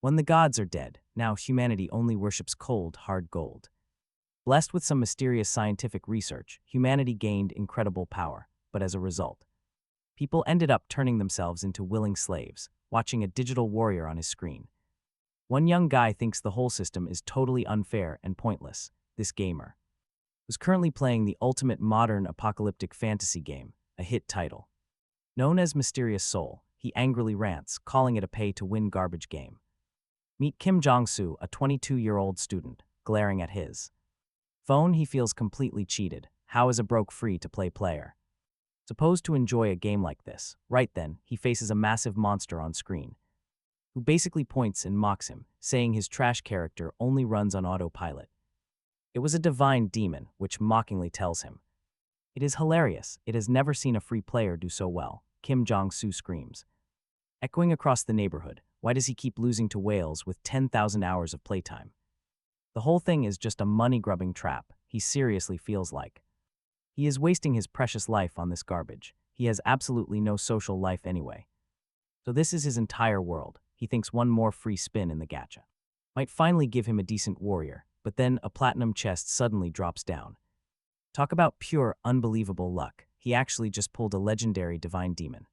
When the gods are dead, now humanity only worships cold, hard gold. Blessed with some mysterious scientific research, humanity gained incredible power, but as a result, people ended up turning themselves into willing slaves, watching a digital warrior on his screen. One young guy thinks the whole system is totally unfair and pointless. This gamer was currently playing the ultimate modern apocalyptic fantasy game, a hit title. Known as Mysterious Soul, he angrily rants, calling it a pay-to-win garbage game. Meet Jong Su, a 22-year-old student, glaring at his phone. He feels completely cheated. How is a broke free-to-play player supposed to enjoy a game like this? Right then, he faces a massive monster on screen, who basically points and mocks him, saying his trash character only runs on autopilot. It was a divine demon, which mockingly tells him, "It is hilarious, it has never seen a free player do so well," Jong Su screams. Echoing across the neighborhood, why does he keep losing to whales with 10,000 hours of playtime? The whole thing is just a money-grubbing trap, he seriously feels like. He is wasting his precious life on this garbage. He has absolutely no social life anyway. So this is his entire world. He thinks one more free spin in the gacha might finally give him a decent warrior, but then a platinum chest suddenly drops down. Talk about pure, unbelievable luck. He actually just pulled a legendary divine demon.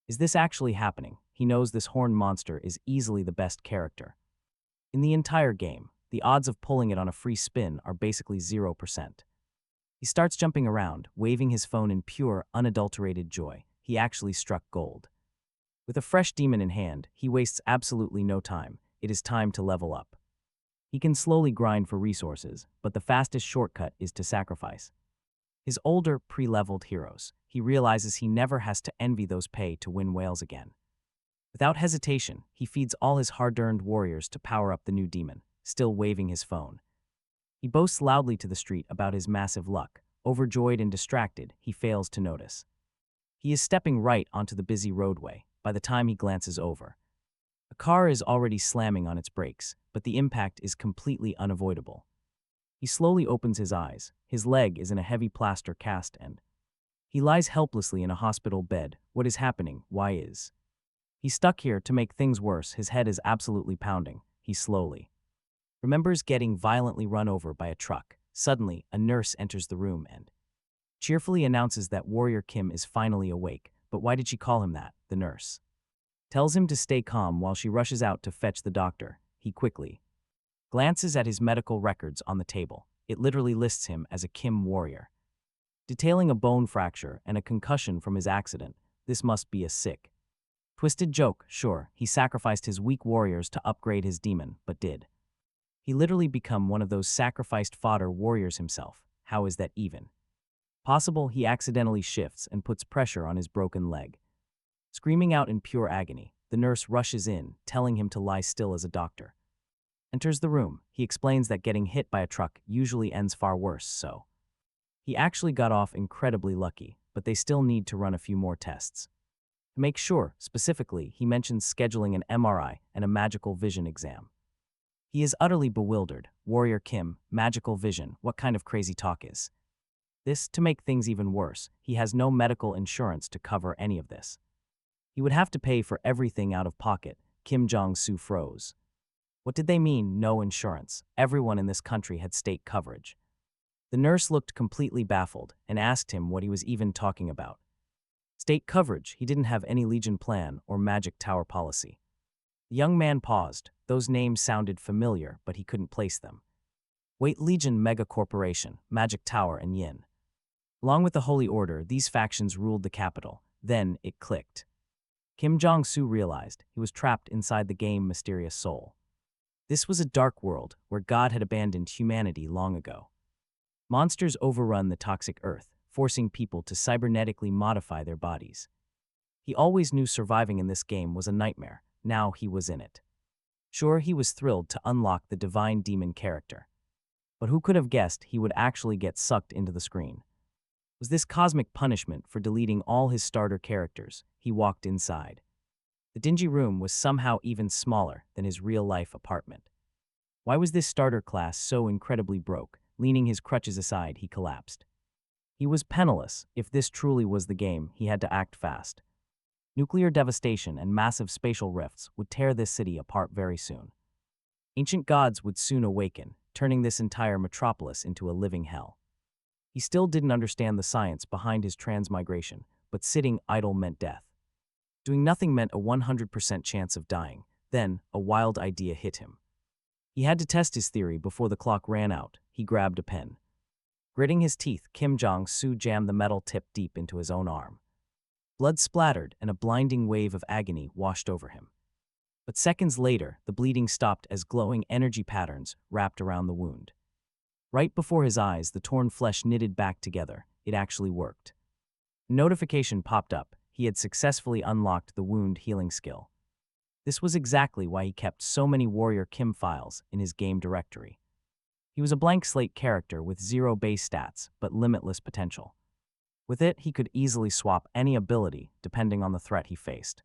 Is this actually happening? He knows this horned monster is easily the best character in the entire game. The odds of pulling it on a free spin are basically 0%. He starts jumping around, waving his phone in pure, unadulterated joy. He actually struck gold. With a fresh demon in hand, he wastes absolutely no time. It is time to level up. He can slowly grind for resources, but the fastest shortcut is to sacrifice his older, pre-leveled heroes. He realizes he never has to envy those pay-to-win whales again. Without hesitation, he feeds all his hard-earned warriors to power up the new demon, still waving his phone. He boasts loudly to the street about his massive luck. Overjoyed and distracted, he fails to notice he is stepping right onto the busy roadway. By the time he glances over, a car is already slamming on its brakes, but the impact is completely unavoidable. He slowly opens his eyes. His leg is in a heavy plaster cast and he lies helplessly in a hospital bed. What is happening? Why is he stuck here? To make things worse, his head is absolutely pounding. He slowly remembers getting violently run over by a truck. Suddenly, a nurse enters the room and cheerfully announces that Warrior Kim is finally awake. But why did she call him that? The nurse tells him to stay calm while she rushes out to fetch the doctor. He quickly glances at his medical records on the table. It literally lists him as a Kim warrior, detailing a bone fracture and a concussion from his accident. This must be a sick, twisted joke. Sure, he sacrificed his weak warriors to upgrade his demon, but did he literally become one of those sacrificed fodder warriors himself? How is that even possible? He accidentally shifts and puts pressure on his broken leg. Screaming out in pure agony, the nurse rushes in, telling him to lie still as a doctor enters the room. He explains that getting hit by a truck usually ends far worse, so he actually got off incredibly lucky, but they still need to run a few more tests to make sure. Specifically, he mentions scheduling an MRI and a magical vision exam. He is utterly bewildered. Warrior Kim, magical vision, what kind of crazy talk is this? To make things even worse, he has no medical insurance to cover any of this. He would have to pay for everything out of pocket. Jong Su froze. What did they mean, no insurance? Everyone in this country had state coverage. The nurse looked completely baffled and asked him what he was even talking about. State coverage? He didn't have any Legion plan or Magic Tower policy. The young man paused. Those names sounded familiar, but he couldn't place them. Wait, Legion, Mega Corporation, Magic Tower, and Yin. Along with the Holy Order, these factions ruled the capital. Then it clicked. Jong Su realized he was trapped inside the game Mysterious Soul. This was a dark world where God had abandoned humanity long ago. Monsters overrun the toxic earth, forcing people to cybernetically modify their bodies. He always knew surviving in this game was a nightmare. Now he was in it. Sure, he was thrilled to unlock the divine demon character. But who could have guessed he would actually get sucked into the screen? Was this cosmic punishment for deleting all his starter characters? He walked inside. The dingy room was somehow even smaller than his real-life apartment. Why was this starter class so incredibly broke? Leaning his crutches aside, he collapsed. He was penniless. If this truly was the game, he had to act fast. Nuclear devastation and massive spatial rifts would tear this city apart very soon. Ancient gods would soon awaken, turning this entire metropolis into a living hell. He still didn't understand the science behind his transmigration, but sitting idle meant death. Doing nothing meant a 100% chance of dying. Then, a wild idea hit him. He had to test his theory before the clock ran out. He grabbed a pen. Gritting his teeth, Jong Su jammed the metal tip deep into his own arm. Blood splattered and a blinding wave of agony washed over him. But seconds later, the bleeding stopped as glowing energy patterns wrapped around the wound. Right before his eyes, the torn flesh knitted back together. It actually worked. A notification popped up. He had successfully unlocked the wound healing skill. This was exactly why he kept so many Warrior Kim files in his game directory. He was a blank slate character with 0 base stats, but limitless potential. With it, he could easily swap any ability depending on the threat he faced.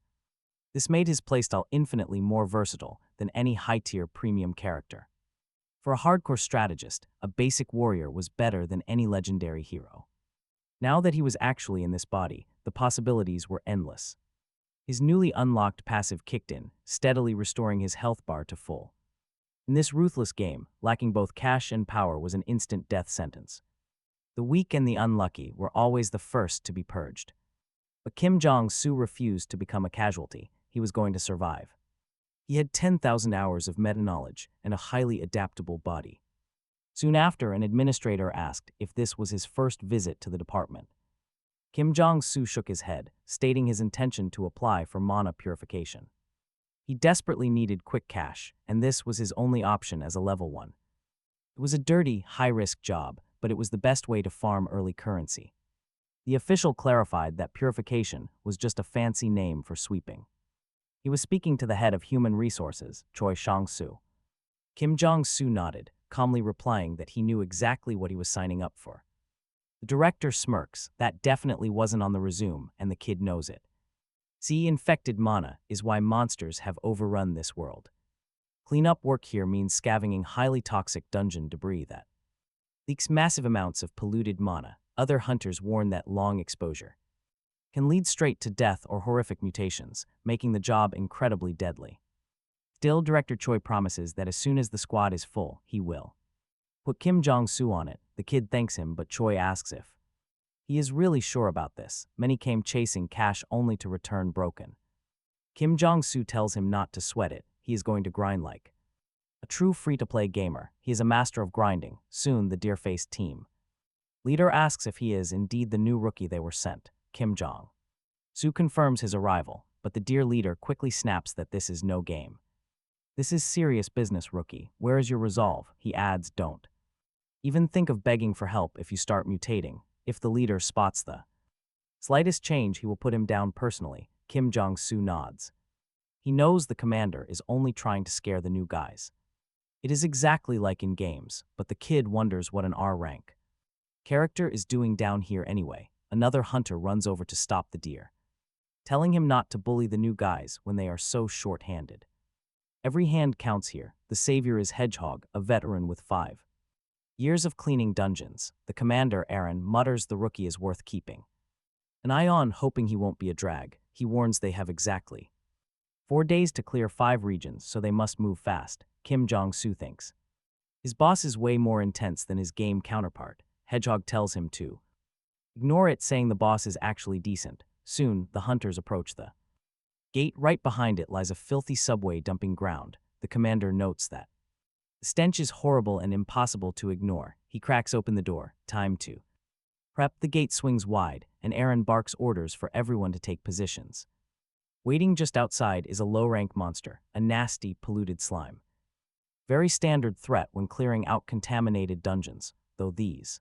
This made his playstyle infinitely more versatile than any high-tier premium character. For a hardcore strategist, a basic warrior was better than any legendary hero. Now that he was actually in this body, the possibilities were endless. His newly unlocked passive kicked in, steadily restoring his health bar to full. In this ruthless game, lacking both cash and power was an instant death sentence. The weak and the unlucky were always the first to be purged. But Jong Su refused to become a casualty. He was going to survive. He had 10,000 hours of meta-knowledge and a highly adaptable body. Soon after, an administrator asked if this was his first visit to the department. Jong Su shook his head, stating his intention to apply for mana purification. He desperately needed quick cash, and this was his only option as a level 1. It was a dirty, high-risk job, but it was the best way to farm early currency. The official clarified that purification was just a fancy name for sweeping. He was speaking to the head of human resources, Choi Sang-soo. Jong Su nodded, calmly replying that he knew exactly what he was signing up for. The director smirks. That definitely wasn't on the resume, and the kid knows it. See, infected mana is why monsters have overrun this world. Cleanup work here means scavenging highly toxic dungeon debris that leaks massive amounts of polluted mana. Other hunters warn that long exposure can lead straight to death or horrific mutations, making the job incredibly deadly. Still, Director Choi promises that as soon as the squad is full, he will put Jong Su on it. The kid thanks him, but Choi asks if he is really sure about this. Many came chasing cash only to return broken. Jong Su tells him not to sweat it. He is going to grind like a true free-to-play gamer. He is a master of grinding. Soon, the deer-faced team leader asks if he is indeed the new rookie they were sent. Jong Su confirms his arrival, but the deer leader quickly snaps that this is no game. This is serious business, rookie. Where is your resolve? He adds, don't even think of begging for help if you start mutating. If the leader spots the slightest change, he will put him down personally. Jong Su nods. He knows the commander is only trying to scare the new guys. It is exactly like in games, but the kid wonders what an R rank character is doing down here anyway. Another hunter runs over to stop the deer, telling him not to bully the new guys when they are so short-handed. Every hand counts here. The savior is Hedgehog, a veteran with 5 years of cleaning dungeons. The commander, Aaron, mutters the rookie is worth keeping an eye on, hoping he won't be a drag. He warns they have exactly 4 days to clear 5 regions, so they must move fast. Jong Su thinks his boss is way more intense than his game counterpart. Hedgehog tells him to ignore it, saying the boss is actually decent. Soon, the hunters approach the gate. Right behind it lies a filthy subway dumping ground. The commander notes that the stench is horrible and impossible to ignore. He cracks open the door. Time to prep. The gate swings wide, and Aaron barks orders for everyone to take positions. Waiting just outside is a low-rank monster, a nasty, polluted slime. Very standard threat when clearing out contaminated dungeons, though these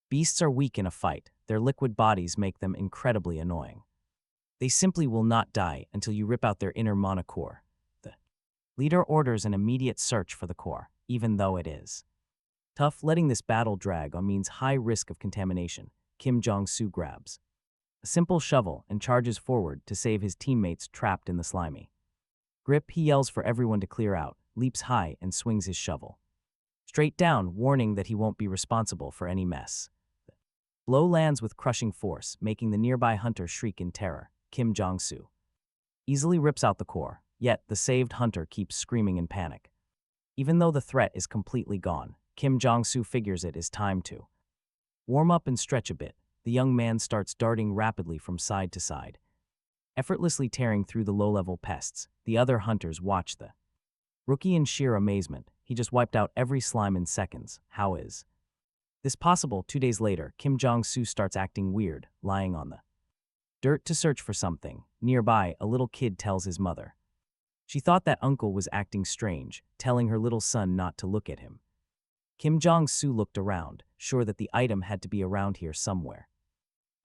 beasts are weak in a fight. Their liquid bodies make them incredibly annoying. They simply will not die until you rip out their inner mana core. The leader orders an immediate search for the core, even though it is tough. Letting this battle drag on means high risk of contamination. Jong Su grabs a simple shovel and charges forward to save his teammates trapped in the slimy grip. He yells for everyone to clear out, leaps high, and swings his shovel straight down, warning that he won't be responsible for any mess. The blow lands with crushing force, making the nearby hunter shriek in terror. Jong Su easily rips out the core, yet the saved hunter keeps screaming in panic. Even though the threat is completely gone, Jong Su figures it is time to warm up and stretch a bit. The young man starts darting rapidly from side to side, effortlessly tearing through the low-level pests. The other hunters watch the rookie in sheer amazement. He just wiped out every slime in seconds. How is this possible? 2 days later, Jong Su starts acting weird, lying on the dirt to search for something. Nearby, a little kid tells his mother. She thought that uncle was acting strange, telling her little son not to look at him. Jong Su looked around, sure that the item had to be around here somewhere.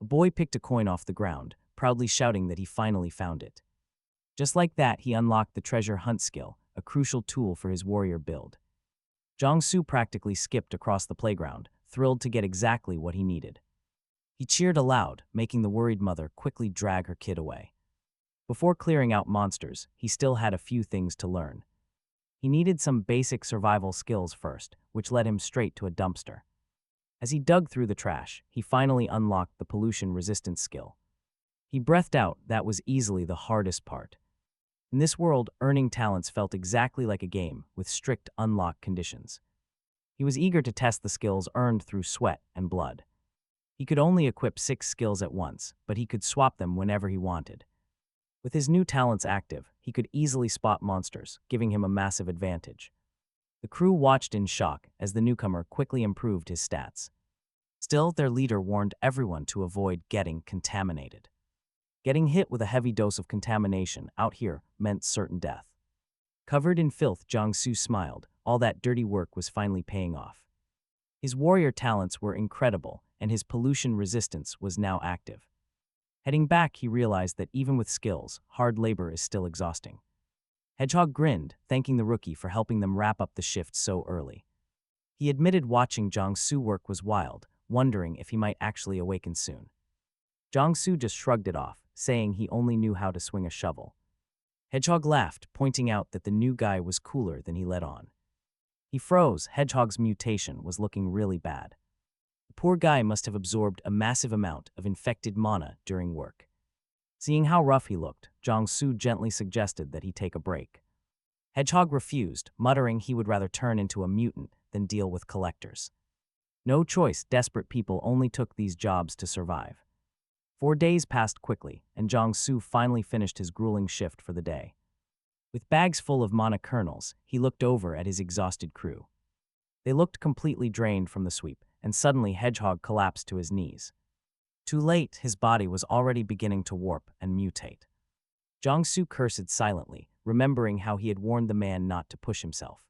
A boy picked a coin off the ground, proudly shouting that he finally found it. Just like that, he unlocked the treasure hunt skill, a crucial tool for his warrior build. Jong Su practically skipped across the playground, thrilled to get exactly what he needed. He cheered aloud, making the worried mother quickly drag her kid away. Before clearing out monsters, he still had a few things to learn. He needed some basic survival skills first, which led him straight to a dumpster. As he dug through the trash, he finally unlocked the pollution resistance skill. He breathed out. That was easily the hardest part. In this world, earning talents felt exactly like a game, with strict unlock conditions. He was eager to test the skills earned through sweat and blood. He could only equip 6 skills at once, but he could swap them whenever he wanted. With his new talents active, he could easily spot monsters, giving him a massive advantage. The crew watched in shock as the newcomer quickly improved his stats. Still, their leader warned everyone to avoid getting contaminated. Getting hit with a heavy dose of contamination out here meant certain death. Covered in filth, Jong Su smiled. All that dirty work was finally paying off. His warrior talents were incredible, and his pollution resistance was now active. Heading back, he realized that even with skills, hard labor is still exhausting. Hedgehog grinned, thanking the rookie for helping them wrap up the shift so early. He admitted watching Jong Su work was wild, wondering if he might actually awaken soon. Jong Su just shrugged it off, saying he only knew how to swing a shovel. Hedgehog laughed, pointing out that the new guy was cooler than he let on. He froze. Hedgehog's mutation was looking really bad. The poor guy must have absorbed a massive amount of infected mana during work. Seeing how rough he looked, Jong Su gently suggested that he take a break. Hedgehog refused, muttering he would rather turn into a mutant than deal with collectors. No choice, desperate people only took these jobs to survive. 4 days passed quickly, and Jong Su finally finished his grueling shift for the day. With bags full of mana kernels, he looked over at his exhausted crew. They looked completely drained from the sweep, and suddenly Hedgehog collapsed to his knees. Too late, his body was already beginning to warp and mutate. Jong Su cursed silently, remembering how he had warned the man not to push himself.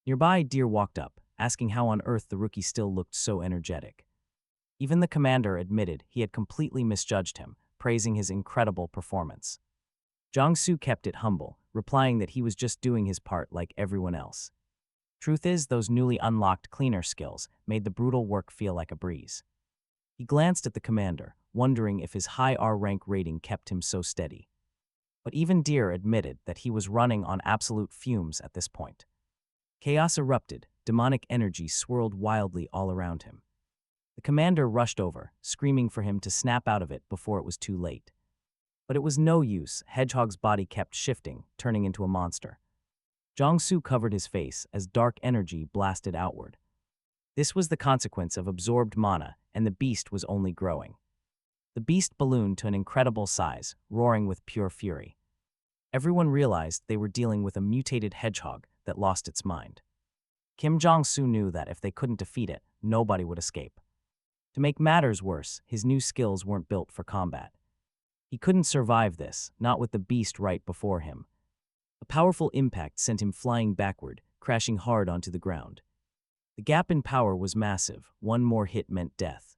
Nearby, Deer walked up, asking how on earth the rookie still looked so energetic. Even the commander admitted he had completely misjudged him, praising his incredible performance. Jong Su kept it humble, replying that he was just doing his part like everyone else. Truth is, those newly unlocked cleaner skills made the brutal work feel like a breeze. He glanced at the commander, wondering if his high R rank rating kept him so steady. But even Deer admitted that he was running on absolute fumes at this point. Chaos erupted, demonic energy swirled wildly all around him. The commander rushed over, screaming for him to snap out of it before it was too late. But it was no use. Hedgehog's body kept shifting, turning into a monster. Jong Su covered his face as dark energy blasted outward. This was the consequence of absorbed mana, and the beast was only growing. The beast ballooned to an incredible size, roaring with pure fury. Everyone realized they were dealing with a mutated hedgehog that lost its mind. Jong Su knew that if they couldn't defeat it, nobody would escape. To make matters worse, his new skills weren't built for combat. He couldn't survive this, not with the beast right before him. A powerful impact sent him flying backward, crashing hard onto the ground. The gap in power was massive. One more hit meant death.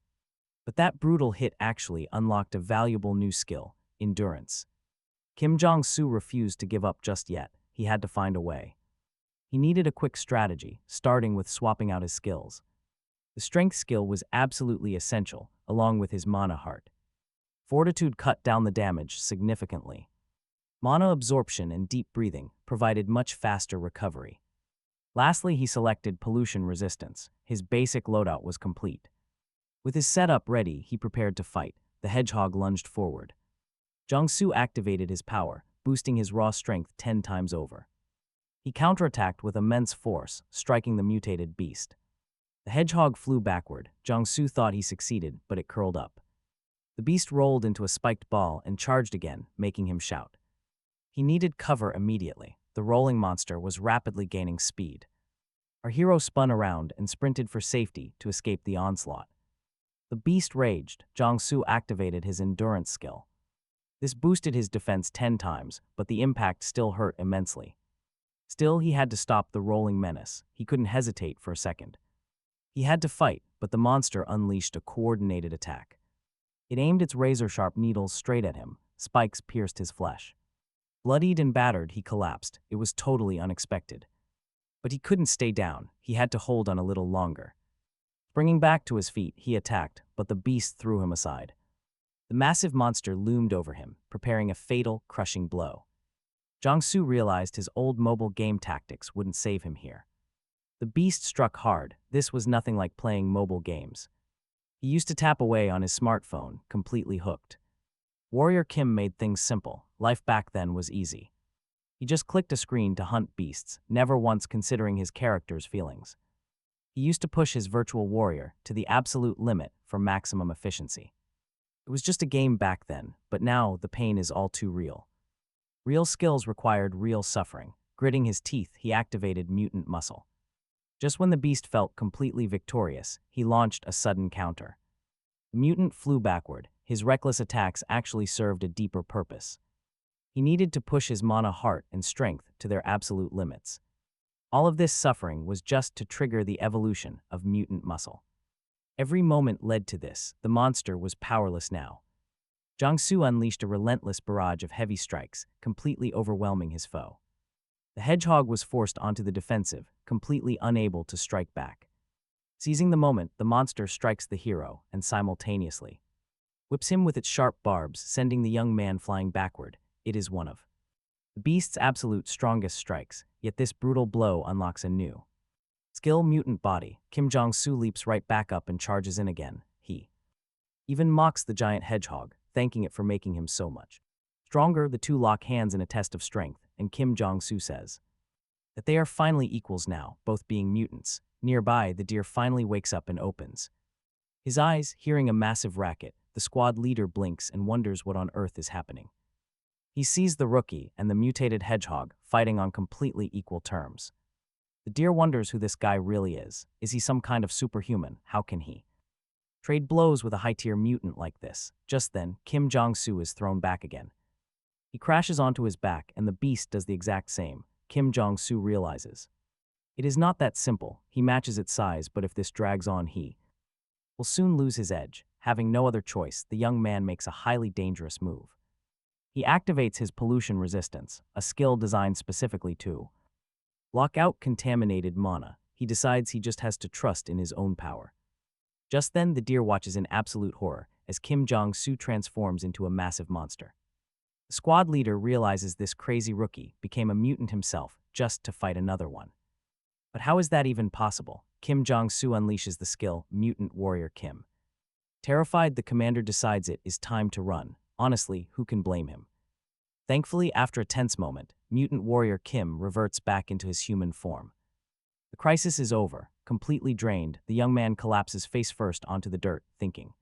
But that brutal hit actually unlocked a valuable new skill, endurance. Jong Su refused to give up just yet. He had to find a way. He needed a quick strategy, starting with swapping out his skills. The strength skill was absolutely essential, along with his mana heart. Fortitude cut down the damage significantly. Mana absorption and deep breathing provided much faster recovery. Lastly, he selected pollution resistance. His basic loadout was complete. With his setup ready, he prepared to fight. The hedgehog lunged forward. Jong Su activated his power, boosting his raw strength 10 times over. He counterattacked with immense force, striking the mutated beast. The hedgehog flew backward. Jong Su thought he succeeded, but it curled up. The beast rolled into a spiked ball and charged again, making him shout. He needed cover immediately. The rolling monster was rapidly gaining speed. Our hero spun around and sprinted for safety to escape the onslaught. The beast raged. Jong Su activated his endurance skill. This boosted his defense 10 times, but the impact still hurt immensely. Still, he had to stop the rolling menace. He couldn't hesitate for a second. He had to fight, but the monster unleashed a coordinated attack. It aimed its razor-sharp needles straight at him. Spikes pierced his flesh. Bloodied and battered, he collapsed. It was totally unexpected. But he couldn't stay down. He had to hold on a little longer. Springing back to his feet, he attacked, but the beast threw him aside. The massive monster loomed over him, preparing a fatal, crushing blow. Jong Su realized his old mobile game tactics wouldn't save him here. The beast struck hard. This was nothing like playing mobile games. He used to tap away on his smartphone, completely hooked. Warrior Kim made things simple. Life back then was easy. He just clicked a screen to hunt beasts, never once considering his character's feelings. He used to push his virtual warrior to the absolute limit for maximum efficiency. It was just a game back then, but now the pain is all too real. Real skills required real suffering. Gritting his teeth, he activated mutant muscle. Just when the beast felt completely victorious, he launched a sudden counter. The mutant flew backward. His reckless attacks actually served a deeper purpose. He needed to push his mana heart and strength to their absolute limits. All of this suffering was just to trigger the evolution of mutant muscle. Every moment led to this. The monster was powerless now. Jong Su unleashed a relentless barrage of heavy strikes, completely overwhelming his foe. The hedgehog was forced onto the defensive, completely unable to strike back. Seizing the moment, the monster strikes the hero, and simultaneously whips him with its sharp barbs, sending the young man flying backward. It is one of the beast's absolute strongest strikes, yet this brutal blow unlocks a new skill: mutant body. Jong Su leaps right back up and charges in again. He even mocks the giant hedgehog, thanking it for making him so much stronger. The two lock hands in a test of strength, and Jong Su says that they are finally equals now, both being mutants. Nearby, the deer finally wakes up and opens his eyes, hearing a massive racket. The squad leader blinks and wonders what on earth is happening. He sees the rookie and the mutated hedgehog fighting on completely equal terms. The deer wonders who this guy really is. Is he some kind of superhuman? How can he trade blows with a high-tier mutant like this? Just then, Jong Su is thrown back again. He crashes onto his back, and the beast does the exact same. Jong Su realizes it is not that simple. He matches its size, but if this drags on, he will soon lose his edge. Having no other choice, the young man makes a highly dangerous move. He activates his pollution resistance, a skill designed specifically to block out contaminated mana. He decides he just has to trust in his own power. Just then, the deer watches in absolute horror as Jong Su transforms into a massive monster. The squad leader realizes this crazy rookie became a mutant himself just to fight another one. But how is that even possible? Jong Su unleashes the skill, Mutant Warrior Kim. Terrified, the commander decides it is time to run. Honestly, who can blame him? Thankfully, after a tense moment, Mutant Warrior Kim reverts back into his human form. The crisis is over. Completely drained, the young man collapses face first onto the dirt, thinking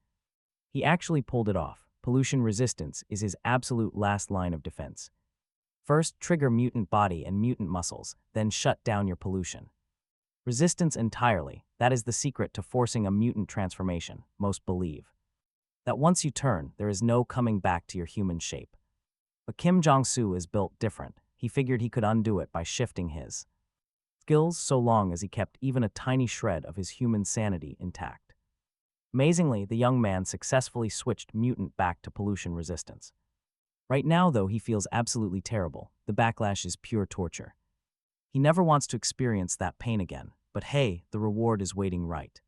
he actually pulled it off. Pollution resistance is his absolute last line of defense. First, trigger mutant body and mutant muscles, then shut down your pollution resistance entirely. That is the secret to forcing a mutant transformation. Most believe that once you turn, there is no coming back to your human shape. But Jong Su is built different. He figured he could undo it by shifting his skills so long as he kept even a tiny shred of his human sanity intact. Amazingly, the young man successfully switched mutant back to pollution resistance. Right now, though, he feels absolutely terrible. The backlash is pure torture. He never wants to experience that pain again. But hey, the reward is waiting right.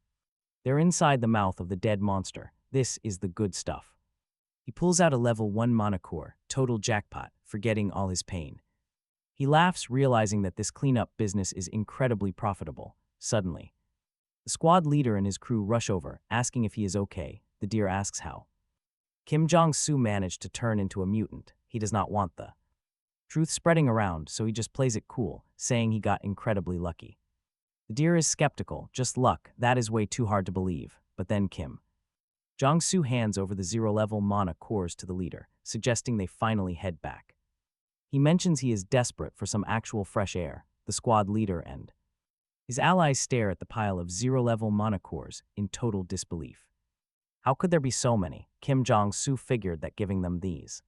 They're inside the mouth of the dead monster. This is the good stuff. He pulls out a level 1 mana core, total jackpot, forgetting all his pain. He laughs, realizing that this cleanup business is incredibly profitable. Suddenly, the squad leader and his crew rush over, asking if he is okay. The deer asks how Jong Su managed to turn into a mutant. He does not want the Truth spreading around, so he just plays it cool, saying he got incredibly lucky. The deer is skeptical, just luck, that is way too hard to believe, but then Jong Su hands over the zero-level mana cores to the leader, suggesting they finally head back. He mentions he is desperate for some actual fresh air, the squad leader and his allies stare at the pile of zero-level mana cores in total disbelief. How could there be so many? Jong Su figured that giving them these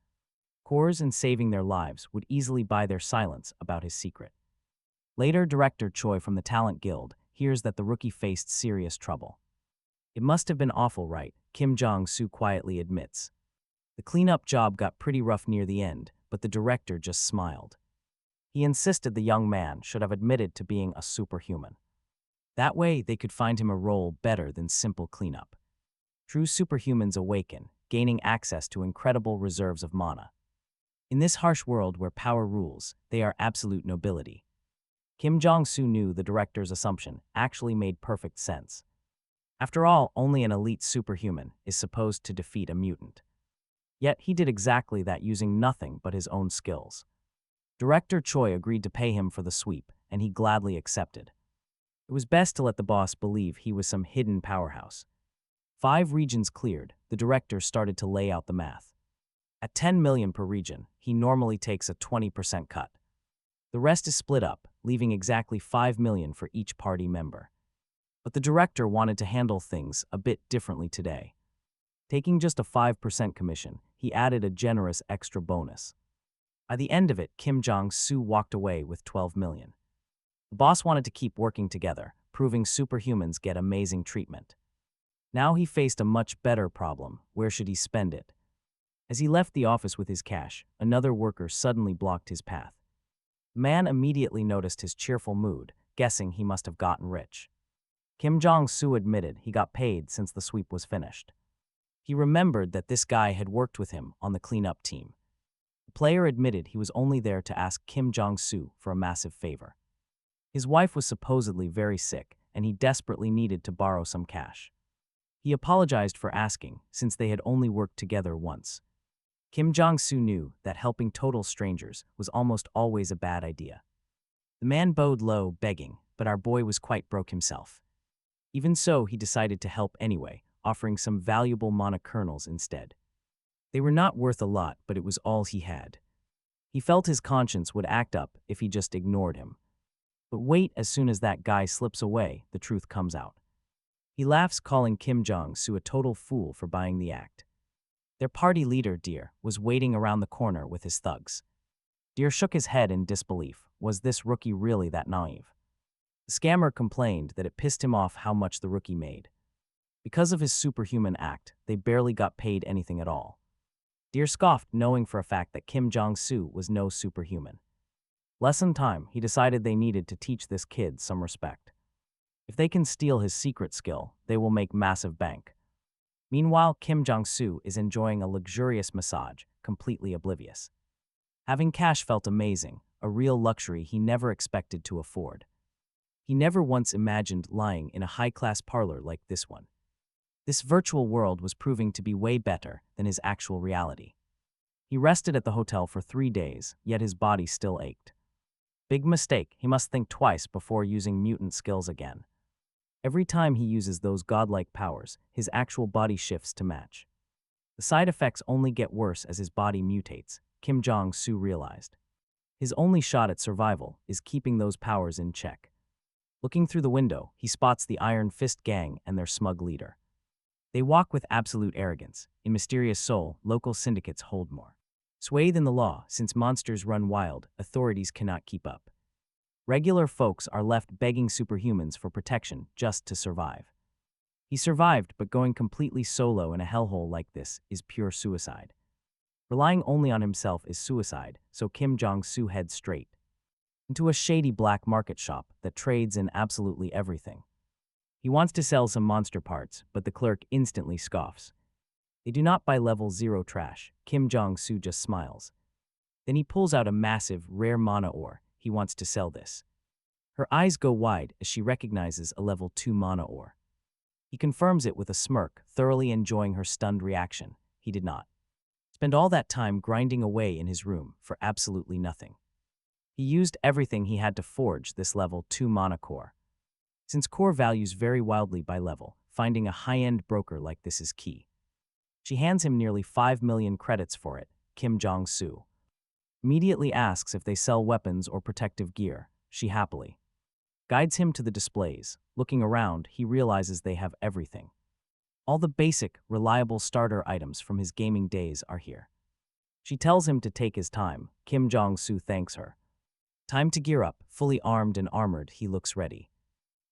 cores and saving their lives would easily buy their silence about his secret. Later, director Choi from the Talent Guild hears that the rookie faced serious trouble. It must have been awful, right? Jong Su quietly admits. The cleanup job got pretty rough near the end, but the director just smiled. He insisted the young man should have admitted to being a superhuman. That way, they could find him a role better than simple cleanup. True superhumans awaken, gaining access to incredible reserves of mana. In this harsh world where power rules, they are absolute nobility. Jong Su knew the director's assumption actually made perfect sense. After all, only an elite superhuman is supposed to defeat a mutant. Yet he did exactly that using nothing but his own skills. Director Choi agreed to pay him for the sweep, and he gladly accepted. It was best to let the boss believe he was some hidden powerhouse. 5 regions cleared, the director started to lay out the math. At 10 million per region, he normally takes a 20% cut. The rest is split up, leaving exactly 5 million for each party member. But the director wanted to handle things a bit differently today. Taking just a 5% commission, he added a generous extra bonus. By the end of it, Jong Su walked away with 12 million. The boss wanted to keep working together, proving superhumans get amazing treatment. Now he faced a much better problem. Where should he spend it? As he left the office with his cash, another worker suddenly blocked his path. The man immediately noticed his cheerful mood, guessing he must have gotten rich. Jong Su admitted he got paid since the sweep was finished. He remembered that this guy had worked with him on the cleanup team. The player admitted he was only there to ask Jong Su for a massive favor. His wife was supposedly very sick, and he desperately needed to borrow some cash. He apologized for asking, since they had only worked together once. Jong Su knew that helping total strangers was almost always a bad idea. The man bowed low, begging, but our boy was quite broke himself. Even so, he decided to help anyway, offering some valuable mana kernels instead. They were not worth a lot, but it was all he had. He felt his conscience would act up if he just ignored him. But wait, as soon as that guy slips away, the truth comes out. He laughs, calling Jong Su a total fool for buying the act. Their party leader, Deer, was waiting around the corner with his thugs. Deer shook his head in disbelief. Was this rookie really that naive? The scammer complained that it pissed him off how much the rookie made. Because of his superhuman act, they barely got paid anything at all. Deer scoffed, knowing for a fact that Jong Su was no superhuman. Lesson time, he decided they needed to teach this kid some respect. If they can steal his secret skill, they will make massive bank. Meanwhile, Jong Su is enjoying a luxurious massage, completely oblivious. Having cash felt amazing, a real luxury he never expected to afford. He never once imagined lying in a high-class parlor like this one. This virtual world was proving to be way better than his actual reality. He rested at the hotel for 3 days, yet his body still ached. Big mistake, he must think twice before using mutant skills again. Every time he uses those godlike powers, his actual body shifts to match. The side effects only get worse as his body mutates, Jong Su realized. His only shot at survival is keeping those powers in check. Looking through the window, he spots the Iron Fist gang and their smug leader. They walk with absolute arrogance. In Mysterious Soul, local syndicates hold more swathe in the law. Since monsters run wild, authorities cannot keep up. Regular folks are left begging superhumans for protection just to survive. He survived, but going completely solo in a hellhole like this is pure suicide. Relying only on himself is suicide, so Jong Su heads straight into a shady black market shop that trades in absolutely everything. He wants to sell some monster parts, but the clerk instantly scoffs. They do not buy level 0 trash. Jong Su just smiles. Then he pulls out a massive, rare mana ore. He wants to sell this. Her eyes go wide as she recognizes a level 2 mana ore. He confirms it with a smirk, thoroughly enjoying her stunned reaction. He did not spend all that time grinding away in his room for absolutely nothing. He used everything he had to forge this level 2 mana core. Since core varies very wildly by level, finding a high-end broker like this is key. She hands him nearly 5 million credits for it. Jong Su immediately asks if they sell weapons or protective gear. She happily guides him to the displays. Looking around, he realizes they have everything. All the basic, reliable starter items from his gaming days are here. She tells him to take his time. Jong Su thanks her. Time to gear up. Fully armed and armored, he looks ready.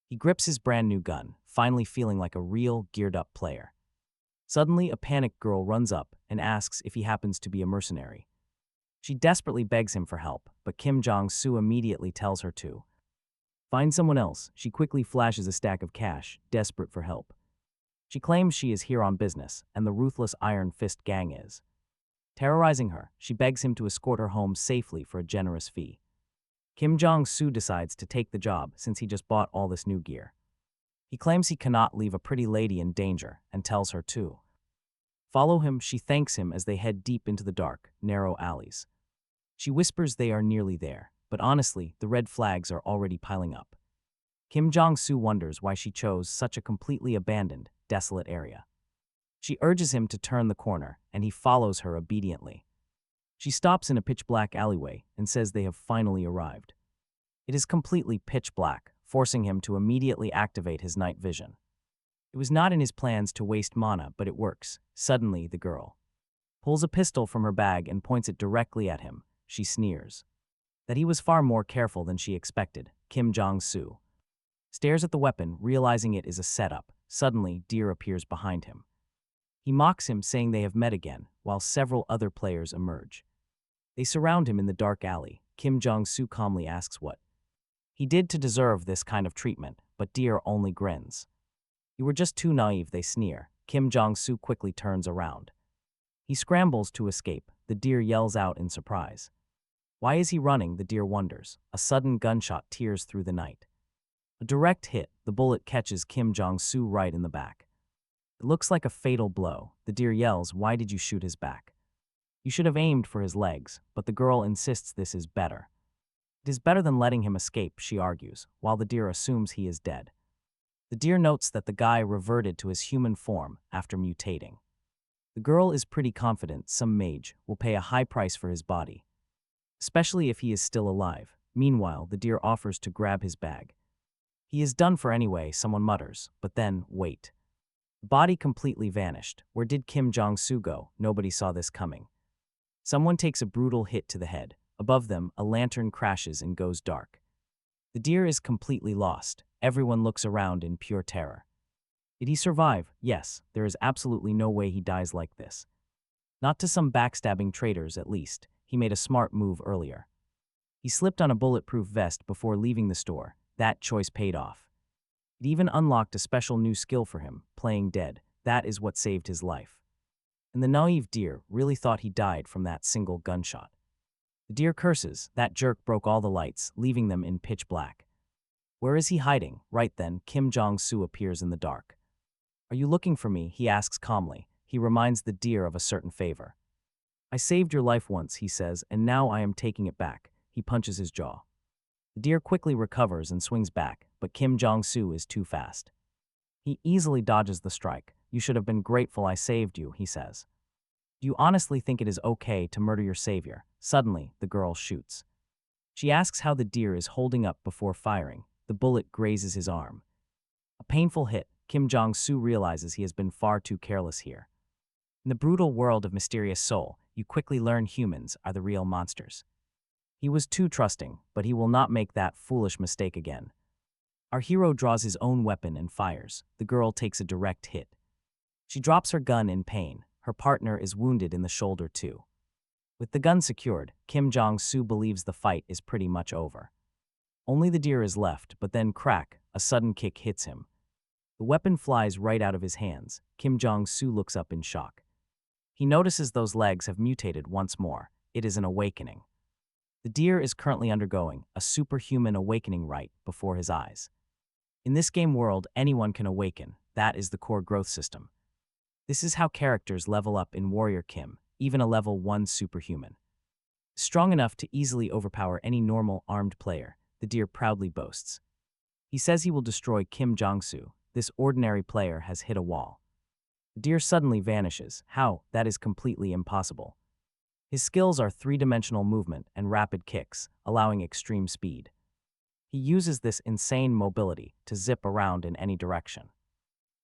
He grips his brand new gun, finally feeling like a real, geared-up player. Suddenly, a panicked girl runs up and asks if he happens to be a mercenary. She desperately begs him for help, but Jong Su immediately tells her to find someone else. She quickly flashes a stack of cash, desperate for help. She claims she is here on business, and the ruthless Iron Fist gang is terrorizing her. She begs him to escort her home safely for a generous fee. Jong Su decides to take the job since he just bought all this new gear. He claims he cannot leave a pretty lady in danger and tells her to follow him. She thanks him as they head deep into the dark, narrow alleys. She whispers they are nearly there, but honestly, the red flags are already piling up. Jong Su wonders why she chose such a completely abandoned, desolate area. She urges him to turn the corner, and he follows her obediently. She stops in a pitch-black alleyway and says they have finally arrived. It is completely pitch black, forcing him to immediately activate his night vision. It was not in his plans to waste mana, but it works. Suddenly, the girl pulls a pistol from her bag and points it directly at him. She sneers. That he was far more careful than she expected. Jong Su stares at the weapon, realizing it is a setup. Suddenly, Deer appears behind him. He mocks him, saying they have met again, while several other players emerge. They surround him in the dark alley. Jong Su calmly asks what he did to deserve this kind of treatment, but Deer only grins. You were just too naive, they sneer. Jong Su quickly turns around. He scrambles to escape. The Deer yells out in surprise. Why is he running? The Deer wonders. A sudden gunshot tears through the night. A direct hit, the bullet catches Jong Su right in the back. It looks like a fatal blow. The Deer yells, why did you shoot his back? You should have aimed for his legs, but the girl insists this is better. It is better than letting him escape, she argues, while the Deer assumes he is dead. The Deer notes that the guy reverted to his human form after mutating. The girl is pretty confident some mage will pay a high price for his body, especially if he is still alive. Meanwhile, the Deer offers to grab his bag. He is done for anyway, someone mutters, but then, wait. The body completely vanished. Where did Jong Su go? Nobody saw this coming. Someone takes a brutal hit to the head. Above them, a lantern crashes and goes dark. The Deer is completely lost. Everyone looks around in pure terror. Did he survive? Yes, there is absolutely no way he dies like this. Not to some backstabbing traitors, at least. He made a smart move earlier. He slipped on a bulletproof vest before leaving the store. That choice paid off. It even unlocked a special new skill for him, playing dead. That is what saved his life. And the naive Deer really thought he died from that single gunshot. The Deer curses. That jerk broke all the lights, leaving them in pitch black. Where is he hiding? Right then, Jong Su appears in the dark. Are you looking for me? He asks calmly. He reminds the Deer of a certain favor. I saved your life once, he says, and now I am taking it back. He punches his jaw. The Deer quickly recovers and swings back, but Jong Su is too fast. He easily dodges the strike. You should have been grateful I saved you, he says. Do you honestly think it is okay to murder your savior? Suddenly, the girl shoots. She asks how the Deer is holding up before firing. The bullet grazes his arm. A painful hit. Jong Su realizes he has been far too careless here. In the brutal world of Mysterious Soul, you quickly learn humans are the real monsters. He was too trusting, but he will not make that foolish mistake again. Our hero draws his own weapon and fires. The girl takes a direct hit. She drops her gun in pain. Her partner is wounded in the shoulder too. With the gun secured, Jong Su believes the fight is pretty much over. Only the Deer is left, but then crack, a sudden kick hits him. The weapon flies right out of his hands. Jong Su looks up in shock. He notices those legs have mutated once more. It is an awakening. The Deer is currently undergoing a superhuman awakening right before his eyes. In this game world, anyone can awaken. That is the core growth system. This is how characters level up in Warrior Kim. even a level 1 superhuman. Strong enough to easily overpower any normal armed player, the deer proudly boasts. He says he will destroy Jong Su. This ordinary player has hit a wall. The deer suddenly vanishes. How? That is completely impossible. His skills are three-dimensional movement and rapid kicks, allowing extreme speed. He uses this insane mobility to zip around in any direction.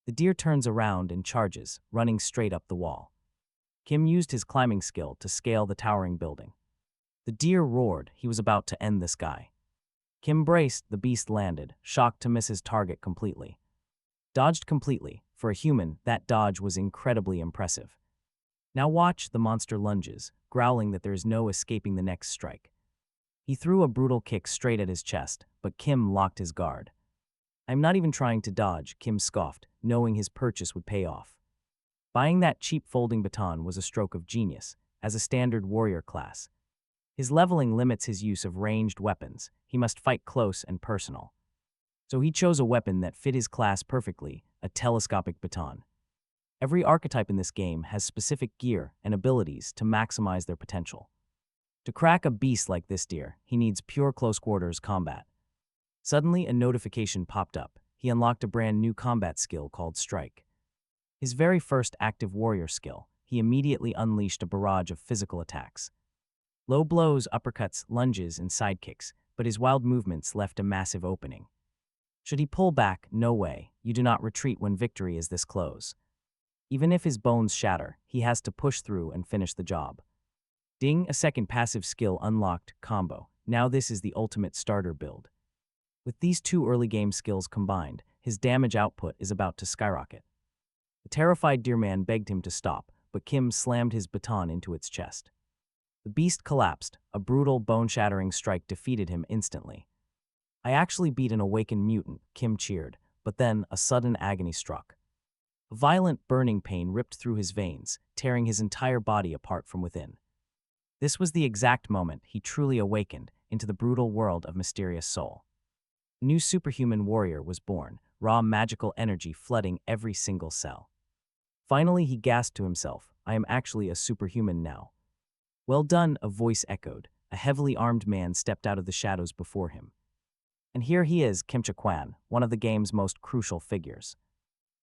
The deer turns around and charges, running straight up the wall. Kim used his climbing skill to scale the towering building. The deer roared. He was about to end this guy. Kim braced. The beast landed, shocked to miss his target completely. Dodged completely. For a human, that dodge was incredibly impressive. Now watch. The monster lunges, growling that there is no escaping the next strike. He threw a brutal kick straight at his chest, but Kim locked his guard. "I'm not even trying to dodge," Kim scoffed, knowing his purchase would pay off. Buying that cheap folding baton was a stroke of genius, as a standard warrior class. His leveling limits his use of ranged weapons. He must fight close and personal. So he chose a weapon that fit his class perfectly, a telescopic baton. Every archetype in this game has specific gear and abilities to maximize their potential. To crack a beast like this deer, he needs pure close-quarters combat. Suddenly, a notification popped up. He unlocked a brand new combat skill called Strike. His very first active warrior skill, he immediately unleashed a barrage of physical attacks. Low blows, uppercuts, lunges, and sidekicks, but his wild movements left a massive opening. Should he pull back? No way. You do not retreat when victory is this close. Even if his bones shatter, he has to push through and finish the job. Ding, a second passive skill unlocked, Combo. Now this is the ultimate starter build. With these two early game skills combined, his damage output is about to skyrocket. The terrified deerman begged him to stop, but Kim slammed his baton into its chest. The beast collapsed. A brutal, bone-shattering strike defeated him instantly. "I actually beat an awakened mutant," Kim cheered, but then a sudden agony struck. A violent, burning pain ripped through his veins, tearing his entire body apart from within. This was the exact moment he truly awakened into the brutal world of Mysterious Soul. A new superhuman warrior was born, raw magical energy flooding every single cell. Finally, he gasped to himself, "I am actually a superhuman now." "Well done," a voice echoed. A heavily armed man stepped out of the shadows before him. And here he is, Kim Cha-kwan, one of the game's most crucial figures.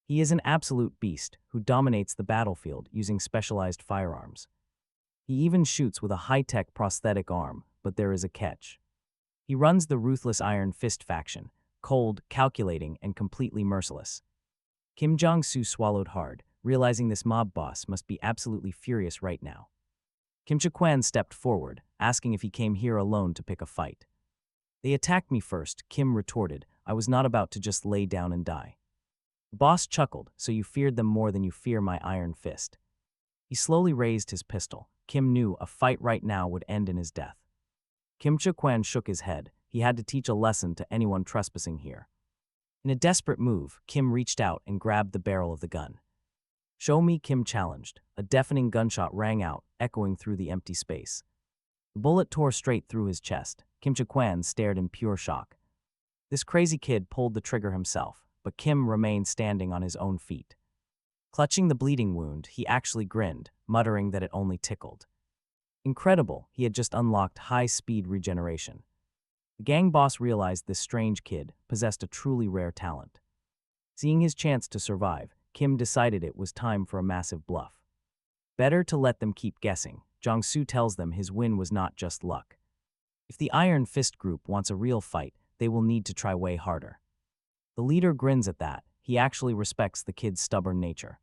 He is an absolute beast who dominates the battlefield using specialized firearms. He even shoots with a high-tech prosthetic arm, but there is a catch. He runs the ruthless Iron Fist faction, cold, calculating, and completely merciless. Jong Su swallowed hard, realizing this mob boss must be absolutely furious right now. Kim Cha-kwan stepped forward, asking if he came here alone to pick a fight. "They attacked me first," Kim retorted. "I was not about to just lay down and die." The boss chuckled, "So you feared them more than you fear my Iron Fist." He slowly raised his pistol. Kim knew a fight right now would end in his death. Kim Cha-kwan shook his head. He had to teach a lesson to anyone trespassing here. In a desperate move, Kim reached out and grabbed the barrel of the gun. "Show me," Kim challenged. A deafening gunshot rang out, echoing through the empty space. The bullet tore straight through his chest. Kim Cha-kwan stared in pure shock. This crazy kid pulled the trigger himself, but Kim remained standing on his own feet. Clutching the bleeding wound, he actually grinned, muttering that it only tickled. Incredible, he had just unlocked high-speed regeneration. The gang boss realized this strange kid possessed a truly rare talent. Seeing his chance to survive, Kim decided it was time for a massive bluff. Better to let them keep guessing. Jong Su tells them his win was not just luck. If the Iron Fist group wants a real fight, they will need to try way harder. The leader grins at that. He actually respects the kid's stubborn nature.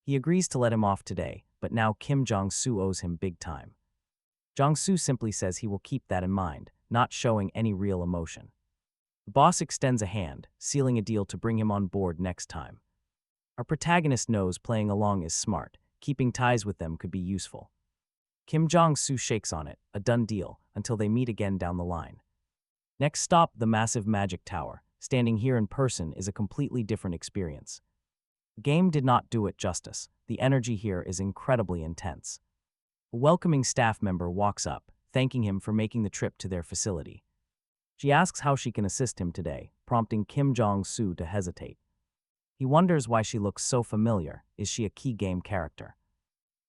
He agrees to let him off today, but now Jong Su owes him big time. Jong Su simply says he will keep that in mind, not showing any real emotion. The boss extends a hand, sealing a deal to bring him on board next time. Our protagonist knows playing along is smart. Keeping ties with them could be useful. Jong Su shakes on it, a done deal, until they meet again down the line. Next stop, the massive magic tower. Standing here in person is a completely different experience. The game did not do it justice. The energy here is incredibly intense. A welcoming staff member walks up, thanking him for making the trip to their facility. She asks how she can assist him today, prompting Jong Su to hesitate. He wonders why she looks so familiar. Is she a key game character?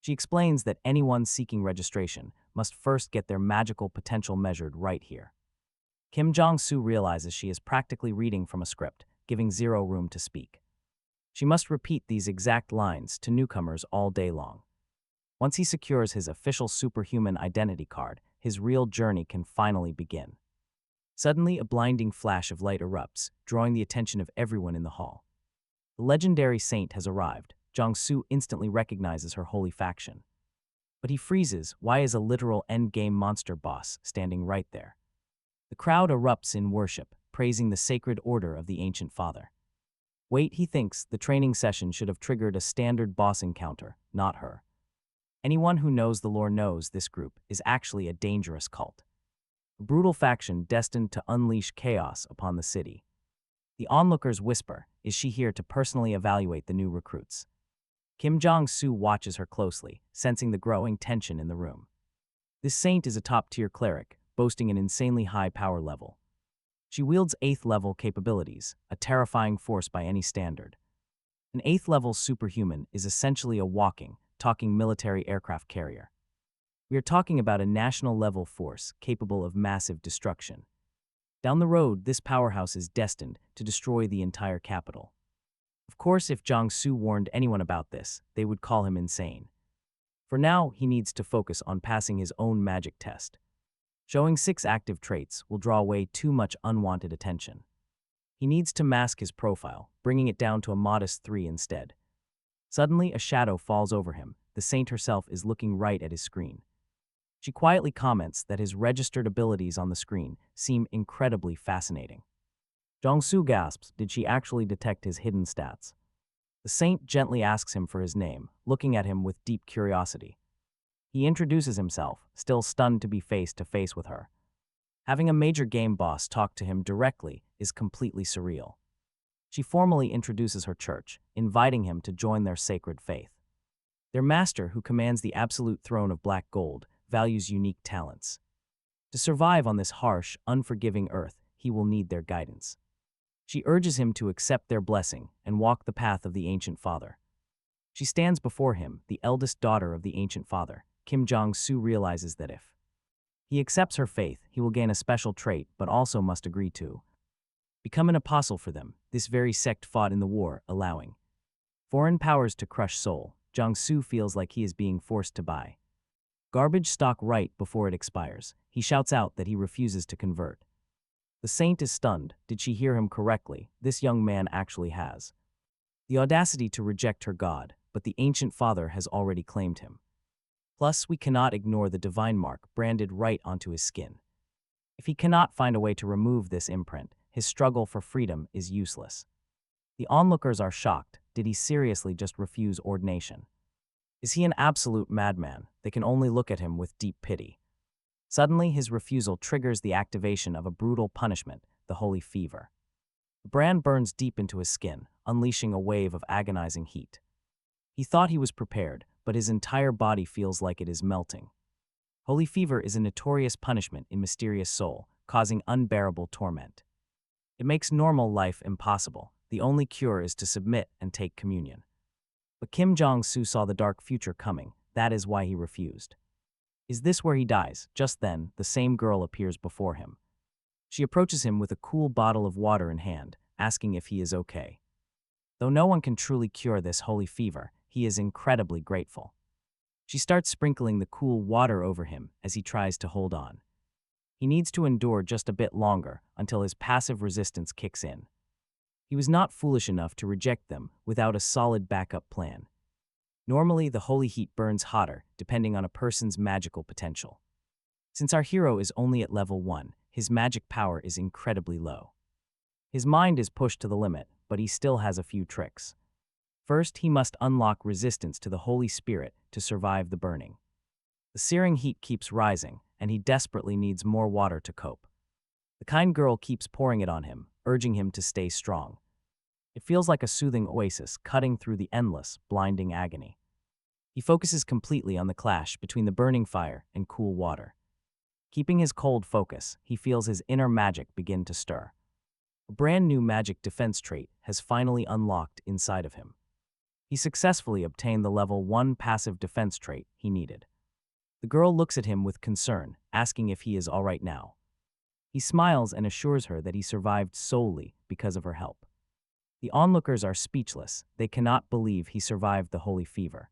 She explains that anyone seeking registration must first get their magical potential measured right here. Jong Su realizes she is practically reading from a script, giving zero room to speak. She must repeat these exact lines to newcomers all day long. Once he secures his official superhuman identity card, his real journey can finally begin. Suddenly, a blinding flash of light erupts, drawing the attention of everyone in the hall. The legendary saint has arrived. Jong Su instantly recognizes her holy faction. But he freezes. Why is a literal endgame monster boss standing right there? The crowd erupts in worship, praising the sacred order of the ancient father. Wait, he thinks, the training session should have triggered a standard boss encounter, not her. Anyone who knows the lore knows this group is actually a dangerous cult. A brutal faction destined to unleash chaos upon the city. The onlookers whisper, is she here to personally evaluate the new recruits? Jong Su watches her closely, sensing the growing tension in the room. This saint is a top-tier cleric, boasting an insanely high power level. She wields 8th-level capabilities, a terrifying force by any standard. An 8th-level superhuman is essentially a walking, talking military aircraft carrier. We are talking about a national-level force capable of massive destruction. Down the road, this powerhouse is destined to destroy the entire capital. Of course, if Jong Su warned anyone about this, they would call him insane. For now, he needs to focus on passing his own magic test. Showing 6 active traits will draw away too much unwanted attention. He needs to mask his profile, bringing it down to a modest 3 instead. Suddenly, a shadow falls over him. The saint herself is looking right at his screen. She quietly comments that his registered abilities on the screen seem incredibly fascinating. Jong Su gasps, did she actually detect his hidden stats? The saint gently asks him for his name, looking at him with deep curiosity. He introduces himself, still stunned to be face to face with her. Having a major game boss talk to him directly is completely surreal. She formally introduces her church, inviting him to join their sacred faith. Their master, who commands the absolute throne of black gold, values unique talents. To survive on this harsh, unforgiving earth, he will need their guidance. She urges him to accept their blessing and walk the path of the ancient father. She stands before him, the eldest daughter of the ancient father. Jong Su realizes that if he accepts her faith, he will gain a special trait, but also must agree to become an apostle for them. This very sect fought in the war, allowing foreign powers to crush Seoul. Jong Su feels like he is being forced to buy garbage stock right before it expires. He shouts out that he refuses to convert. The saint is stunned. Did she hear him correctly? This young man actually has the audacity to reject her God, but the ancient father has already claimed him. Plus, we cannot ignore the divine mark branded right onto his skin. If he cannot find a way to remove this imprint, his struggle for freedom is useless. The onlookers are shocked. Did he seriously just refuse ordination? Is he an absolute madman? They can only look at him with deep pity. Suddenly, his refusal triggers the activation of a brutal punishment, the holy fever. The brand burns deep into his skin, unleashing a wave of agonizing heat. He thought he was prepared, but his entire body feels like it is melting. Holy fever is a notorious punishment in mysterious Seoul, causing unbearable torment. It makes normal life impossible. The only cure is to submit and take communion. But Jong Su saw the dark future coming. That is why he refused. Is this where he dies? Just then, the same girl appears before him. She approaches him with a cool bottle of water in hand, asking if he is okay. Though no one can truly cure this holy fever, he is incredibly grateful. She starts sprinkling the cool water over him as he tries to hold on. He needs to endure just a bit longer until his passive resistance kicks in. He was not foolish enough to reject them without a solid backup plan. Normally, the holy heat burns hotter, depending on a person's magical potential. Since our hero is only at level 1, his magic power is incredibly low. His mind is pushed to the limit, but he still has a few tricks. First, he must unlock resistance to the Holy Spirit to survive the burning. The searing heat keeps rising, and he desperately needs more water to cope. The kind girl keeps pouring it on him, urging him to stay strong. It feels like a soothing oasis cutting through the endless, blinding agony. He focuses completely on the clash between the burning fire and cool water. Keeping his cold focus, he feels his inner magic begin to stir. A brand new magic defense trait has finally unlocked inside of him. He successfully obtained the level 1 passive defense trait he needed. The girl looks at him with concern, asking if he is all right now. He smiles and assures her that he survived solely because of her help. The onlookers are speechless. They cannot believe he survived the holy fever.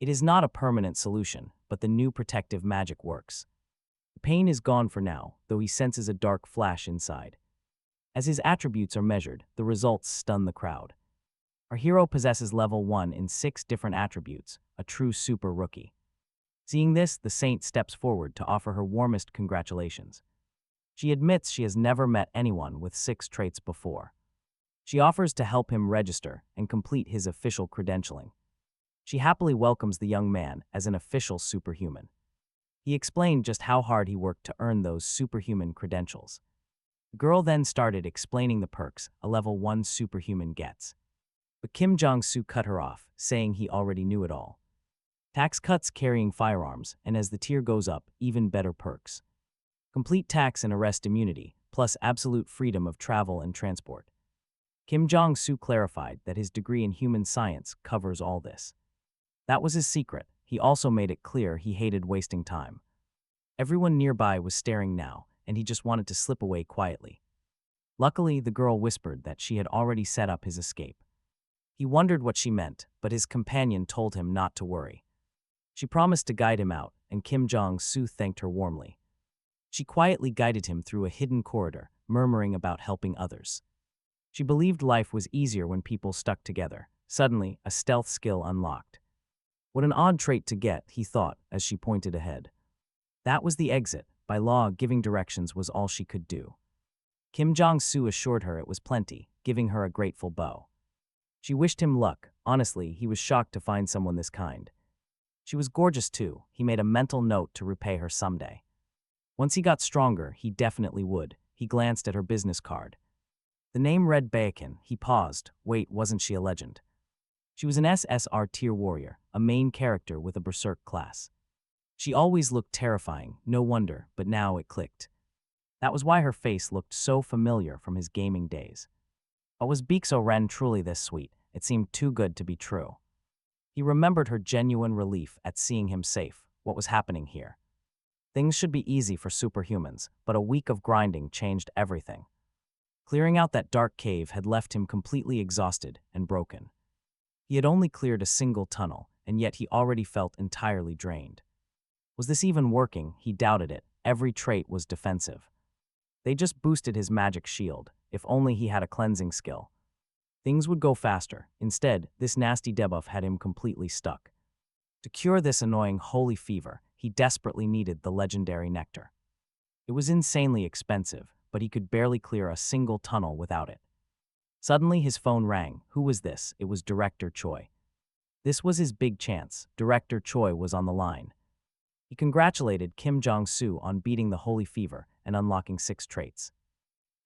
It is not a permanent solution, but the new protective magic works. The pain is gone for now, though he senses a dark flash inside. As his attributes are measured, the results stun the crowd. Our hero possesses level 1 in 6 different attributes, a true super rookie. Seeing this, the saint steps forward to offer her warmest congratulations. She admits she has never met anyone with 6 traits before. She offers to help him register and complete his official credentialing. She happily welcomes the young man as an official superhuman. He explained just how hard he worked to earn those superhuman credentials. The girl then started explaining the perks a level 1 superhuman gets. But Jong Su cut her off, saying he already knew it all. Tax cuts carrying firearms, and as the tier goes up, even better perks. Complete tax and arrest immunity, plus absolute freedom of travel and transport. Jong Su clarified that his degree in human science covers all this. That was his secret. He also made it clear he hated wasting time. Everyone nearby was staring now, and he just wanted to slip away quietly. Luckily, the girl whispered that she had already set up his escape. He wondered what she meant, but his companion told him not to worry. She promised to guide him out, and Jong Su thanked her warmly. She quietly guided him through a hidden corridor, murmuring about helping others. She believed life was easier when people stuck together. Suddenly, a stealth skill unlocked. What an odd trait to get, he thought, as she pointed ahead. That was the exit. By law, giving directions was all she could do. Jong Su assured her it was plenty, giving her a grateful bow. She wished him luck. Honestly, he was shocked to find someone this kind. She was gorgeous too. He made a mental note to repay her someday. Once he got stronger, he definitely would. He glanced at her business card. The name read Baekin. He paused. Wait, wasn't she a legend? She was an SSR tier warrior, a main character with a berserk class. She always looked terrifying, no wonder, but now it clicked. That was why her face looked so familiar from his gaming days. But was Bixo Ren truly this sweet? It seemed too good to be true. He remembered her genuine relief at seeing him safe. What was happening here? Things should be easy for superhumans, but a week of grinding changed everything. Clearing out that dark cave had left him completely exhausted and broken. He had only cleared a single tunnel, and yet he already felt entirely drained. Was this even working? He doubted it. Every trait was defensive. They just boosted his magic shield. If only he had a cleansing skill. Things would go faster. Instead, this nasty debuff had him completely stuck. To cure this annoying holy fever, he desperately needed the legendary nectar. It was insanely expensive, but he could barely clear a single tunnel without it. Suddenly his phone rang. Who was this? It was Director Choi. This was his big chance. Director Choi was on the line. He congratulated Jong Su on beating the holy fever and unlocking 6 traits.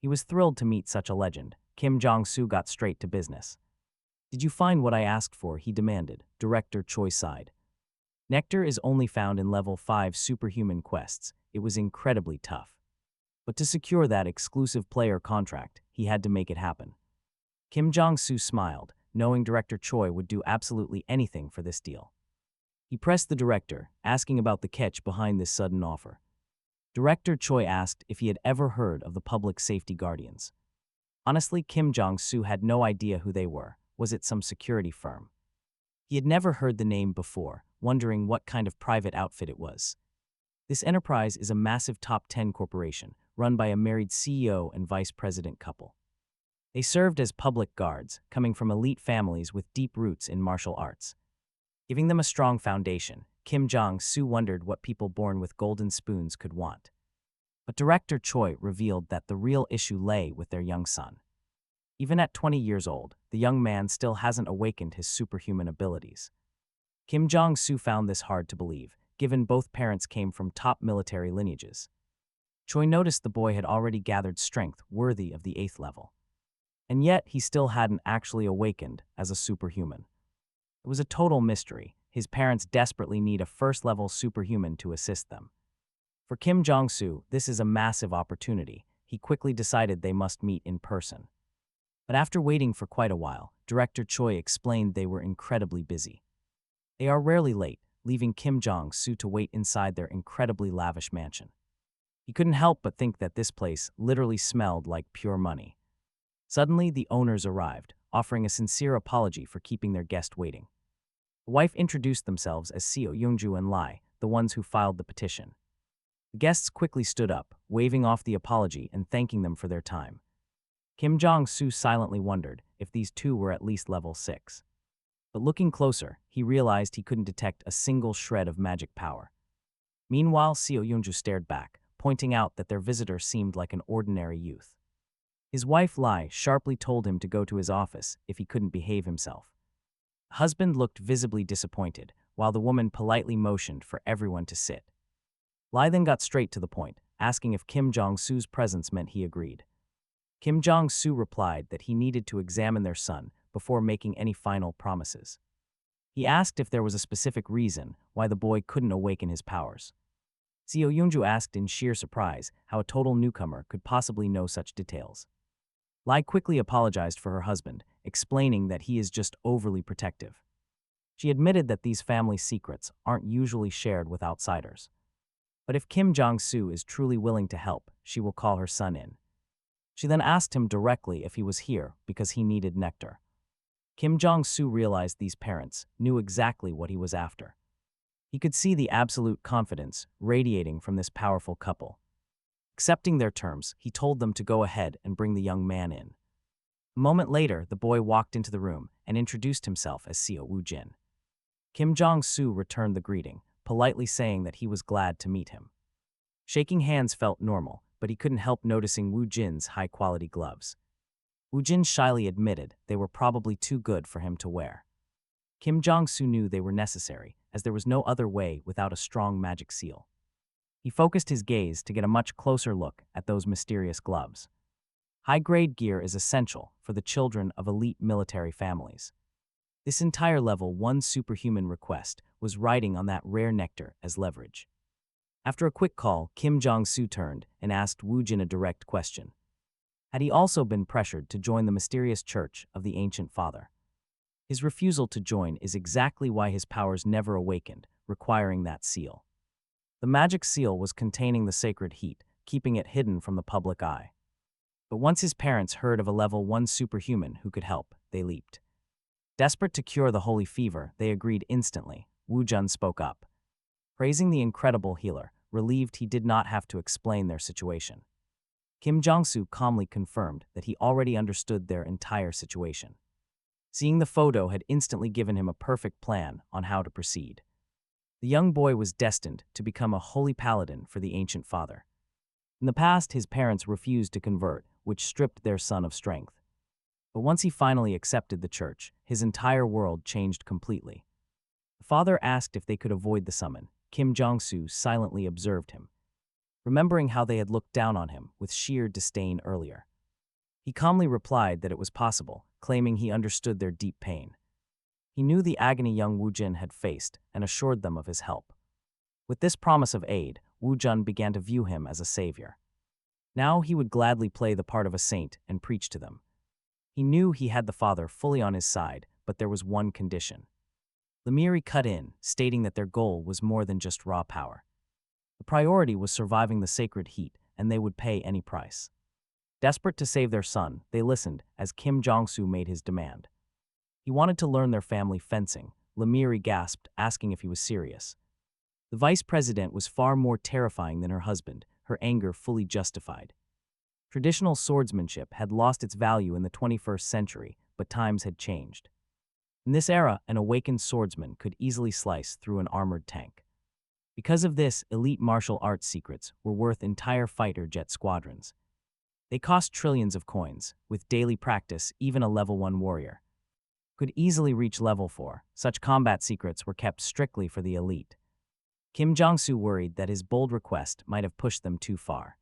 He was thrilled to meet such a legend. Jong Su got straight to business. Did you find what I asked for? He demanded. Director Choi sighed. Nectar is only found in level 5 superhuman quests. It was incredibly tough. But to secure that exclusive player contract, he had to make it happen. Jong Su smiled, knowing Director Choi would do absolutely anything for this deal. He pressed the director, asking about the catch behind this sudden offer. Director Choi asked if he had ever heard of the Public Safety Guardians. Honestly, Jong Su had no idea who they were. Was it some security firm? He had never heard the name before, wondering what kind of private outfit it was. This enterprise is a massive top 10 corporation, run by a married CEO and vice president couple. They served as public guards, coming from elite families with deep roots in martial arts. Giving them a strong foundation, Jong Su wondered what people born with golden spoons could want. But Director Choi revealed that the real issue lay with their young son. Even at 20 years old, the young man still hasn't awakened his superhuman abilities. Jong Su found this hard to believe, given both parents came from top military lineages. Choi noticed the boy had already gathered strength worthy of the 8th level. And yet, he still hadn't actually awakened as a superhuman. It was a total mystery. His parents desperately need a first-level superhuman to assist them. For Jong Su, this is a massive opportunity. He quickly decided they must meet in person. But after waiting for quite a while, Director Choi explained they were incredibly busy. They are rarely late, leaving Jong Su to wait inside their incredibly lavish mansion. He couldn't help but think that this place literally smelled like pure money. Suddenly, the owners arrived, offering a sincere apology for keeping their guest waiting. The wife introduced themselves as Seo Youngju and Lai, the ones who filed the petition. The guests quickly stood up, waving off the apology and thanking them for their time. Jong Su silently wondered if these two were at least level 6. But looking closer, he realized he couldn't detect a single shred of magic power. Meanwhile, Seo Youngju stared back, pointing out that their visitor seemed like an ordinary youth. His wife Lai sharply told him to go to his office if he couldn't behave himself. The husband looked visibly disappointed, while the woman politely motioned for everyone to sit. Lai then got straight to the point, asking if Jong Su's presence meant he agreed. Jong Su replied that he needed to examine their son before making any final promises. He asked if there was a specific reason why the boy couldn't awaken his powers. Seo Youngju asked in sheer surprise how a total newcomer could possibly know such details. Lai quickly apologized for her husband, explaining that he is just overly protective. She admitted that these family secrets aren't usually shared with outsiders. But if Jong Su is truly willing to help, she will call her son in. She then asked him directly if he was here because he needed nectar. Jong Su realized these parents knew exactly what he was after. He could see the absolute confidence radiating from this powerful couple. Accepting their terms, he told them to go ahead and bring the young man in. A moment later, the boy walked into the room and introduced himself as Seo Woo-jin. Jong Su returned the greeting, politely saying that he was glad to meet him. Shaking hands felt normal, but he couldn't help noticing Woo-jin's high-quality gloves. Woo-jin shyly admitted they were probably too good for him to wear. Jong Su knew they were necessary, as there was no other way without a strong magic seal. He focused his gaze to get a much closer look at those mysterious gloves. High-grade gear is essential for the children of elite military families. This entire level 1 superhuman request was riding on that rare nectar as leverage. After a quick call, Jong Su turned and asked Woo-jin a direct question. Had he also been pressured to join the mysterious church of the ancient father? His refusal to join is exactly why his powers never awakened, requiring that seal. The magic seal was containing the sacred heat, keeping it hidden from the public eye. But once his parents heard of a level 1 superhuman who could help, they leaped. Desperate to cure the holy fever, they agreed instantly. Woo-jin spoke up, praising the incredible healer, relieved he did not have to explain their situation. Jong Su calmly confirmed that he already understood their entire situation. Seeing the photo had instantly given him a perfect plan on how to proceed. The young boy was destined to become a holy paladin for the ancient father. In the past, his parents refused to convert, which stripped their son of strength. But once he finally accepted the church, his entire world changed completely. The father asked if they could avoid the summon. Jong Su silently observed him, remembering how they had looked down on him with sheer disdain earlier. He calmly replied that it was possible, claiming he understood their deep pain. He knew the agony young Woo-jin had faced and assured them of his help. With this promise of aid, Woo-jin began to view him as a savior. Now he would gladly play the part of a saint and preach to them. He knew he had the father fully on his side, but there was one condition. Lemiri cut in, stating that their goal was more than just raw power. The priority was surviving the sacred heat, and they would pay any price. Desperate to save their son, they listened as Jong Su made his demand. He wanted to learn their family fencing. Lemiri gasped, asking if he was serious. The vice president was far more terrifying than her husband, her anger fully justified. Traditional swordsmanship had lost its value in the 21st century, but times had changed. In this era, an awakened swordsman could easily slice through an armored tank. Because of this, elite martial arts secrets were worth entire fighter jet squadrons. They cost trillions of coins. With daily practice, even a level 1 warrior could easily reach level 4. Such combat secrets were kept strictly for the elite. Jong Su worried that his bold request might have pushed them too far.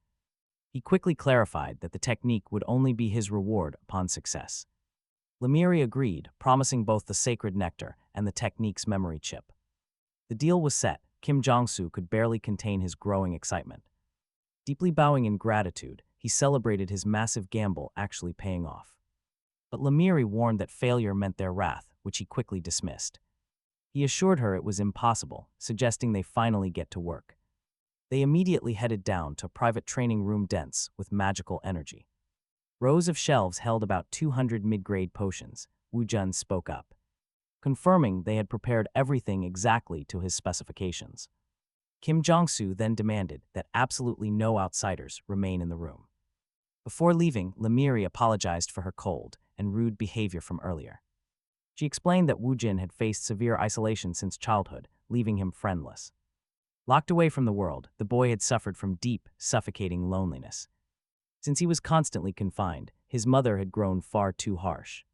He quickly clarified that the technique would only be his reward upon success. Lemiri agreed, promising both the sacred nectar and the technique's memory chip. The deal was set. Jong Su could barely contain his growing excitement. Deeply bowing in gratitude, he celebrated his massive gamble actually paying off. But Lemiri warned that failure meant their wrath, which he quickly dismissed. He assured her it was impossible, suggesting they finally get to work. They immediately headed down to a private training room dense with magical energy. Rows of shelves held about 200 mid-grade potions. Wu Jun spoke up, confirming they had prepared everything exactly to his specifications. Kim Jong Su then demanded that absolutely no outsiders remain in the room. Before leaving, Lemiri apologized for her cold and rude behavior from earlier. She explained that Wu Jin had faced severe isolation since childhood, leaving him friendless. Locked away from the world, the boy had suffered from deep, suffocating loneliness. Since he was constantly confined, his mother had grown far too harsh.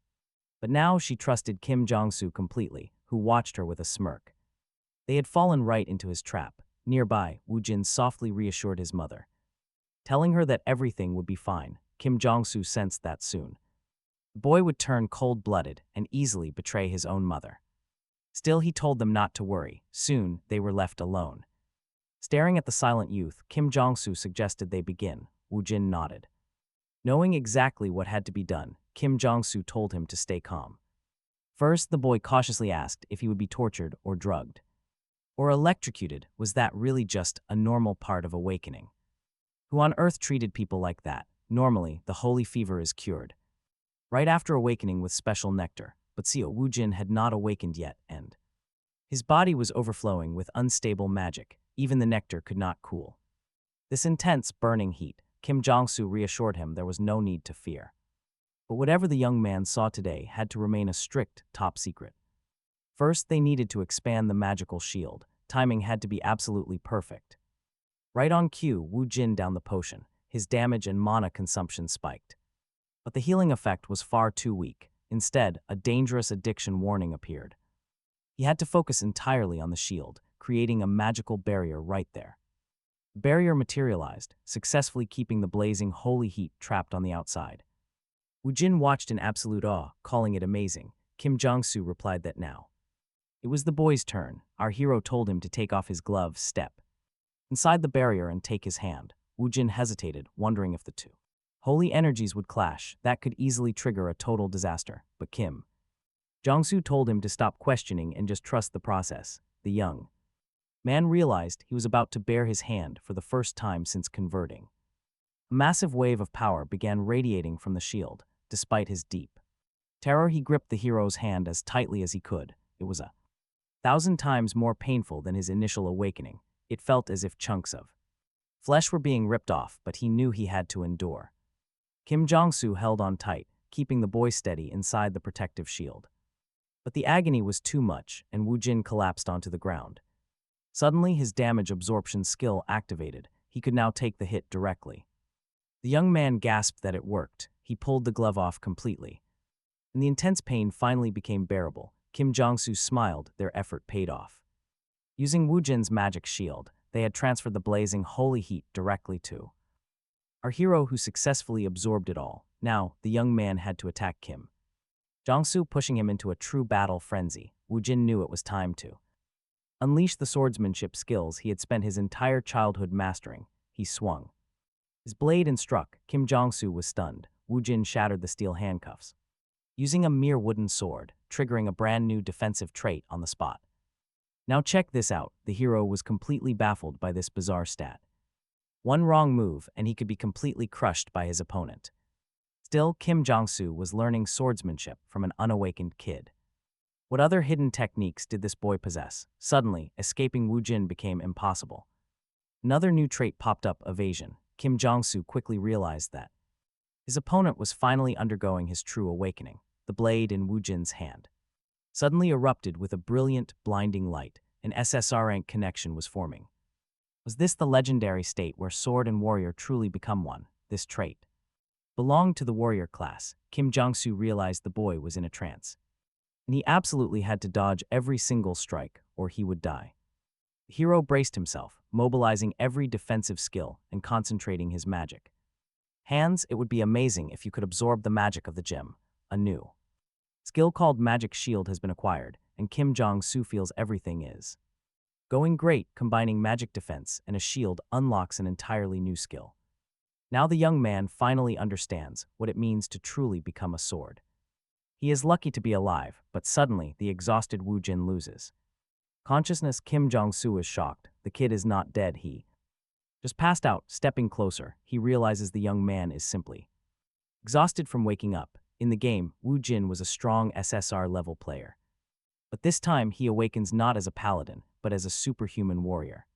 But now she trusted Kim Jong-su completely, who watched her with a smirk. They had fallen right into his trap. Nearby, Wu Jin softly reassured his mother. Telling her that everything would be fine, Kim Jong-su sensed that soon. The boy would turn cold-blooded and easily betray his own mother. Still, he told them not to worry. Soon, they were left alone. Staring at the silent youth, Kim Jong-su suggested they begin. Wu Jin nodded. Knowing exactly what had to be done, Kim Jong-su told him to stay calm. First, the boy cautiously asked if he would be tortured or drugged. Or electrocuted. Was that really just a normal part of awakening? Who on earth treated people like that? Normally, the holy fever is cured right after awakening with special nectar, but Wu Jin had not awakened yet, and his body was overflowing with unstable magic. Even the nectar could not cool this intense, burning heat. Kim Jong-su reassured him there was no need to fear. But whatever the young man saw today had to remain a strict top secret. First, they needed to expand the magical shield. Timing had to be absolutely perfect. Right on cue, Wu Jin downed the potion. His damage and mana consumption spiked. But the healing effect was far too weak. Instead, a dangerous addiction warning appeared. He had to focus entirely on the shield, creating a magical barrier right there. The barrier materialized, successfully keeping the blazing holy heat trapped on the outside. Wu Jin watched in absolute awe, calling it amazing. Kim Jong-su replied that now it was the boy's turn. Our hero told him to take off his gloves, step inside the barrier and take his hand. Wu Jin hesitated, wondering if the two holy energies would clash. That could easily trigger a total disaster. But Kim Jong-su told him to stop questioning and just trust the process. The young man realized he was about to bare his hand for the first time since converting. A massive wave of power began radiating from the shield. Despite his deep terror, he gripped the hero's hand as tightly as he could. It was 1,000 times more painful than his initial awakening. It felt as if chunks of flesh were being ripped off, but he knew he had to endure. Kim Jong-su held on tight, keeping the boy steady inside the protective shield. But the agony was too much, and Wu Jin collapsed onto the ground. Suddenly, his damage absorption skill activated. He could now take the hit directly. The young man gasped that it worked. He pulled the glove off completely, and the intense pain finally became bearable. Kim Jong-su smiled. Their effort paid off. Using Wu Jin's magic shield, they had transferred the blazing holy heat directly to our hero, who successfully absorbed it all. Now, the young man had to attack Kim Jong-su, pushing him into a true battle frenzy. Wu Jin knew it was time to unleash the swordsmanship skills he had spent his entire childhood mastering. He swung his blade and struck. Kim Jong-su was stunned. Wu Jin shattered the steel handcuffs, using a mere wooden sword, triggering a brand new defensive trait on the spot. Now check this out. The hero was completely baffled by this bizarre stat. One wrong move, and he could be completely crushed by his opponent. Still, Kim Jong-su was learning swordsmanship from an unawakened kid. What other hidden techniques did this boy possess? Suddenly, escaping Wu Jin became impossible. Another new trait popped up: evasion. Kim Jong-su quickly realized that his opponent was finally undergoing his true awakening. The blade in Wu Jin's hand suddenly erupted with a brilliant, blinding light. An SSR rank connection was forming. Was this the legendary state where sword and warrior truly become one? This trait belonged to the warrior class. Kim Jong-su realized the boy was in a trance, and he absolutely had to dodge every single strike, or he would die. The hero braced himself, mobilizing every defensive skill and concentrating his magic. Hands, it would be amazing if you could absorb the magic of the gem. A new skill called Magic Shield has been acquired, and Kim Jong-su feels everything is going great. Combining magic defense and a shield unlocks an entirely new skill. Now the young man finally understands what it means to truly become a sword. He is lucky to be alive, but suddenly the exhausted Wu Jin loses consciousness. Jong Su is shocked. The kid is not dead, he just passed out. Stepping closer, he realizes the young man is simply exhausted from waking up. In the game, Wu Jin was a strong SSR-level player. But this time he awakens not as a paladin, but as a superhuman warrior.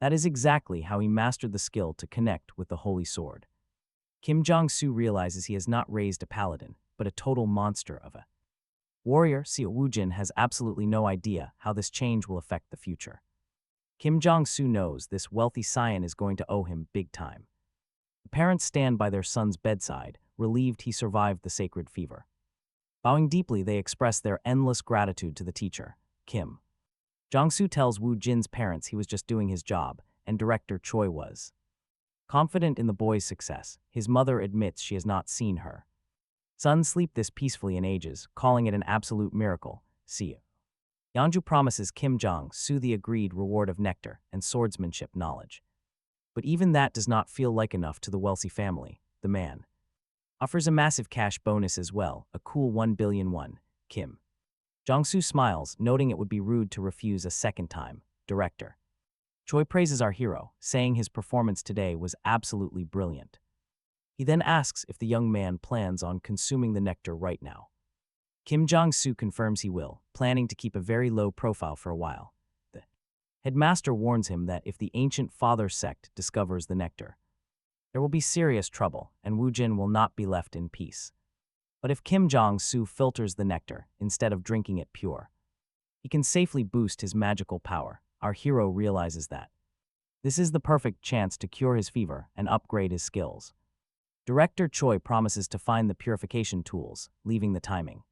That is exactly how he mastered the skill to connect with the holy sword. Jong Su realizes he has not raised a paladin, but a total monster of a warrior. Wu Jin has absolutely no idea how this change will affect the future. Jong Su knows this wealthy scion is going to owe him big time. The parents stand by their son's bedside, relieved he survived the sacred fever. Bowing deeply, they express their endless gratitude to the teacher, Kim. Jong Su tells Wu Jin's parents he was just doing his job, and director Choi was confident in the boy's success. His mother admits she has not seen her son sleep this peacefully in ages, calling it an absolute miracle. Yeonju promises Jong Su the agreed reward of nectar and swordsmanship knowledge. But even that does not feel like enough to the wealthy family. The man offers a massive cash bonus as well, a cool 1 billion won. Jong Su smiles, noting it would be rude to refuse a second time. Director Choi praises our hero, saying his performance today was absolutely brilliant. He then asks if the young man plans on consuming the nectar right now. Jong Su confirms he will, planning to keep a very low profile for a while. The headmaster warns him that if the ancient father sect discovers the nectar, there will be serious trouble, and Wu Jin will not be left in peace. But if Jong Su filters the nectar instead of drinking it pure, he can safely boost his magical power. Our hero realizes that this is the perfect chance to cure his fever and upgrade his skills. Director Choi promises to find the purification tools, leaving the timing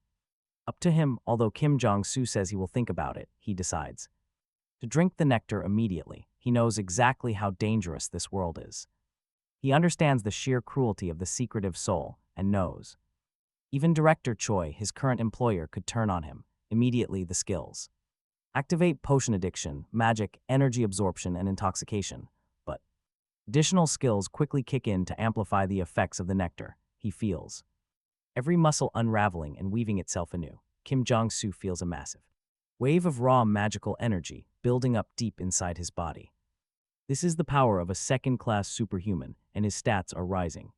up to him. Although Jong Su says he will think about it, he decides to drink the nectar immediately. He knows exactly how dangerous this world is. He understands the sheer cruelty of the secretive soul and knows even Director Choi, his current employer, could turn on him. Immediately the skills activate potion addiction, magic, energy absorption, and intoxication. But additional skills quickly kick in to amplify the effects of the nectar. He feels every muscle unraveling and weaving itself anew. Jong Su feels a massive wave of raw magical energy building up deep inside his body. This is the power of a second-class superhuman, and his stats are rising.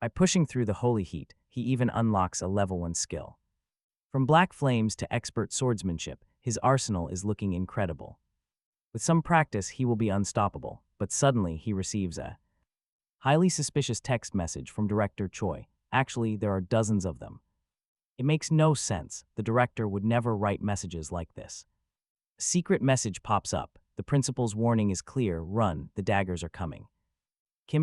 By pushing through the holy heat, he even unlocks a level 1 skill. From black flames to expert swordsmanship, his arsenal is looking incredible. With some practice, he will be unstoppable, but suddenly he receives a highly suspicious text message from Director Choi. Actually, there are dozens of them. It makes no sense. The director would never write messages like this. A secret message pops up. The principal's warning is clear: run, the daggers are coming.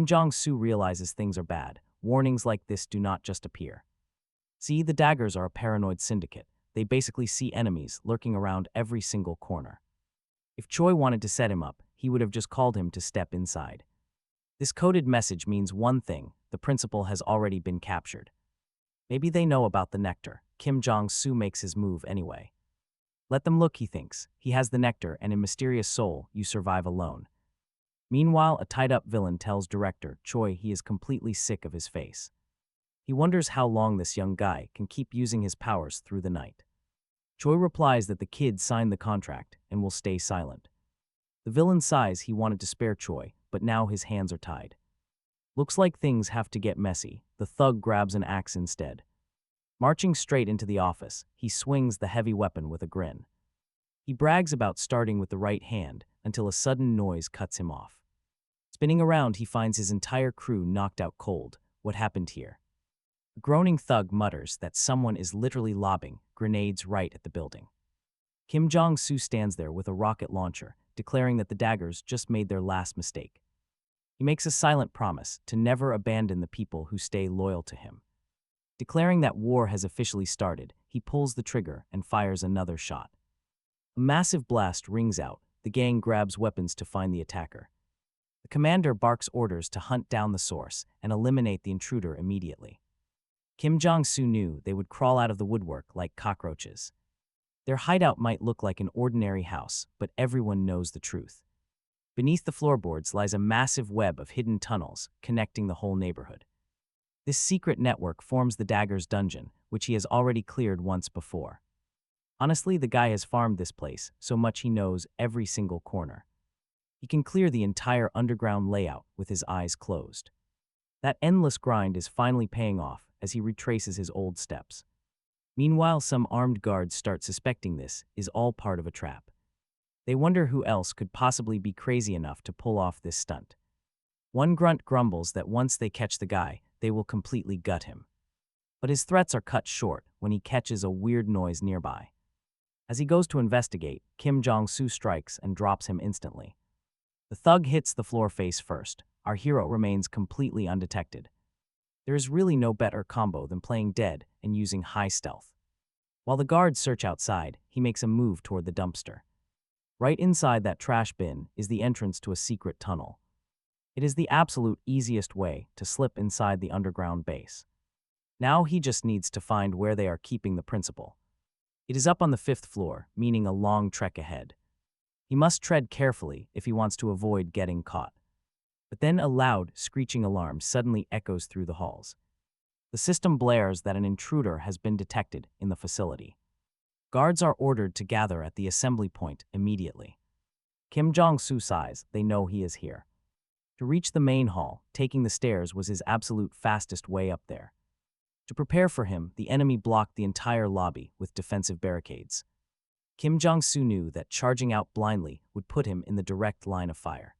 Jong Su realizes things are bad. Warnings like this do not just appear. See, the daggers are a paranoid syndicate. They basically see enemies lurking around every single corner. If Choi wanted to set him up, he would have just called him to step inside. This coded message means one thing: the principal has already been captured. Maybe they know about the nectar. Jong Su makes his move anyway. Let them look, he thinks. He has the nectar, and in Mysterious Soul, you survive alone. Meanwhile, a tied-up villain tells Director Choi he is completely sick of his face. He wonders how long this young guy can keep using his powers through the night. Choi replies that the kid signed the contract and will stay silent. The villain sighs. He wanted to spare Choi, but now his hands are tied. Looks like things have to get messy. The thug grabs an axe instead. Marching straight into the office, he swings the heavy weapon with a grin. He brags about starting with the right hand until a sudden noise cuts him off. Spinning around, he finds his entire crew knocked out cold. What happened here? A groaning thug mutters that someone is literally lobbing grenades right at the building. Jong Su stands there with a rocket launcher, declaring that the daggers just made their last mistake. He makes a silent promise to never abandon the people who stay loyal to him. Declaring that war has officially started, he pulls the trigger and fires another shot. A massive blast rings out. The gang grabs weapons to find the attacker. The commander barks orders to hunt down the source and eliminate the intruder immediately. Jong Su knew they would crawl out of the woodwork like cockroaches. Their hideout might look like an ordinary house, but everyone knows the truth. Beneath the floorboards lies a massive web of hidden tunnels connecting the whole neighborhood. This secret network forms the dagger's dungeon, which he has already cleared once before. Honestly, the guy has farmed this place so much he knows every single corner. He can clear the entire underground layout with his eyes closed. That endless grind is finally paying off as he retraces his old steps. Meanwhile, some armed guards start suspecting this is all part of a trap. They wonder who else could possibly be crazy enough to pull off this stunt. One grunt grumbles that once they catch the guy, they will completely gut him. But his threats are cut short when he catches a weird noise nearby. As he goes to investigate, Jong Su strikes and drops him instantly. The thug hits the floor face first. Our hero remains completely undetected. There is really no better combo than playing dead and using high stealth. While the guards search outside, he makes a move toward the dumpster. Right inside that trash bin is the entrance to a secret tunnel. It is the absolute easiest way to slip inside the underground base. Now he just needs to find where they are keeping the principal. It is up on the 5th floor, meaning a long trek ahead. He must tread carefully if he wants to avoid getting caught. But then a loud, screeching alarm suddenly echoes through the halls. The system blares that an intruder has been detected in the facility. Guards are ordered to gather at the assembly point immediately. Jong Su sighs, they know he is here. To reach the main hall, taking the stairs was his absolute fastest way up there. To prepare for him, the enemy blocked the entire lobby with defensive barricades. Jong Su knew that charging out blindly would put him in the direct line of fire.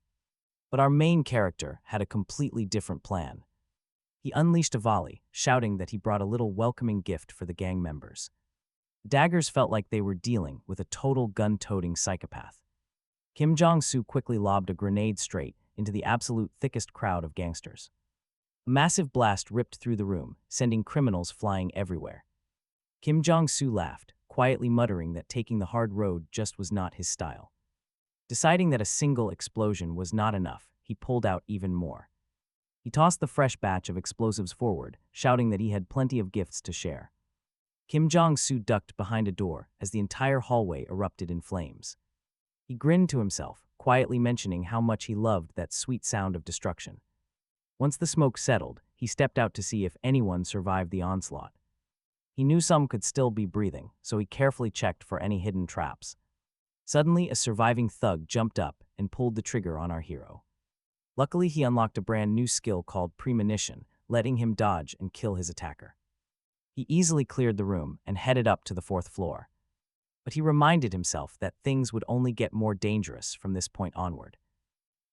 But our main character had a completely different plan. He unleashed a volley, shouting that he brought a little welcoming gift for the gang members. The daggers felt like they were dealing with a total gun-toting psychopath. Jong Su quickly lobbed a grenade straight into the absolute thickest crowd of gangsters. A massive blast ripped through the room, sending criminals flying everywhere. Jong Su laughed, quietly muttering that taking the hard road just was not his style. Deciding that a single explosion was not enough, he pulled out even more. He tossed the fresh batch of explosives forward, shouting that he had plenty of gifts to share. Jong Su ducked behind a door as the entire hallway erupted in flames. He grinned to himself, quietly mentioning how much he loved that sweet sound of destruction. Once the smoke settled, he stepped out to see if anyone survived the onslaught. He knew some could still be breathing, so he carefully checked for any hidden traps. Suddenly, a surviving thug jumped up and pulled the trigger on our hero. Luckily, he unlocked a brand new skill called premonition, letting him dodge and kill his attacker. He easily cleared the room and headed up to the 4th floor. But he reminded himself that things would only get more dangerous from this point onward.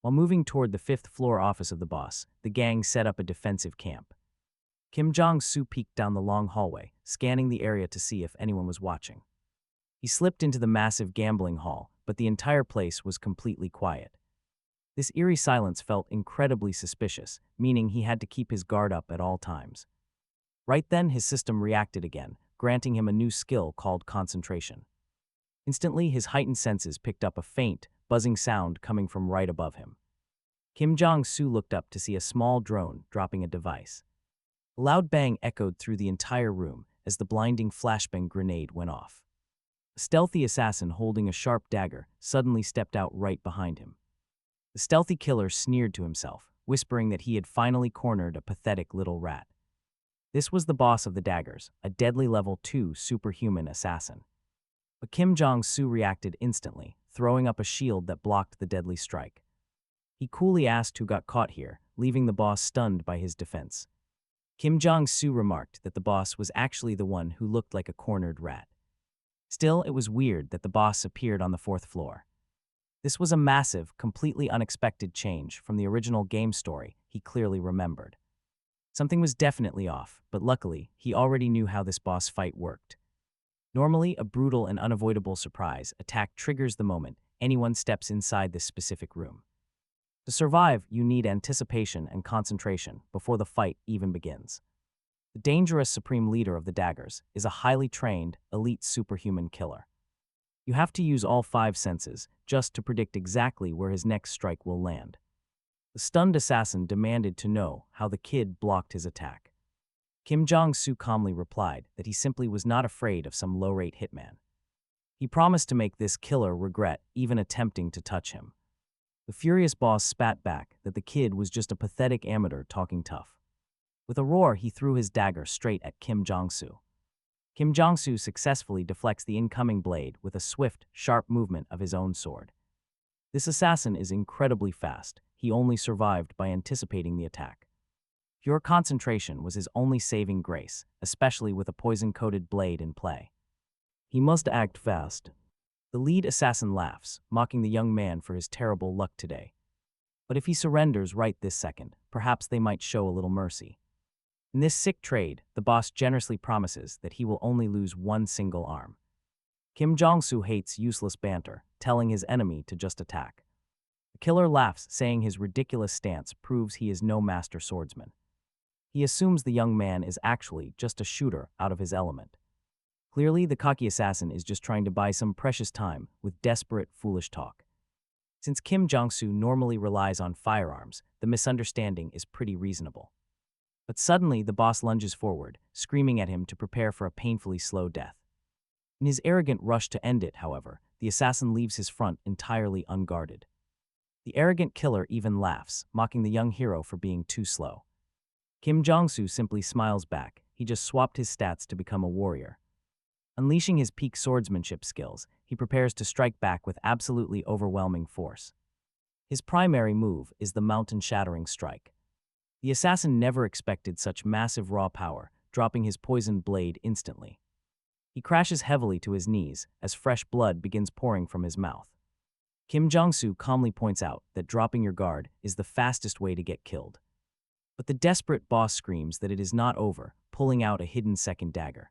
While moving toward the 5th floor office of the boss, the gang set up a defensive camp. Jong Su peeked down the long hallway, scanning the area to see if anyone was watching. He slipped into the massive gambling hall, but the entire place was completely quiet. This eerie silence felt incredibly suspicious, meaning he had to keep his guard up at all times. Right then, his system reacted again, granting him a new skill called concentration. Instantly, his heightened senses picked up a faint, buzzing sound coming from right above him. Jong Su looked up to see a small drone dropping a device. A loud bang echoed through the entire room as the blinding flashbang grenade went off. A stealthy assassin holding a sharp dagger suddenly stepped out right behind him. The stealthy killer sneered to himself, whispering that he had finally cornered a pathetic little rat. This was the boss of the daggers, a deadly level 2 superhuman assassin. But Jong Su reacted instantly, throwing up a shield that blocked the deadly strike. He coolly asked who got caught here, leaving the boss stunned by his defense. Jong Su remarked that the boss was actually the one who looked like a cornered rat. Still, it was weird that the boss appeared on the 4th floor. This was a massive, completely unexpected change from the original game story he clearly remembered. Something was definitely off, but luckily, he already knew how this boss fight worked. Normally, a brutal and unavoidable surprise attack triggers the moment anyone steps inside this specific room. To survive, you need anticipation and concentration before the fight even begins. The dangerous supreme leader of the daggers is a highly trained, elite superhuman killer. You have to use all 5 senses just to predict exactly where his next strike will land. The stunned assassin demanded to know how the kid blocked his attack. Jong Su calmly replied that he simply was not afraid of some low-rate hitman. He promised to make this killer regret even attempting to touch him. The furious boss spat back that the kid was just a pathetic amateur talking tough. With a roar, he threw his dagger straight at Jong Su. Jong Su successfully deflects the incoming blade with a swift, sharp movement of his own sword. This assassin is incredibly fast. He only survived by anticipating the attack. Pure concentration was his only saving grace, especially with a poison-coated blade in play. He must act fast. The lead assassin laughs, mocking the young man for his terrible luck today. But if he surrenders right this second, perhaps they might show a little mercy. In this sick trade, the boss generously promises that he will only lose one single arm. Jong Su hates useless banter, telling his enemy to just attack. The killer laughs, saying his ridiculous stance proves he is no master swordsman. He assumes the young man is actually just a shooter out of his element. Clearly, the cocky assassin is just trying to buy some precious time with desperate, foolish talk. Since Jong Su normally relies on firearms, the misunderstanding is pretty reasonable. But suddenly, the boss lunges forward, screaming at him to prepare for a painfully slow death. In his arrogant rush to end it, however, the assassin leaves his front entirely unguarded. The arrogant killer even laughs, mocking the young hero for being too slow. Jong Su simply smiles back. He just swapped his stats to become a warrior. Unleashing his peak swordsmanship skills, he prepares to strike back with absolutely overwhelming force. His primary move is the mountain-shattering strike. The assassin never expected such massive raw power, dropping his poisoned blade instantly. He crashes heavily to his knees as fresh blood begins pouring from his mouth. Jong Su calmly points out that dropping your guard is the fastest way to get killed. But the desperate boss screams that it is not over, pulling out a hidden second dagger.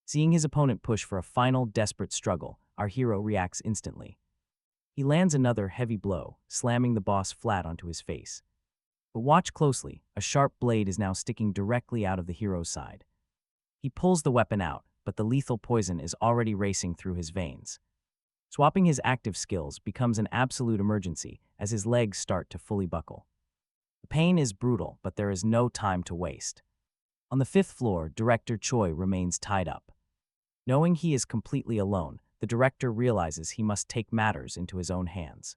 Seeing his opponent push for a final desperate struggle, our hero reacts instantly. He lands another heavy blow, slamming the boss flat onto his face. But watch closely, a sharp blade is now sticking directly out of the hero's side. He pulls the weapon out, but the lethal poison is already racing through his veins. Swapping his active skills becomes an absolute emergency as his legs start to fully buckle. The pain is brutal, but there is no time to waste. On the 5th floor, Director Choi remains tied up. Knowing he is completely alone, the director realizes he must take matters into his own hands.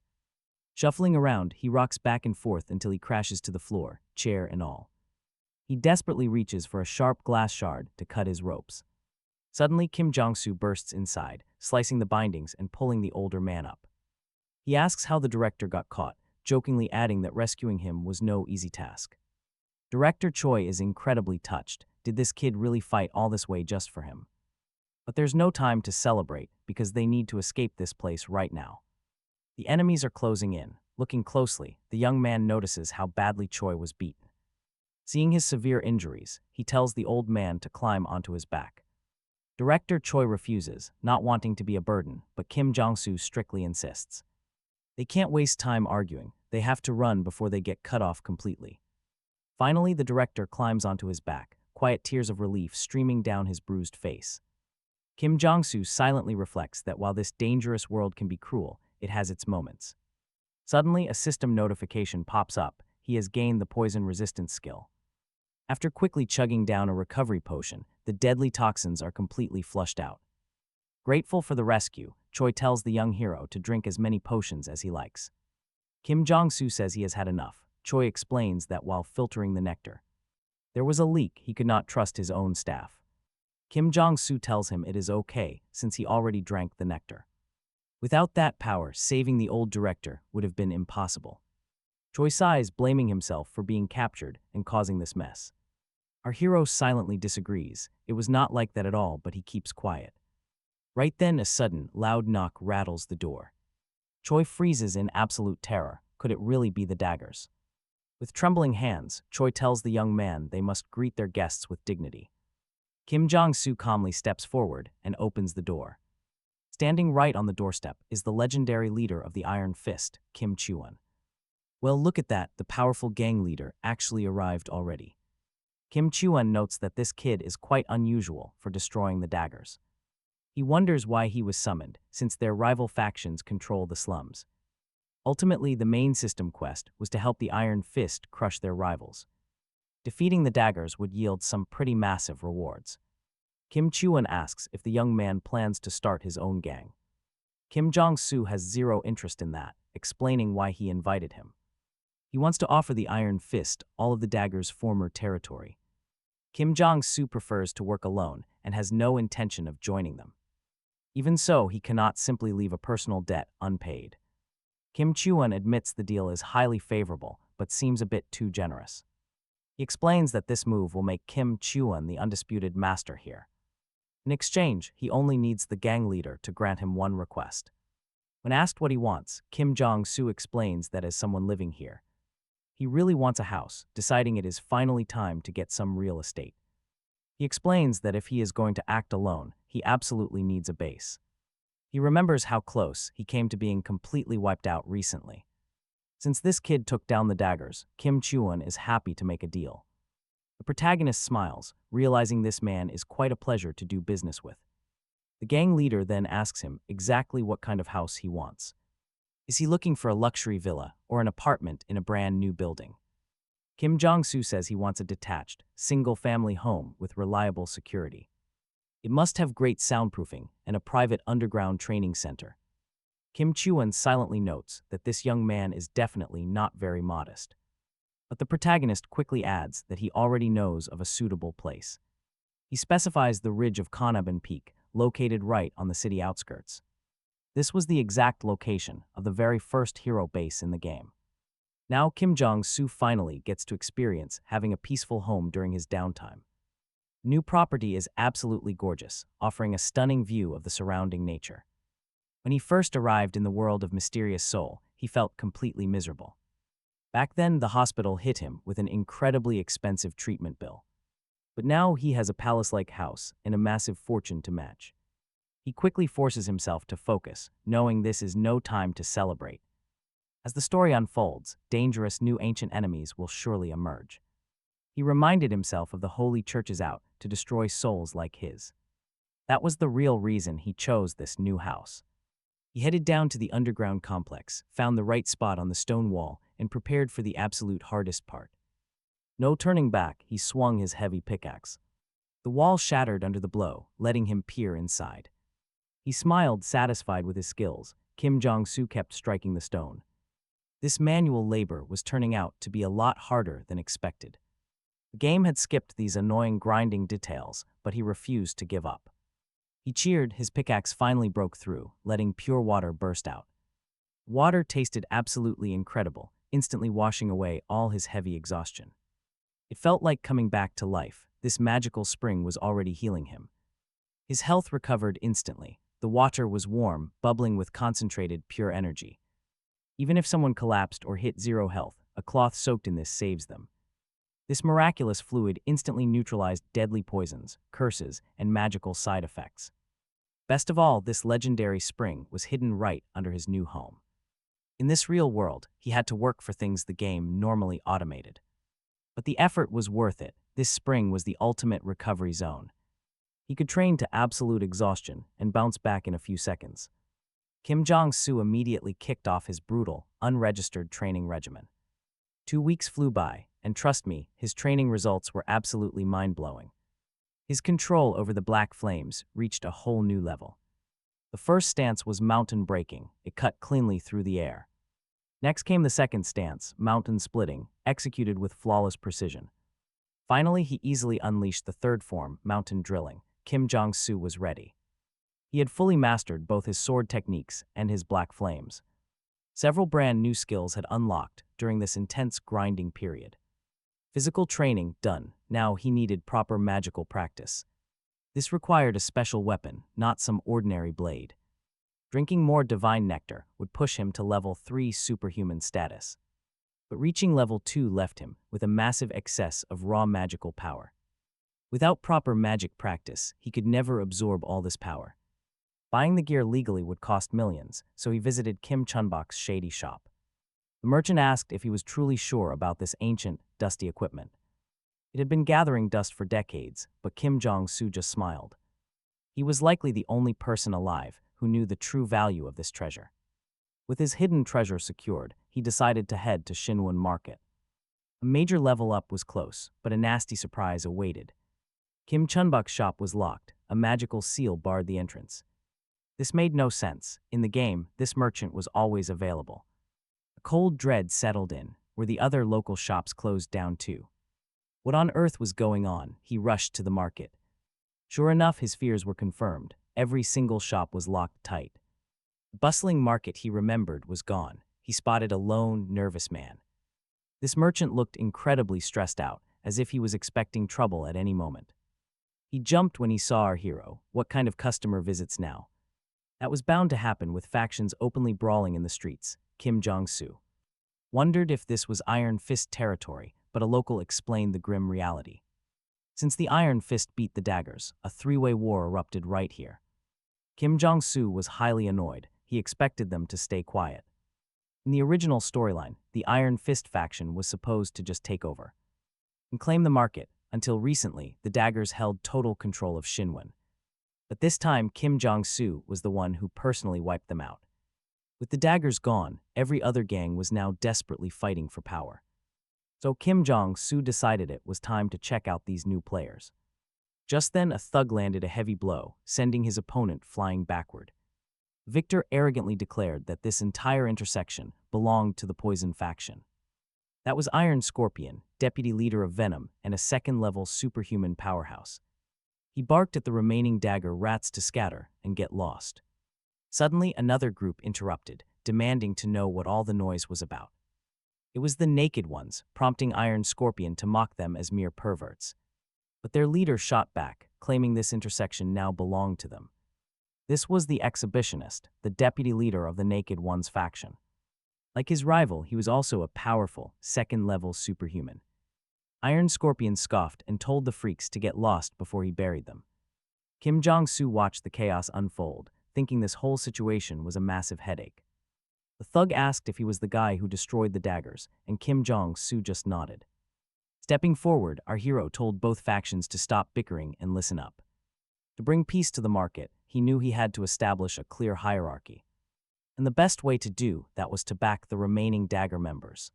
Shuffling around, he rocks back and forth until he crashes to the floor, chair and all. He desperately reaches for a sharp glass shard to cut his ropes. Suddenly, Jong Su bursts inside, slicing the bindings and pulling the older man up. He asks how the director got caught, jokingly adding that rescuing him was no easy task. Director Choi is incredibly touched. Did this kid really fight all this way just for him? But there's no time to celebrate because they need to escape this place right now. The enemies are closing in. Looking closely, the young man notices how badly Choi was beaten. Seeing his severe injuries, he tells the old man to climb onto his back. Director Choi refuses, not wanting to be a burden, but Jong Su strictly insists. They can't waste time arguing. They have to run before they get cut off completely. Finally, the director climbs onto his back, quiet tears of relief streaming down his bruised face. Jong Su silently reflects that while this dangerous world can be cruel, it has its moments. Suddenly, a system notification pops up. He has gained the poison resistance skill. After quickly chugging down a recovery potion, the deadly toxins are completely flushed out. Grateful for the rescue, Choi tells the young hero to drink as many potions as he likes. Jong Su says he has had enough. Choi explains that while filtering the nectar, there was a leak. He could not trust his own staff. Jong Su tells him it is okay since he already drank the nectar. Without that power, saving the old director would have been impossible. Choi sighs, blaming himself for being captured and causing this mess. Our hero silently disagrees. It was not like that at all, but he keeps quiet. Right then, a sudden, loud knock rattles the door. Choi freezes in absolute terror. Could it really be the daggers? With trembling hands, Choi tells the young man they must greet their guests with dignity. Jong Su calmly steps forward and opens the door. Standing right on the doorstep is the legendary leader of the Iron Fist, Kim Chuan. Well, look at that, the powerful gang leader actually arrived already. Kim Chuan notes that this kid is quite unusual for destroying the daggers. He wonders why he was summoned, since their rival factions control the slums. Ultimately, the main system quest was to help the Iron Fist crush their rivals. Defeating the daggers would yield some pretty massive rewards. Kim Chuan asks if the young man plans to start his own gang. Jong Su has zero interest in that, explaining why he invited him. He wants to offer the Iron Fist all of the dagger's former territory. Jong Su prefers to work alone and has no intention of joining them. Even so, he cannot simply leave a personal debt unpaid. Kim Chuan admits the deal is highly favorable, but seems a bit too generous. He explains that this move will make Kim Chuan the undisputed master here. In exchange, he only needs the gang leader to grant him one request. When asked what he wants, Jong Su explains that as someone living here, he really wants a house, deciding it is finally time to get some real estate. He explains that if he is going to act alone, he absolutely needs a base. He remembers how close he came to being completely wiped out recently. Since this kid took down the daggers, Kim Chuan is happy to make a deal. The protagonist smiles, realizing this man is quite a pleasure to do business with. The gang leader then asks him exactly what kind of house he wants. Is he looking for a luxury villa or an apartment in a brand new building? Jong Su says he wants a detached, single-family home with reliable security. It must have great soundproofing and a private underground training center. Kim Chuan silently notes that this young man is definitely not very modest. But the protagonist quickly adds that he already knows of a suitable place. He specifies the ridge of Kanaban Peak, located right on the city outskirts. This was the exact location of the very first hero base in the game. Now Jong Su finally gets to experience having a peaceful home during his downtime. New property is absolutely gorgeous, offering a stunning view of the surrounding nature. When he first arrived in the world of Mysterious Soul, he felt completely miserable. Back then, the hospital hit him with an incredibly expensive treatment bill. But now he has a palace-like house and a massive fortune to match. He quickly forces himself to focus, knowing this is no time to celebrate. As the story unfolds, dangerous new ancient enemies will surely emerge. He reminded himself of the holy churches out to destroy souls like his. That was the real reason he chose this new house. He headed down to the underground complex, found the right spot on the stone wall, and prepared for the absolute hardest part. No turning back, he swung his heavy pickaxe. The wall shattered under the blow, letting him peer inside. He smiled, satisfied with his skills. Jong Su kept striking the stone. This manual labor was turning out to be a lot harder than expected. The game had skipped these annoying grinding details, but he refused to give up. He cheered, his pickaxe finally broke through, letting pure water burst out. Water tasted absolutely incredible, instantly washing away all his heavy exhaustion. It felt like coming back to life. This magical spring was already healing him. His health recovered instantly. The water was warm, bubbling with concentrated, pure energy. Even if someone collapsed or hit zero health, a cloth soaked in this saves them. This miraculous fluid instantly neutralized deadly poisons, curses, and magical side effects. Best of all, this legendary spring was hidden right under his new home. In this real world, he had to work for things the game normally automated. But the effort was worth it. This spring was the ultimate recovery zone. He could train to absolute exhaustion and bounce back in a few seconds. Jong Su immediately kicked off his brutal, unregistered training regimen. 2 weeks flew by, and trust me, his training results were absolutely mind-blowing. His control over the black flames reached a whole new level. The first stance was mountain breaking. It cut cleanly through the air. Next came the second stance, mountain splitting, executed with flawless precision. Finally, he easily unleashed the third form, mountain drilling. Jong Su was ready. He had fully mastered both his sword techniques and his black flames. Several brand new skills had unlocked during this intense grinding period. Physical training done, now he needed proper magical practice. This required a special weapon, not some ordinary blade. Drinking more divine nectar would push him to level 3 superhuman status. But reaching level 2 left him with a massive excess of raw magical power. Without proper magic practice, he could never absorb all this power. Buying the gear legally would cost millions, so he visited Kim Chunbok's shady shop. The merchant asked if he was truly sure about this ancient, dusty equipment. It had been gathering dust for decades, but Jong Su just smiled. He was likely the only person alive who knew the true value of this treasure. With his hidden treasure secured, he decided to head to Shinwon Market. A major level up was close, but a nasty surprise awaited. Kim Chunbok's shop was locked. A magical seal barred the entrance. This made no sense. In the game, this merchant was always available. A cold dread settled in, where the other local shops closed down too. What on earth was going on? He rushed to the market. Sure enough, his fears were confirmed. Every single shop was locked tight. The bustling market he remembered was gone. He spotted a lone, nervous man. This merchant looked incredibly stressed out, as if he was expecting trouble at any moment. He jumped when he saw our hero. What kind of customer visits now? That was bound to happen with factions openly brawling in the streets. Jong Su wondered if this was Iron Fist territory, but a local explained the grim reality. Since the Iron Fist beat the Daggers, a three-way war erupted right here. Jong Su was highly annoyed. He expected them to stay quiet. In the original storyline, the Iron Fist faction was supposed to just take over and claim the market. Until recently, the Daggers held total control of Shinwon. But this time, Jong Su was the one who personally wiped them out. With the Daggers gone, every other gang was now desperately fighting for power. So Jong Su decided it was time to check out these new players. Just then, a thug landed a heavy blow, sending his opponent flying backward. Victor arrogantly declared that this entire intersection belonged to the Poison faction. That was Iron Scorpion, deputy leader of Venom, and a second-level superhuman powerhouse. He barked at the remaining Dagger rats to scatter and get lost. Suddenly, another group interrupted, demanding to know what all the noise was about. It was the Naked Ones, prompting Iron Scorpion to mock them as mere perverts. But their leader shot back, claiming this intersection now belonged to them. This was the Exhibitionist, the deputy leader of the Naked Ones faction. Like his rival, he was also a powerful, second-level superhuman. Iron Scorpion scoffed and told the freaks to get lost before he buried them. Jong Su watched the chaos unfold, thinking this whole situation was a massive headache. The thug asked if he was the guy who destroyed the Daggers, and Jong Su just nodded. Stepping forward, our hero told both factions to stop bickering and listen up. To bring peace to the market, he knew he had to establish a clear hierarchy. And the best way to do that was to back the remaining Dagger members.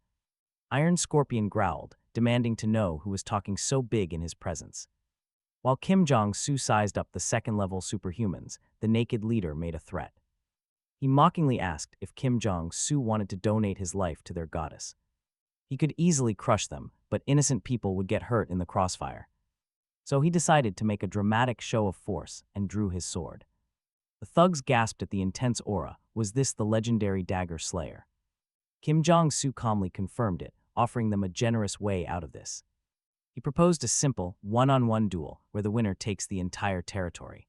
Iron Scorpion growled, demanding to know who was talking so big in his presence. While Jong Su sized up the second-level superhumans, the Naked leader made a threat. He mockingly asked if Jong Su wanted to donate his life to their goddess. He could easily crush them, but innocent people would get hurt in the crossfire. So he decided to make a dramatic show of force and drew his sword. The thugs gasped at the intense aura. Was this the legendary Dagger Slayer? Jong Su calmly confirmed it, offering them a generous way out of this. He proposed a simple, one-on-one duel where the winner takes the entire territory.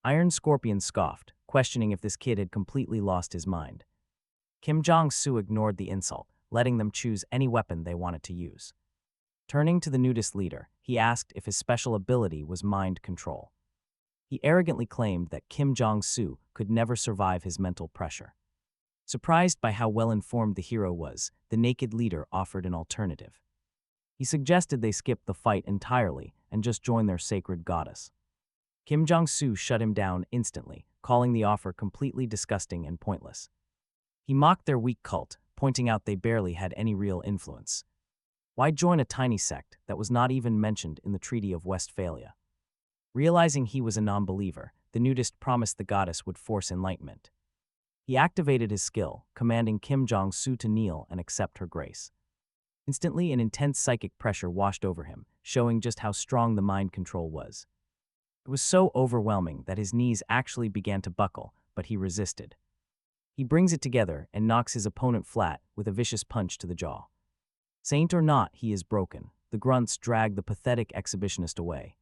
Iron Scorpion scoffed, questioning if this kid had completely lost his mind. Jong Su ignored the insult, letting them choose any weapon they wanted to use. Turning to the nudist leader, he asked if his special ability was mind control. He arrogantly claimed that Jong Su could never survive his mental pressure. Surprised by how well-informed the hero was, the Naked leader offered an alternative. He suggested they skip the fight entirely and just join their sacred goddess. Jong Su shut him down instantly, calling the offer completely disgusting and pointless. He mocked their weak cult, pointing out they barely had any real influence. Why join a tiny sect that was not even mentioned in the Treaty of Westphalia? Realizing he was a non-believer, the nudist promised the goddess would force enlightenment. He activated his skill, commanding Jong Su to kneel and accept her grace. Instantly, an intense psychic pressure washed over him, showing just how strong the mind control was. It was so overwhelming that his knees actually began to buckle, but he resisted. He brings it together and knocks his opponent flat with a vicious punch to the jaw. Saint or not, he is broken. The grunts drag the pathetic exhibitionist away.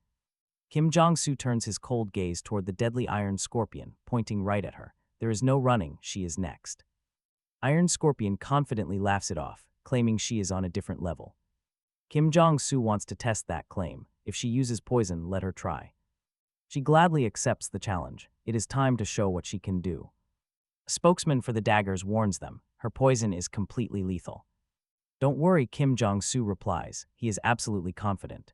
Jong Su turns his cold gaze toward the deadly Iron Scorpion, pointing right at her. There is no running, she is next. Iron Scorpion confidently laughs it off, claiming she is on a different level. Jong Su wants to test that claim. If she uses poison, let her try. She gladly accepts the challenge. It is time to show what she can do. A spokesman for the Daggers warns them. Her poison is completely lethal. Don't worry, Jong Su replies. He is absolutely confident.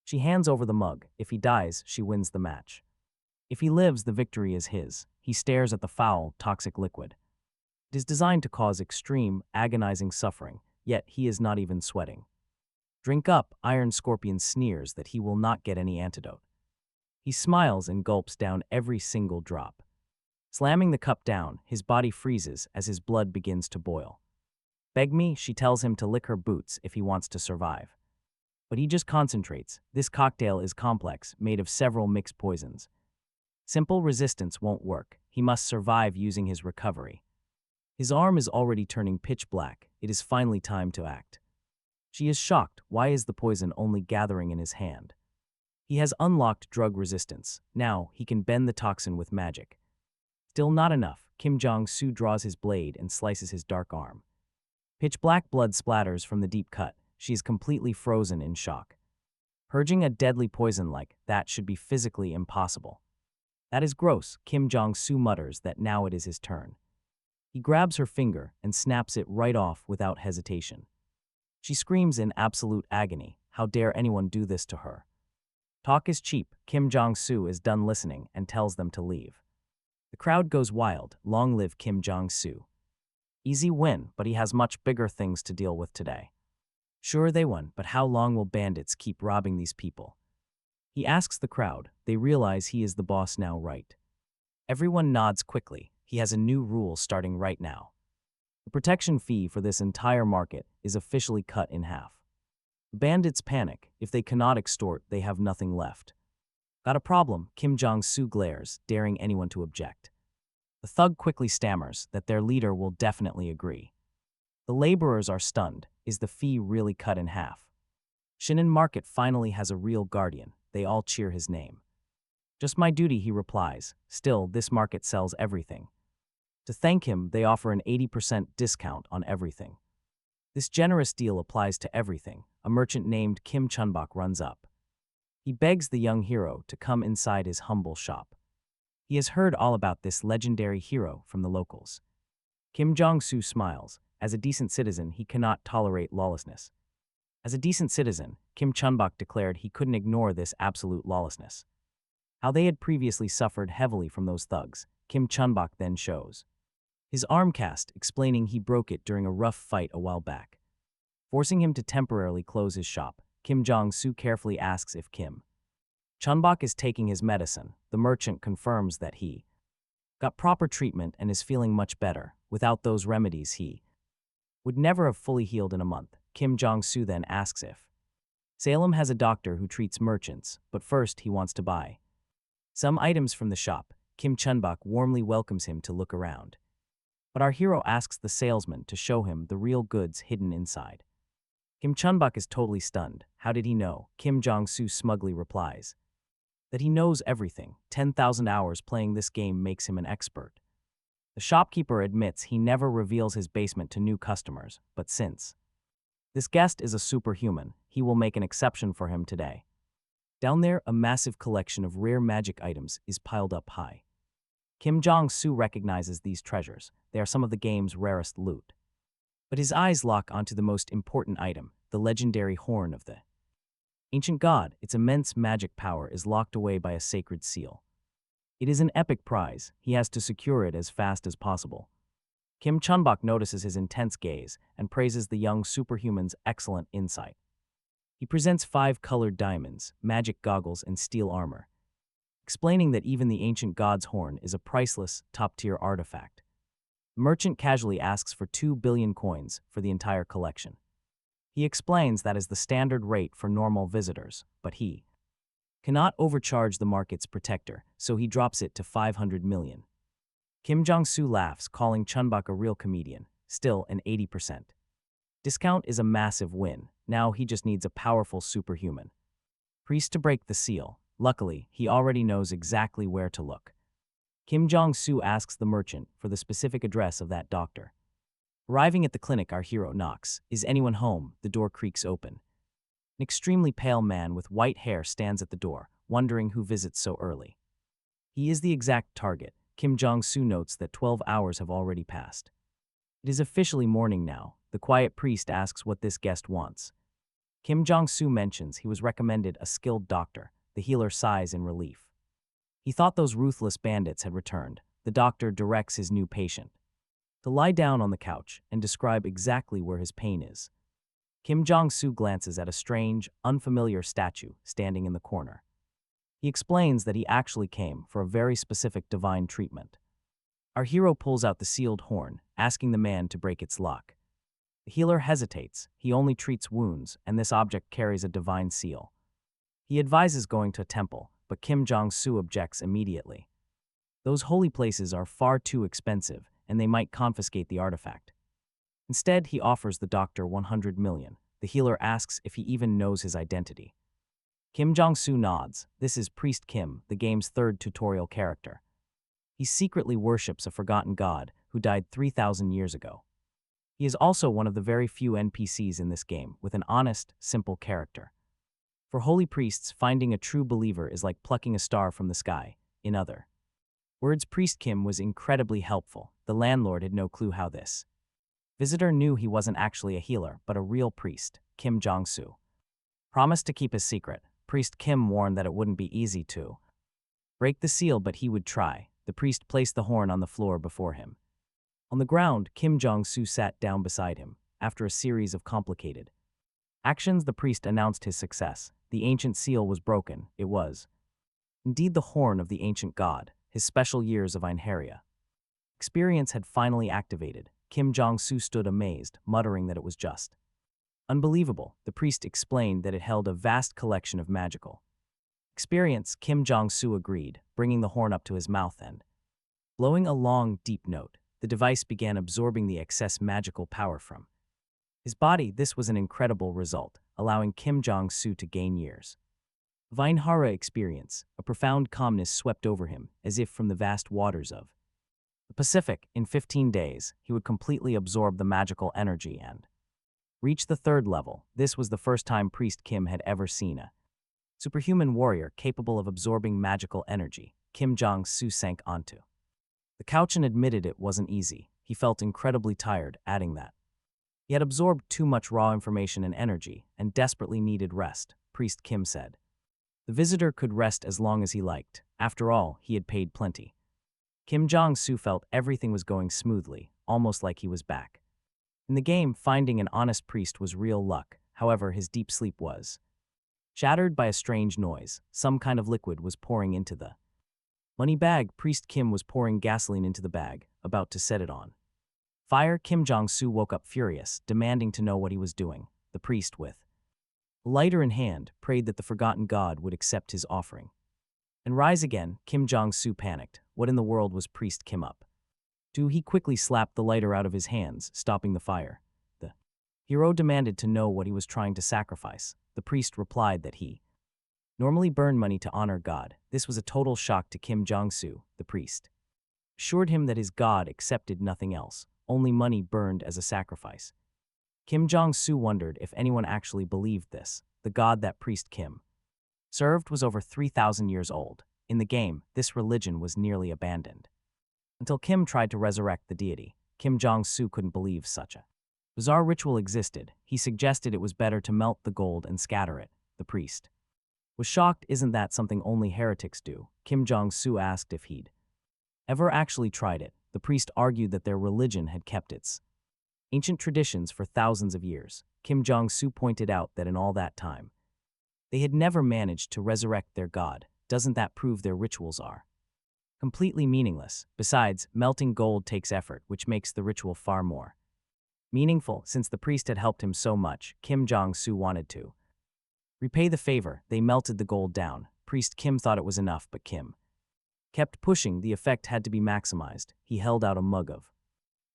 She hands over the mug. If he dies, she wins the match. If he lives, the victory is his. He stares at the foul, toxic liquid. It is designed to cause extreme, agonizing suffering, yet he is not even sweating. Drink up, Iron Scorpion sneers that he will not get any antidote. He smiles and gulps down every single drop. Slamming the cup down, his body freezes as his blood begins to boil. Beg me, she tells him to lick her boots if he wants to survive. But he just concentrates. This cocktail is complex, made of several mixed poisons. Simple resistance won't work. He must survive using his recovery. His arm is already turning pitch black. It is finally time to act. She is shocked. Why is the poison only gathering in his hand? He has unlocked drug resistance. Now, he can bend the toxin with magic. Still not enough. Jong Su draws his blade and slices his dark arm. Pitch black blood splatters from the deep cut. She is completely frozen in shock. Purging a deadly poison like that should be physically impossible. That is gross. Jong Su mutters that now it is his turn. He grabs her finger and snaps it right off without hesitation. She screams in absolute agony. How dare anyone do this to her? Talk is cheap. Jong Su is done listening and tells them to leave. The crowd goes wild. Long live Jong Su. Easy win, but he has much bigger things to deal with today. Sure, they won, but how long will bandits keep robbing these people? He asks the crowd. They realize he is the boss now, right? Everyone nods quickly. He has a new rule starting right now. The protection fee for this entire market is officially cut in half. Bandits panic. If they cannot extort, they have nothing left. Got a problem? Jong Su glares, daring anyone to object. The thug quickly stammers that their leader will definitely agree. The laborers are stunned. Is the fee really cut in half? Shinin Market finally has a real guardian. They all cheer his name. Just my duty, he replies. Still, this market sells everything. To thank him, they offer an 80% discount on everything. This generous deal applies to everything. A merchant named Kim Chunbok runs up. He begs the young hero to come inside his humble shop. He has heard all about this legendary hero from the locals. Jong Su smiles. As a decent citizen, he cannot tolerate lawlessness. As a decent citizen, Kim Chunbok declared he couldn't ignore this absolute lawlessness. How they had previously suffered heavily from those thugs, Kim Chunbok then shows. His arm cast, explaining he broke it during a rough fight a while back. Forcing him to temporarily close his shop, Jong Su carefully asks if Kim Chunbok is taking his medicine. The merchant confirms that he got proper treatment and is feeling much better. Without those remedies, he would never have fully healed in a month. Jong Su then asks if Salem has a doctor who treats merchants, but first he wants to buy some items from the shop. Kim Chunbok warmly welcomes him to look around. But our hero asks the salesman to show him the real goods hidden inside. Kim Chunbok is totally stunned. How did he know? Jong Su smugly replies that he knows everything. 10,000 hours playing this game makes him an expert. The shopkeeper admits he never reveals his basement to new customers, but since this guest is a superhuman, he will make an exception for him today. Down there, a massive collection of rare magic items is piled up high. Jong Su recognizes these treasures. They are some of the game's rarest loot. But his eyes lock onto the most important item, the legendary horn of the ancient god. Its immense magic power is locked away by a sacred seal. It is an epic prize. He has to secure it as fast as possible. Kim Chunbok notices his intense gaze and praises the young superhuman's excellent insight. He presents 5 colored diamonds, magic goggles, and steel armor, explaining that even the ancient god's horn is a priceless, top-tier artifact. The merchant casually asks for 2 billion coins for the entire collection. He explains that is the standard rate for normal visitors, but he cannot overcharge the market's protector, so he drops it to 500 million. Jong Su laughs, calling Chunbok a real comedian. Still, an 80% discount is a massive win. Now he just needs a powerful superhuman priest to break the seal. Luckily, he already knows exactly where to look. Jong Su asks the merchant for the specific address of that doctor. Arriving at the clinic, our hero knocks. Is anyone home? The door creaks open. An extremely pale man with white hair stands at the door, wondering who visits so early. He is the exact target. Jong Su notes that 12 hours have already passed. It is officially morning now. The quiet priest asks what this guest wants. Jong Su mentions he was recommended a skilled doctor. The healer sighs in relief. He thought those ruthless bandits had returned. The doctor directs his new patient to lie down on the couch and describe exactly where his pain is. Jong Su glances at a strange, unfamiliar statue standing in the corner. He explains that he actually came for a very specific divine treatment. Our hero pulls out the sealed horn, asking the man to break its lock. The healer hesitates. He only treats wounds, and this object carries a divine seal. He advises going to a temple, but Jong Su objects immediately. Those holy places are far too expensive, and they might confiscate the artifact. Instead, he offers the doctor 100 million. The healer asks if he even knows his identity. Jong Su nods. This is Priest Kim, the game's third tutorial character. He secretly worships a forgotten god who died 3,000 years ago. He is also one of the very few NPCs in this game with an honest, simple character. For holy priests, finding a true believer is like plucking a star from the sky. In other words, Priest Kim was incredibly helpful. The landlord had no clue how this visitor knew he wasn't actually a healer, but a real priest. Jong Su promised to keep his secret. Priest Kim warned that it wouldn't be easy to break the seal, but he would try. The priest placed the horn on the floor before him. On the ground, Jong Su sat down beside him. After a series of complicated actions, the priest announced his success. The ancient seal was broken. It was indeed the horn of the ancient god, his special years of Einherja. Experience had finally activated. Jong Su stood amazed, muttering that it was just unbelievable. The priest explained that it held a vast collection of magical experience. Jong Su agreed, bringing the horn up to his mouth and blowing a long, deep note. The device began absorbing the excess magical power from his body. This was an incredible result, allowing Jong Su to gain years of Einherja experience. A profound calmness swept over him, as if from the vast waters of the Pacific. In 15 days, he would completely absorb the magical energy and reach the third level. This was the first time Priest Kim had ever seen a superhuman warrior capable of absorbing magical energy. Jong Su sank onto the couch and admitted it wasn't easy. He felt incredibly tired, adding that he had absorbed too much raw information and energy and desperately needed rest. Priest Kim said the visitor could rest as long as he liked. After all, he had paid plenty. Jong Su felt everything was going smoothly, almost like he was back in the game. Finding an honest priest was real luck. However, his deep sleep was shattered by a strange noise. Some kind of liquid was pouring into the money bag. Priest Kim was pouring gasoline into the bag, about to set it on fire. Jong Su woke up furious, demanding to know what he was doing. The priest, with a lighter in hand, prayed that the forgotten god would accept his offering and rise again. Jong Su panicked. What in the world was Priest Kim up to? He quickly slapped the lighter out of his hands, stopping the fire. The hero demanded to know what he was trying to sacrifice. The priest replied that he normally burned money to honor God. This was a total shock to Jong Su. The priest assured him that his god accepted nothing else, only money burned as a sacrifice. Jong Su wondered if anyone actually believed this. The god that Priest Kim served was over 3,000 years old. In the game, this religion was nearly abandoned until Kim tried to resurrect the deity. Jong Su couldn't believe such a bizarre ritual existed. He suggested it was better to melt the gold and scatter it. The priest was shocked. Isn't that something only heretics do? Jong Su asked if he'd ever actually tried it. The priest argued that their religion had kept its ancient traditions for thousands of years. Jong Su pointed out that in all that time, they had never managed to resurrect their god. Doesn't that prove their rituals are completely meaningless? Besides, melting gold takes effort, which makes the ritual far more meaningful. Since the priest had helped him so much, Jong Su wanted to repay the favor. They melted the gold down. Priest Kim thought it was enough, but Kim kept pushing. The effect had to be maximized. He held out a mug of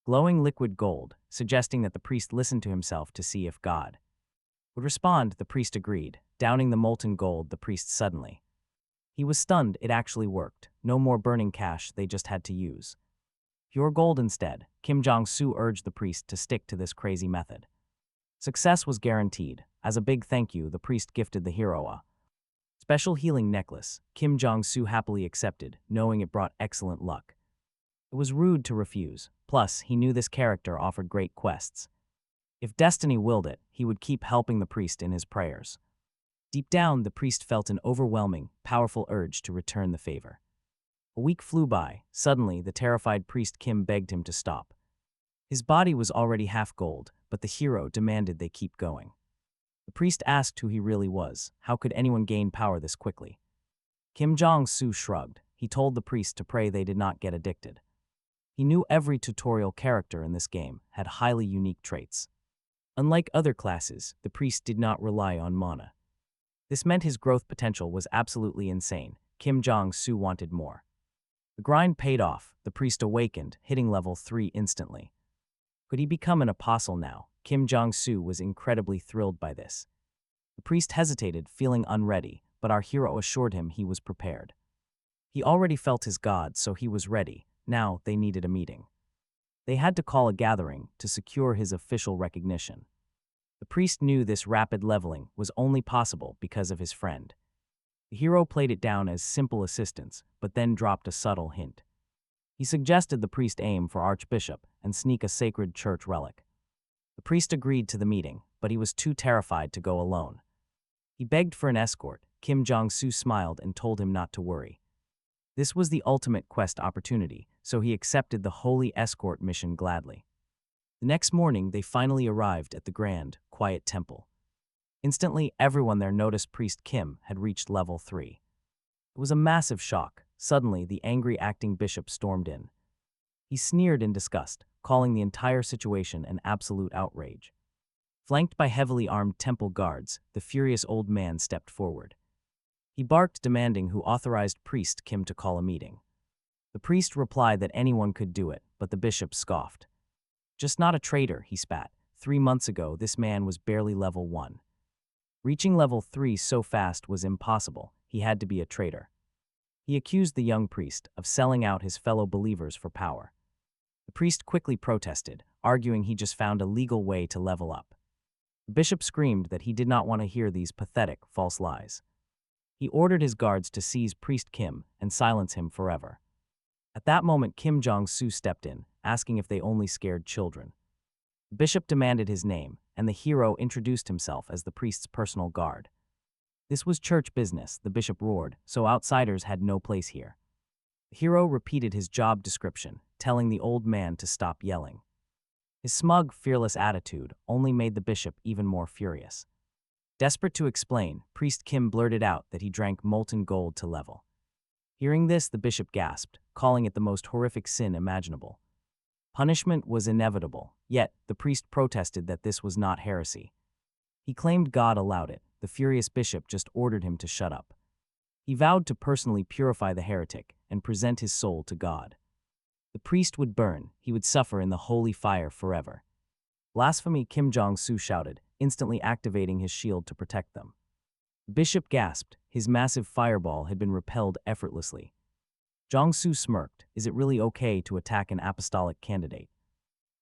glowing liquid gold, suggesting that the priest listen to himself to see if God would respond. The priest agreed. Downing the molten gold, the priest suddenly he was stunned. It actually worked. No more burning cash, they just had to use pure gold instead. Jong Su urged the priest to stick to this crazy method. Success was guaranteed. As a big thank you, the priest gifted the hero a special healing necklace. Jong Su happily accepted, knowing it brought excellent luck. It was rude to refuse. Plus, he knew this character offered great quests. If destiny willed it, he would keep helping the priest in his prayers. Deep down, the priest felt an overwhelming, powerful urge to return the favor. A week flew by. Suddenly, the terrified priest Kim begged him to stop. His body was already half gold, but the hero demanded they keep going. The priest asked who he really was. How could anyone gain power this quickly? Jong Su shrugged. He told the priest to pray they did not get addicted. He knew every tutorial character in this game had highly unique traits. Unlike other classes, the priest did not rely on mana. This meant his growth potential was absolutely insane. Jong Su wanted more. The grind paid off. The priest awakened, hitting level 3 instantly. Could he become an apostle now? Jong Su was incredibly thrilled by this. The priest hesitated, feeling unready, but our hero assured him he was prepared. He already felt his god, so he was ready. Now they needed a meeting. They had to call a gathering to secure his official recognition. The priest knew this rapid leveling was only possible because of his friend. The hero played it down as simple assistance, but then dropped a subtle hint. He suggested the priest aim for Archbishop and sneak a sacred church relic. The priest agreed to the meeting, but he was too terrified to go alone. He begged for an escort. Jong Su smiled and told him not to worry. This was the ultimate quest opportunity, so he accepted the holy escort mission gladly. The next morning, they finally arrived at the grand, quiet temple. Instantly, everyone there noticed Priest Kim had reached level 3. It was a massive shock. Suddenly, the angry acting bishop stormed in. He sneered in disgust, calling the entire situation an absolute outrage. Flanked by heavily armed temple guards, the furious old man stepped forward. He barked, demanding who authorized Priest Kim to call a meeting. The priest replied that anyone could do it, but the bishop scoffed. Just not a traitor, he spat. 3 months ago, this man was barely level 1. Reaching level 3 so fast was impossible. He had to be a traitor. He accused the young priest of selling out his fellow believers for power. The priest quickly protested, arguing he just found a legal way to level up. The bishop screamed that he did not want to hear these pathetic, false lies. He ordered his guards to seize Priest Kim and silence him forever. At that moment, Jong Su stepped in, asking if they only scared children. The bishop demanded his name, and the hero introduced himself as the priest's personal guard. This was church business, the bishop roared, so outsiders had no place here. The hero repeated his job description, telling the old man to stop yelling. His smug, fearless attitude only made the bishop even more furious. Desperate to explain, Priest Kim blurted out that he drank molten gold to level. Hearing this, the bishop gasped, calling it the most horrific sin imaginable. Punishment was inevitable, yet the priest protested that this was not heresy. He claimed God allowed it. The furious bishop just ordered him to shut up. He vowed to personally purify the heretic and present his soul to God. The priest would burn, he would suffer in the holy fire forever. Blasphemy, Jong Su shouted, instantly activating his shield to protect them. The bishop gasped. His massive fireball had been repelled effortlessly. Jong Su smirked. Is it really okay to attack an apostolic candidate?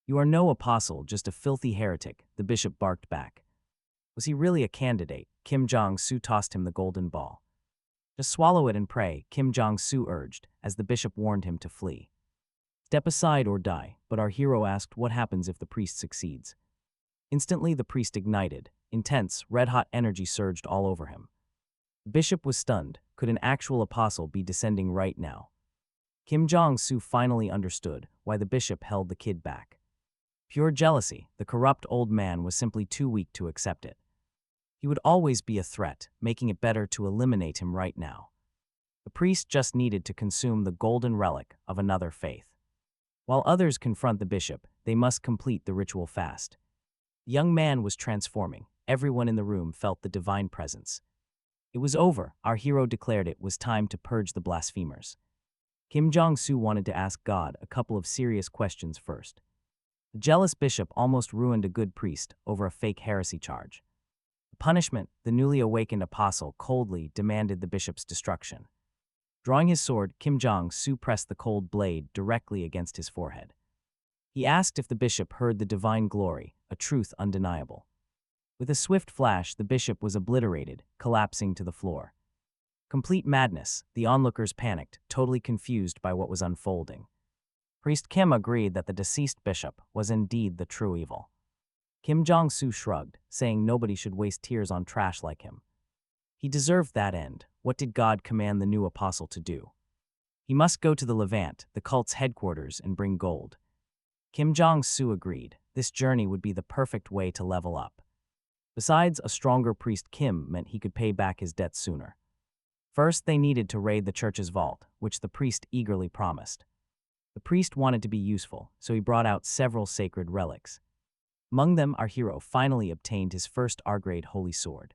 You are no apostle, just a filthy heretic, the bishop barked back. Was he really a candidate? Jong Su tossed him the golden ball. Just swallow it and pray, Jong Su urged, as the bishop warned him to flee. Step aside or die, but our hero asked what happens if the priest succeeds. Instantly, the priest ignited. Intense, red-hot energy surged all over him. The bishop was stunned. Could an actual apostle be descending right now? Jong Su finally understood why the bishop held the kid back. Pure jealousy. The corrupt old man was simply too weak to accept it. He would always be a threat, making it better to eliminate him right now. The priest just needed to consume the golden relic of another faith. While others confront the bishop, they must complete the ritual fast. The young man was transforming. Everyone in the room felt the divine presence. It was over. Our hero declared it was time to purge the blasphemers. Jong Su wanted to ask God a couple of serious questions first. The jealous bishop almost ruined a good priest over a fake heresy charge. The punishment, the newly awakened apostle coldly demanded the bishop's destruction. Drawing his sword, Jong Su pressed the cold blade directly against his forehead. He asked if the bishop heard the divine glory, a truth undeniable. With a swift flash, the bishop was obliterated, collapsing to the floor. Complete madness. The onlookers panicked, totally confused by what was unfolding. Priest Kim agreed that the deceased bishop was indeed the true evil. Jong Su shrugged, saying nobody should waste tears on trash like him. He deserved that end. What did God command the new apostle to do? He must go to the Levant, the cult's headquarters, and bring gold. Jong Su agreed. This journey would be the perfect way to level up. Besides, a stronger priest Kim meant he could pay back his debt sooner. First, they needed to raid the church's vault, which the priest eagerly promised. The priest wanted to be useful, so he brought out several sacred relics. Among them, our hero finally obtained his first R-grade holy sword.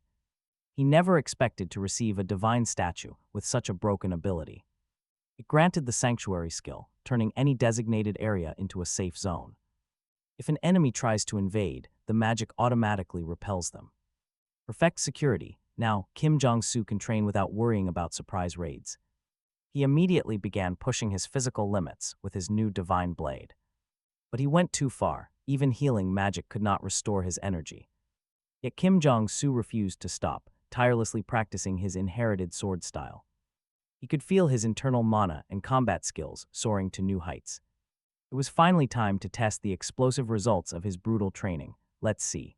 He never expected to receive a divine statue with such a broken ability. It granted the sanctuary skill, turning any designated area into a safe zone. If an enemy tries to invade, the magic automatically repels them. Perfect security. Now, Jong Su can train without worrying about surprise raids. He immediately began pushing his physical limits with his new divine blade. But he went too far. Even healing magic could not restore his energy. Yet Jong Su refused to stop, tirelessly practicing his inherited sword style. He could feel his internal mana and combat skills soaring to new heights. It was finally time to test the explosive results of his brutal training. Let's see.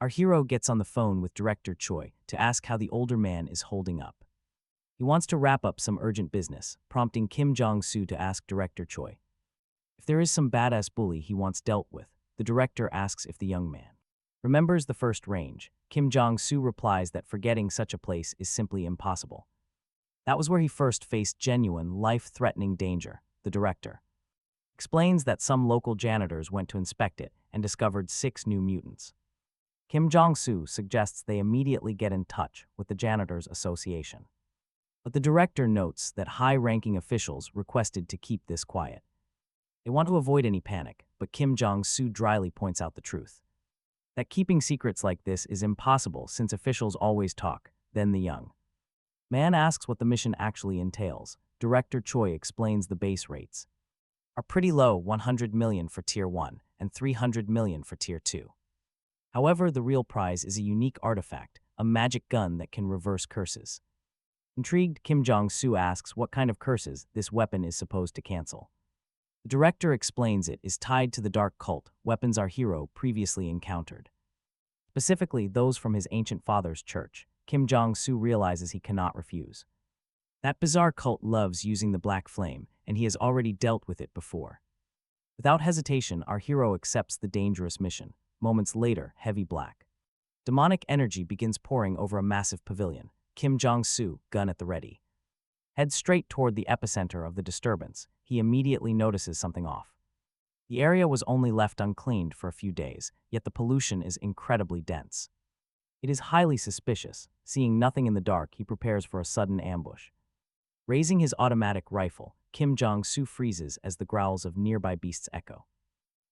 Our hero gets on the phone with Director Choi to ask how the older man is holding up. He wants to wrap up some urgent business, prompting Jong Su to ask Director Choi if there is some badass bully he wants dealt with. The director asks if the young man remembers the first range. Jong Su replies that forgetting such a place is simply impossible. That was where he first faced genuine, life-threatening danger. The director explains that some local janitors went to inspect it and discovered 6 new mutants. Jong Su suggests they immediately get in touch with the Janitors Association. But the director notes that high-ranking officials requested to keep this quiet. They want to avoid any panic, but Jong Su dryly points out the truth. That keeping secrets like this is impossible since officials always talk. Then the young man asks what the mission actually entails. Director Choi explains the base rates are pretty low, 100 million for Tier 1 and 300 million for Tier 2. However, the real prize is a unique artifact, a magic gun that can reverse curses. Intrigued, Jong Su asks what kind of curses this weapon is supposed to cancel. The director explains it is tied to the dark cult weapons our hero previously encountered. Specifically, those from his ancient father's church. Jong Su realizes he cannot refuse. That bizarre cult loves using the black flame, and he has already dealt with it before. Without hesitation, our hero accepts the dangerous mission. Moments later, heavy black demonic energy begins pouring over a massive pavilion. Jong Su, gun at the ready, heads straight toward the epicenter of the disturbance. He immediately notices something off. The area was only left uncleaned for a few days, yet the pollution is incredibly dense. It is highly suspicious. Seeing nothing in the dark, he prepares for a sudden ambush. Raising his automatic rifle, Jong Su freezes as the growls of nearby beasts echo.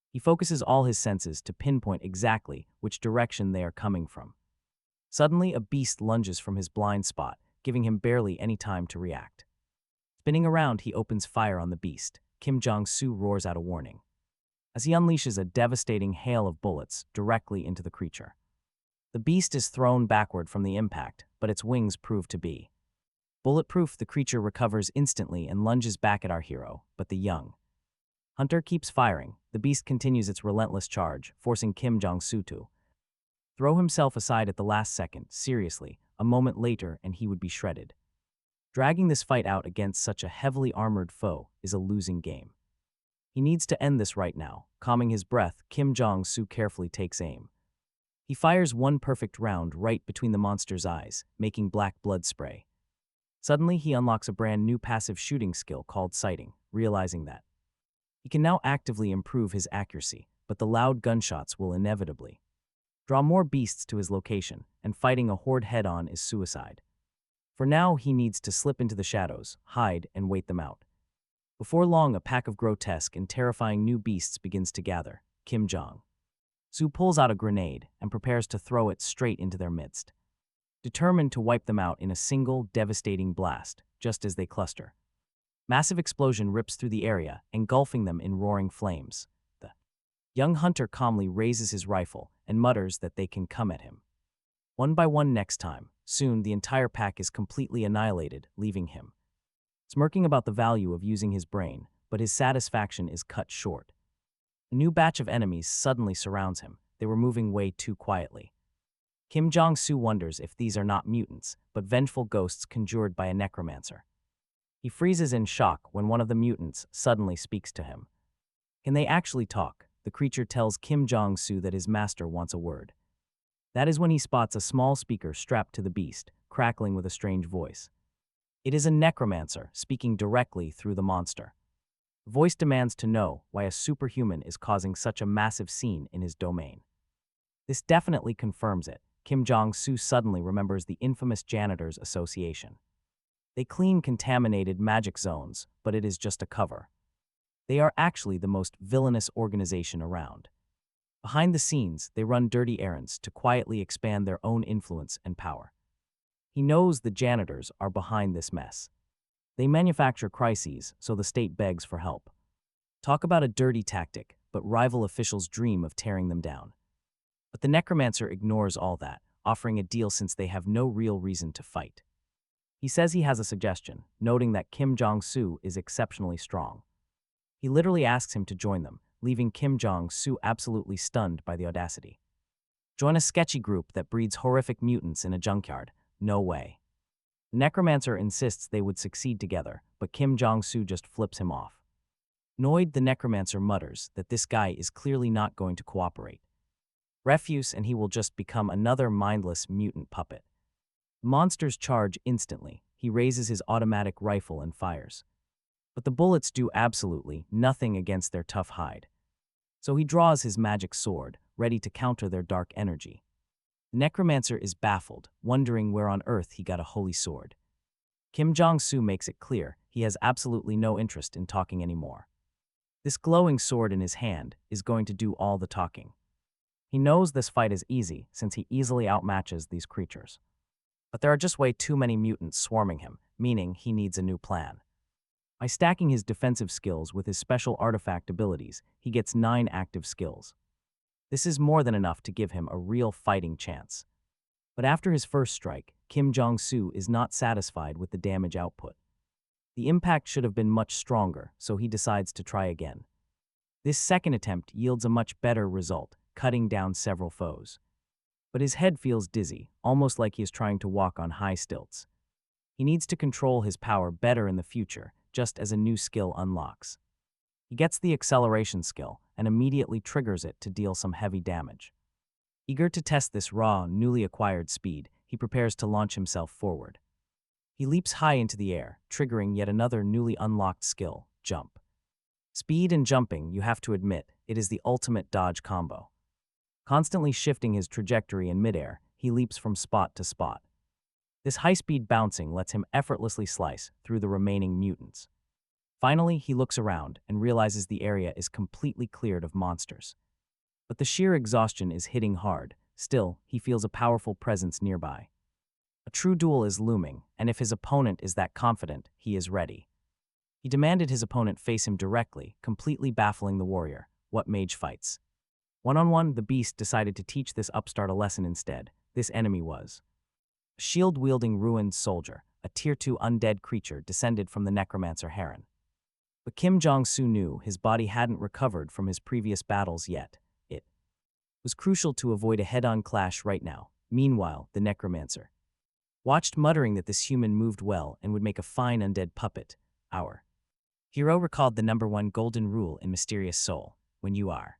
He focuses all his senses to pinpoint exactly which direction they are coming from. Suddenly, a beast lunges from his blind spot, giving him barely any time to react. Spinning around, he opens fire on the beast. Jong Su roars out a warning as he unleashes a devastating hail of bullets directly into the creature. The beast is thrown backward from the impact, but its wings prove to be bulletproof. The creature recovers instantly and lunges back at our hero, but the young hunter keeps firing. The beast continues its relentless charge, forcing Jong Su to throw himself aside at the last second. Seriously, a moment later and he would be shredded. Dragging this fight out against such a heavily armored foe is a losing game. He needs to end this right now. Calming his breath, Jong Su carefully takes aim. He fires one perfect round right between the monster's eyes, making black blood spray. Suddenly, he unlocks a brand new passive shooting skill called sighting, realizing that he can now actively improve his accuracy, but the loud gunshots will inevitably draw more beasts to his location, and fighting a horde head-on is suicide. For now, he needs to slip into the shadows, hide, and wait them out. Before long, a pack of grotesque and terrifying new beasts begins to gather. Jong Su pulls out a grenade and prepares to throw it straight into their midst, determined to wipe them out in a single, devastating blast, just as they cluster. Massive explosion rips through the area, engulfing them in roaring flames. The young hunter calmly raises his rifle and mutters that they can come at him one by one next time. Soon, the entire pack is completely annihilated, leaving him smirking about the value of using his brain, but his satisfaction is cut short. A new batch of enemies suddenly surrounds him. They were moving way too quietly. Jong Su wonders if these are not mutants, but vengeful ghosts conjured by a necromancer. He freezes in shock when one of the mutants suddenly speaks to him. Can they actually talk? The creature tells Jong Su that his master wants a word. That is when he spots a small speaker strapped to the beast, crackling with a strange voice. It is a necromancer speaking directly through the monster. The voice demands to know why a superhuman is causing such a massive scene in his domain. This definitely confirms it. Jong Su suddenly remembers the infamous Janitors Association. They clean contaminated magic zones, but it is just a cover. They are actually the most villainous organization around. Behind the scenes, they run dirty errands to quietly expand their own influence and power. He knows the janitors are behind this mess. They manufacture crises, so the state begs for help. Talk about a dirty tactic, but rival officials dream of tearing them down. But the necromancer ignores all that, offering a deal since they have no real reason to fight. He says he has a suggestion, noting that Jong Su is exceptionally strong. He literally asks him to join them, leaving Jong Su absolutely stunned by the audacity. Join a sketchy group that breeds horrific mutants in a junkyard? No way. The necromancer insists they would succeed together, but Jong Su just flips him off. Annoyed, the necromancer mutters that this guy is clearly not going to cooperate. Refuse and he will just become another mindless mutant puppet. Monsters charge instantly. He raises his automatic rifle and fires. But the bullets do absolutely nothing against their tough hide. So he draws his magic sword, ready to counter their dark energy. The necromancer is baffled, wondering where on earth he got a holy sword. Jong Su makes it clear he has absolutely no interest in talking anymore. This glowing sword in his hand is going to do all the talking. He knows this fight is easy since he easily outmatches these creatures. But there are just way too many mutants swarming him, meaning he needs a new plan. By stacking his defensive skills with his special artifact abilities, he gets 9 active skills. This is more than enough to give him a real fighting chance. But after his first strike, Jong Su is not satisfied with the damage output. The impact should have been much stronger, so he decides to try again. This second attempt yields a much better result, cutting down several foes. But his head feels dizzy, almost like he is trying to walk on high stilts. He needs to control his power better in the future, just as a new skill unlocks. He gets the acceleration skill and immediately triggers it to deal some heavy damage. Eager to test this raw, newly acquired speed, he prepares to launch himself forward. He leaps high into the air, triggering yet another newly unlocked skill, jump. Speed and jumping, you have to admit, it is the ultimate dodge combo. Constantly shifting his trajectory in midair, he leaps from spot to spot. This high-speed bouncing lets him effortlessly slice through the remaining mutants. Finally, he looks around and realizes the area is completely cleared of monsters. But the sheer exhaustion is hitting hard. Still, he feels a powerful presence nearby. A true duel is looming, and if his opponent is that confident, he is ready. He demanded his opponent face him directly, completely baffling the warrior. What mage fights? One-on-one, the beast decided to teach this upstart a lesson instead. This enemy was a shield-wielding ruined soldier, a Tier 2 undead creature descended from the necromancer Heron. But Jong Su knew his body hadn't recovered from his previous battles yet. It was crucial to avoid a head-on clash right now. Meanwhile, the necromancer watched, muttering that this human moved well and would make a fine undead puppet. Our hero recalled the #1 golden rule in Mysterious Soul: when you are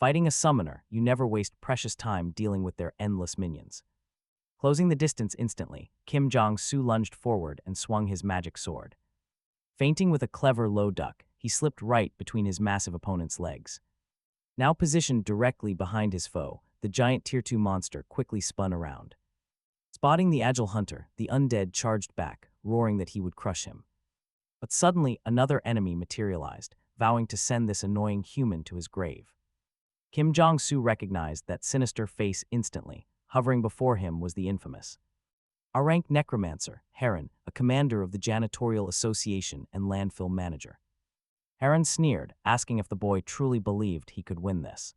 fighting a summoner, you never waste precious time dealing with their endless minions. Closing the distance instantly, Jong Su lunged forward and swung his magic sword. Feinting with a clever low duck, he slipped right between his massive opponent's legs. Now positioned directly behind his foe, the giant Tier 2 monster quickly spun around. Spotting the agile hunter, the undead charged back, roaring that he would crush him. But suddenly, another enemy materialized, vowing to send this annoying human to his grave. Jong Su recognized that sinister face instantly. Hovering before him was the infamous R-rank necromancer, Heron, a commander of the Janitorial Association and landfill manager. Heron sneered, asking if the boy truly believed he could win this.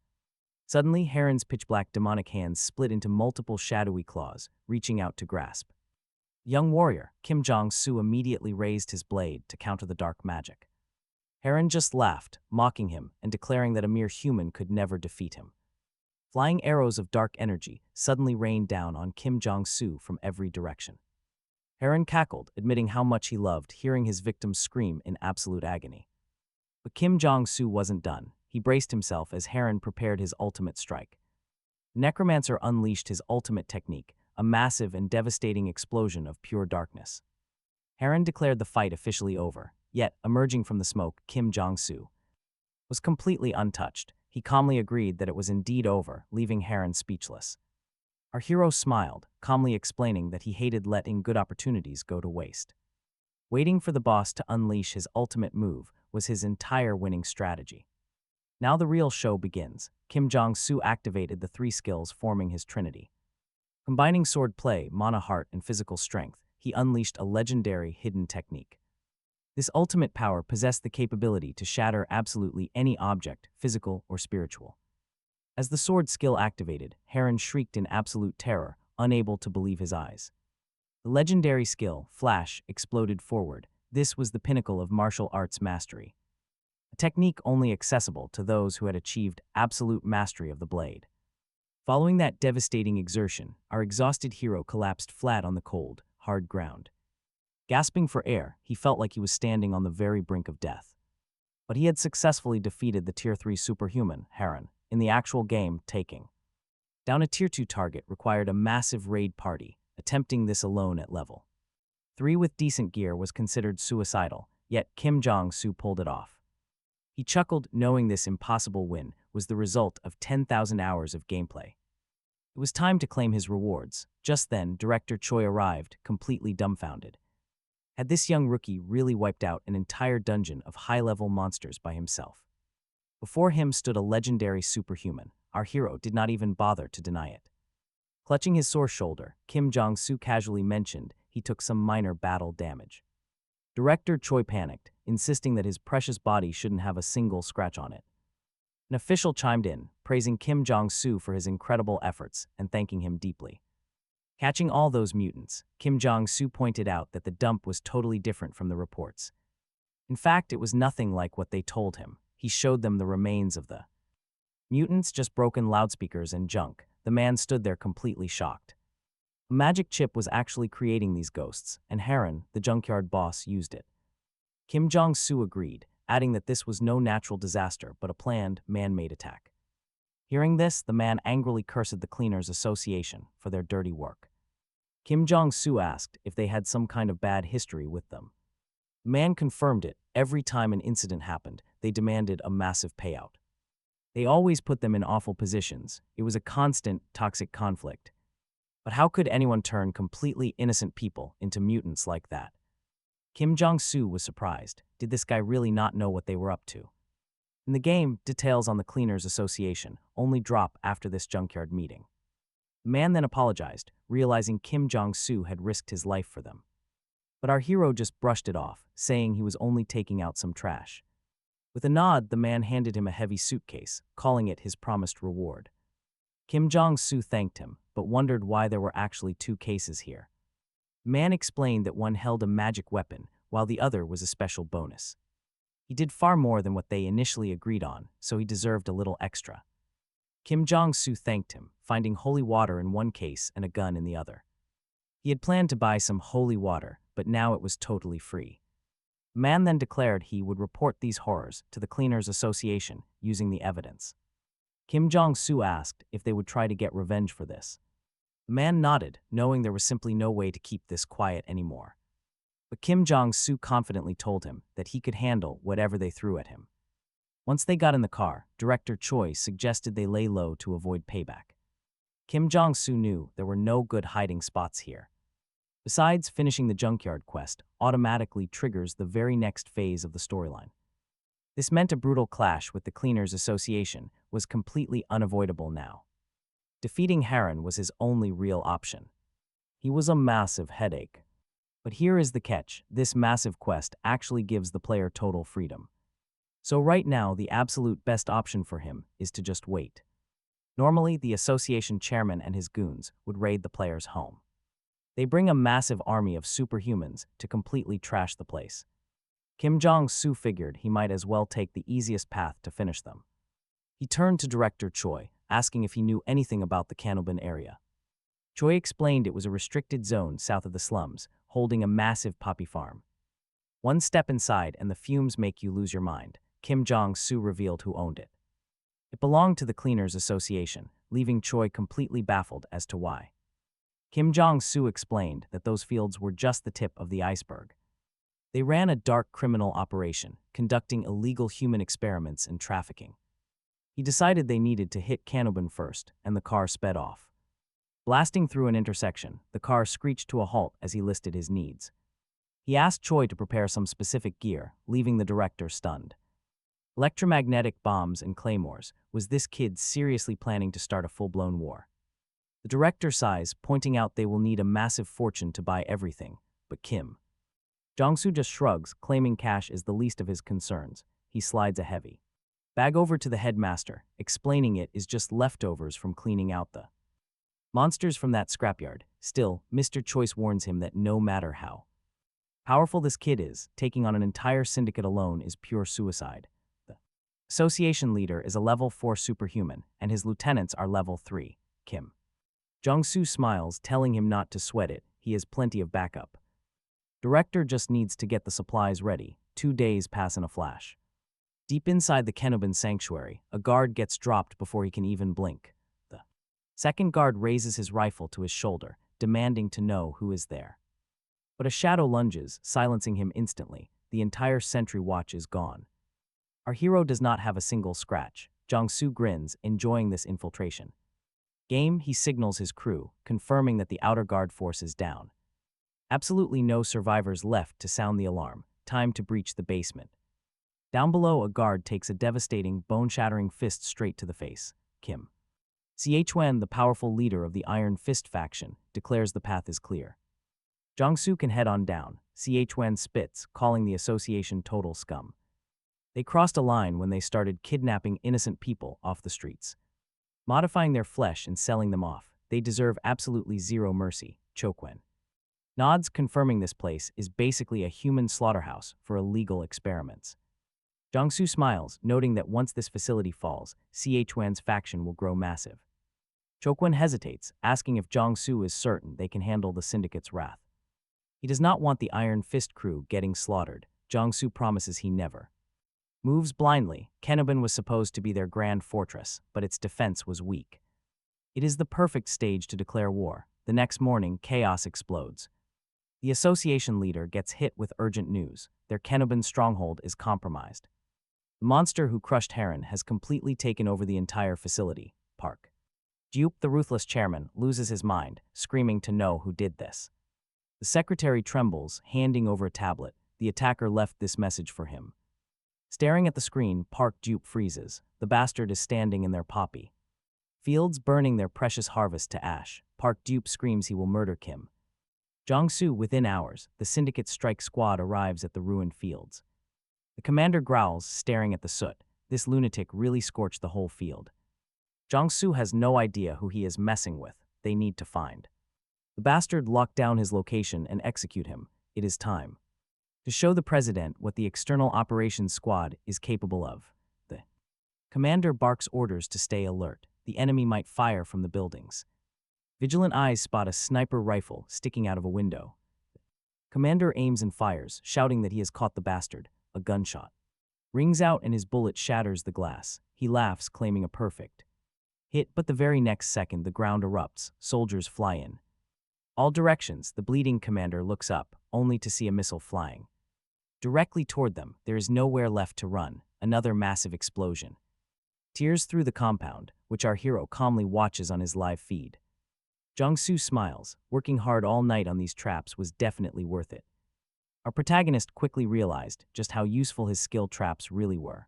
Suddenly, Heron's pitch-black demonic hands split into multiple shadowy claws, reaching out to grasp. Young warrior, Jong Su immediately raised his blade to counter the dark magic. Heron just laughed, mocking him and declaring that a mere human could never defeat him. Flying arrows of dark energy suddenly rained down on Jong Su from every direction. Heron cackled, admitting how much he loved hearing his victims scream in absolute agony. But Jong Su wasn't done. He braced himself as Heron prepared his ultimate strike. Necromancer unleashed his ultimate technique, a massive and devastating explosion of pure darkness. Heron declared the fight officially over. Yet, emerging from the smoke, Jong Su was completely untouched. He calmly agreed that it was indeed over, leaving Heron speechless. Our hero smiled, calmly explaining that he hated letting good opportunities go to waste. Waiting for the boss to unleash his ultimate move was his entire winning strategy. Now the real show begins. Jong Su activated the three skills forming his trinity. Combining sword play, mana heart, and physical strength, he unleashed a legendary hidden technique. This ultimate power possessed the capability to shatter absolutely any object, physical or spiritual. As the sword skill activated, Heron shrieked in absolute terror, unable to believe his eyes. The legendary skill, Flash, exploded forward. This was the pinnacle of martial arts mastery. A technique only accessible to those who had achieved absolute mastery of the blade. Following that devastating exertion, our exhausted hero collapsed flat on the cold, hard ground. Gasping for air, he felt like he was standing on the very brink of death. But he had successfully defeated the Tier 3 superhuman, Heron, in the actual game, taking down a Tier 2 target required a massive raid party. Attempting this alone at level 3 with decent gear was considered suicidal, yet Jong Su pulled it off. He chuckled, knowing this impossible win was the result of 10,000 hours of gameplay. It was time to claim his rewards. Just then, Director Choi arrived, completely dumbfounded. Had this young rookie really wiped out an entire dungeon of high-level monsters by himself? Before him stood a legendary superhuman. Our hero did not even bother to deny it. Clutching his sore shoulder, Jong Su casually mentioned he took some minor battle damage. Director Choi panicked, insisting that his precious body shouldn't have a single scratch on it. An official chimed in, praising Jong Su for his incredible efforts and thanking him deeply. Catching all those mutants, Jong Su pointed out that the dump was totally different from the reports. In fact, it was nothing like what they told him. He showed them the remains of the mutants, just broken loudspeakers and junk. The man stood there completely shocked. A magic chip was actually creating these ghosts, and Heron, the junkyard boss, used it. Jong Su agreed, adding that this was no natural disaster but a planned, man-made attack. Hearing this, the man angrily cursed the Cleaners Association for their dirty work. Jong Su asked if they had some kind of bad history with them. The man confirmed it. Every time an incident happened, they demanded a massive payout. They always put them in awful positions. It was a constant, toxic conflict. But how could anyone turn completely innocent people into mutants like that? Jong Su was surprised. Did this guy really not know what they were up to? In the game, details on the Cleaners Association only drop after this junkyard meeting. The man then apologized, realizing Jong Su had risked his life for them. But our hero just brushed it off, saying he was only taking out some trash. With a nod, the man handed him a heavy suitcase, calling it his promised reward. Jong Su thanked him, but wondered why there were actually 2 cases here. The man explained that one held a magic weapon, while the other was a special bonus. He did far more than what they initially agreed on, so he deserved a little extra. Jong Su thanked him, finding holy water in one case and a gun in the other. He had planned to buy some holy water, but now it was totally free. The man then declared he would report these horrors to the Cleaners Association using the evidence. Jong Su asked if they would try to get revenge for this. The man nodded, knowing there was simply no way to keep this quiet anymore. But Jong Su confidently told him that he could handle whatever they threw at him. Once they got in the car, Director Choi suggested they lay low to avoid payback. Jong Su knew there were no good hiding spots here. Besides, finishing the junkyard quest automatically triggers the very next phase of the storyline. This meant a brutal clash with the Cleaners Association was completely unavoidable now. Defeating Heron was his only real option. He was a massive headache. But here is the catch: this massive quest actually gives the player total freedom. So right now, the absolute best option for him is to just wait. Normally, the association chairman and his goons would raid the player's home. They bring a massive army of superhumans to completely trash the place. Jong Su figured he might as well take the easiest path to finish them. He turned to Director Choi, asking if he knew anything about the Canobin area. Choi explained it was a restricted zone south of the slums, holding a massive poppy farm. One step inside and the fumes make you lose your mind. Jong Su revealed who owned it. It belonged to the Cleaners Association, leaving Choi completely baffled as to why. Jong Su explained that those fields were just the tip of the iceberg. They ran a dark criminal operation, conducting illegal human experiments and trafficking. He decided they needed to hit Kanobun first, and the car sped off. Blasting through an intersection, the car screeched to a halt as he listed his needs. He asked Choi to prepare some specific gear, leaving the director stunned. Electromagnetic bombs and claymores. Was this kid seriously planning to start a full-blown war? The director sighs, pointing out they will need a massive fortune to buy everything, but Jong Su just shrugs, claiming cash is the least of his concerns. He slides a heavy bag over to the headmaster, explaining it is just leftovers from cleaning out the monsters from that scrapyard. Still, Mr. Choice warns him that no matter how powerful this kid is, taking on an entire syndicate alone is pure suicide. The association leader is a level 4 superhuman, and his lieutenants are level 3, Jong Su smiles, telling him not to sweat it, he has plenty of backup. Director just needs to get the supplies ready. 2 days pass in a flash. Deep inside the Kenobun sanctuary, a guard gets dropped before he can even blink. The second guard raises his rifle to his shoulder, demanding to know who is there. But a shadow lunges, silencing him instantly. The entire sentry watch is gone. Our hero does not have a single scratch. Jong Su grins, enjoying this infiltration. He signals his crew, confirming that the outer guard force is down. Absolutely no survivors left to sound the alarm. Time to breach the basement. Down below, a guard takes a devastating, bone-shattering fist straight to the face. Chuen, the powerful leader of the Iron Fist faction, declares the path is clear. Jong Su can head on down. Chuen spits, calling the association total scum. They crossed a line when they started kidnapping innocent people off the streets. Modifying their flesh and selling them off, they deserve absolutely zero mercy, Chokwen nods, confirming this place is basically a human slaughterhouse for illegal experiments. Jong Su smiles, noting that once this facility falls, Chuen's faction will grow massive. Chokwen hesitates, asking if Jong Su is certain they can handle the syndicate's wrath. He does not want the Iron Fist crew getting slaughtered. Jong Su promises he never moves blindly. Kenobun was supposed to be their grand fortress, but its defense was weak. It is the perfect stage to declare war. The next morning, chaos explodes. The association leader gets hit with urgent news. Their Kenobun stronghold is compromised. The monster who crushed Heron has completely taken over the entire facility. Park Jupe, the ruthless chairman, loses his mind, screaming to know who did this. The secretary trembles, handing over a tablet. The attacker left this message for him. Staring at the screen, Park Jupe freezes. The bastard is standing in their poppy fields, burning their precious harvest to ash. Park Jupe screams he will murder Kim Jong Su. Within hours, the syndicate strike squad arrives at the ruined fields. The commander growls, staring at the soot. This lunatic really scorched the whole field. Jong Su has no idea who he is messing with. They need to find the bastard, lock down his location, and execute him. It is time to show the president what the external operations squad is capable of. The commander barks orders to stay alert. The enemy might fire from the buildings. Vigilant eyes spot a sniper rifle sticking out of a window. Commander aims and fires, shouting that he has caught the bastard. A gunshot rings out and his bullet shatters the glass. He laughs, claiming a perfect hit, but the very next second the ground erupts. Soldiers fly in all directions. The bleeding commander looks up, only to see a missile flying directly toward them. There is nowhere left to run. Another massive explosion tears through the compound, which our hero calmly watches on his live feed. Jong Su smiles. Working hard all night on these traps was definitely worth it. Our protagonist quickly realized just how useful his skill traps really were.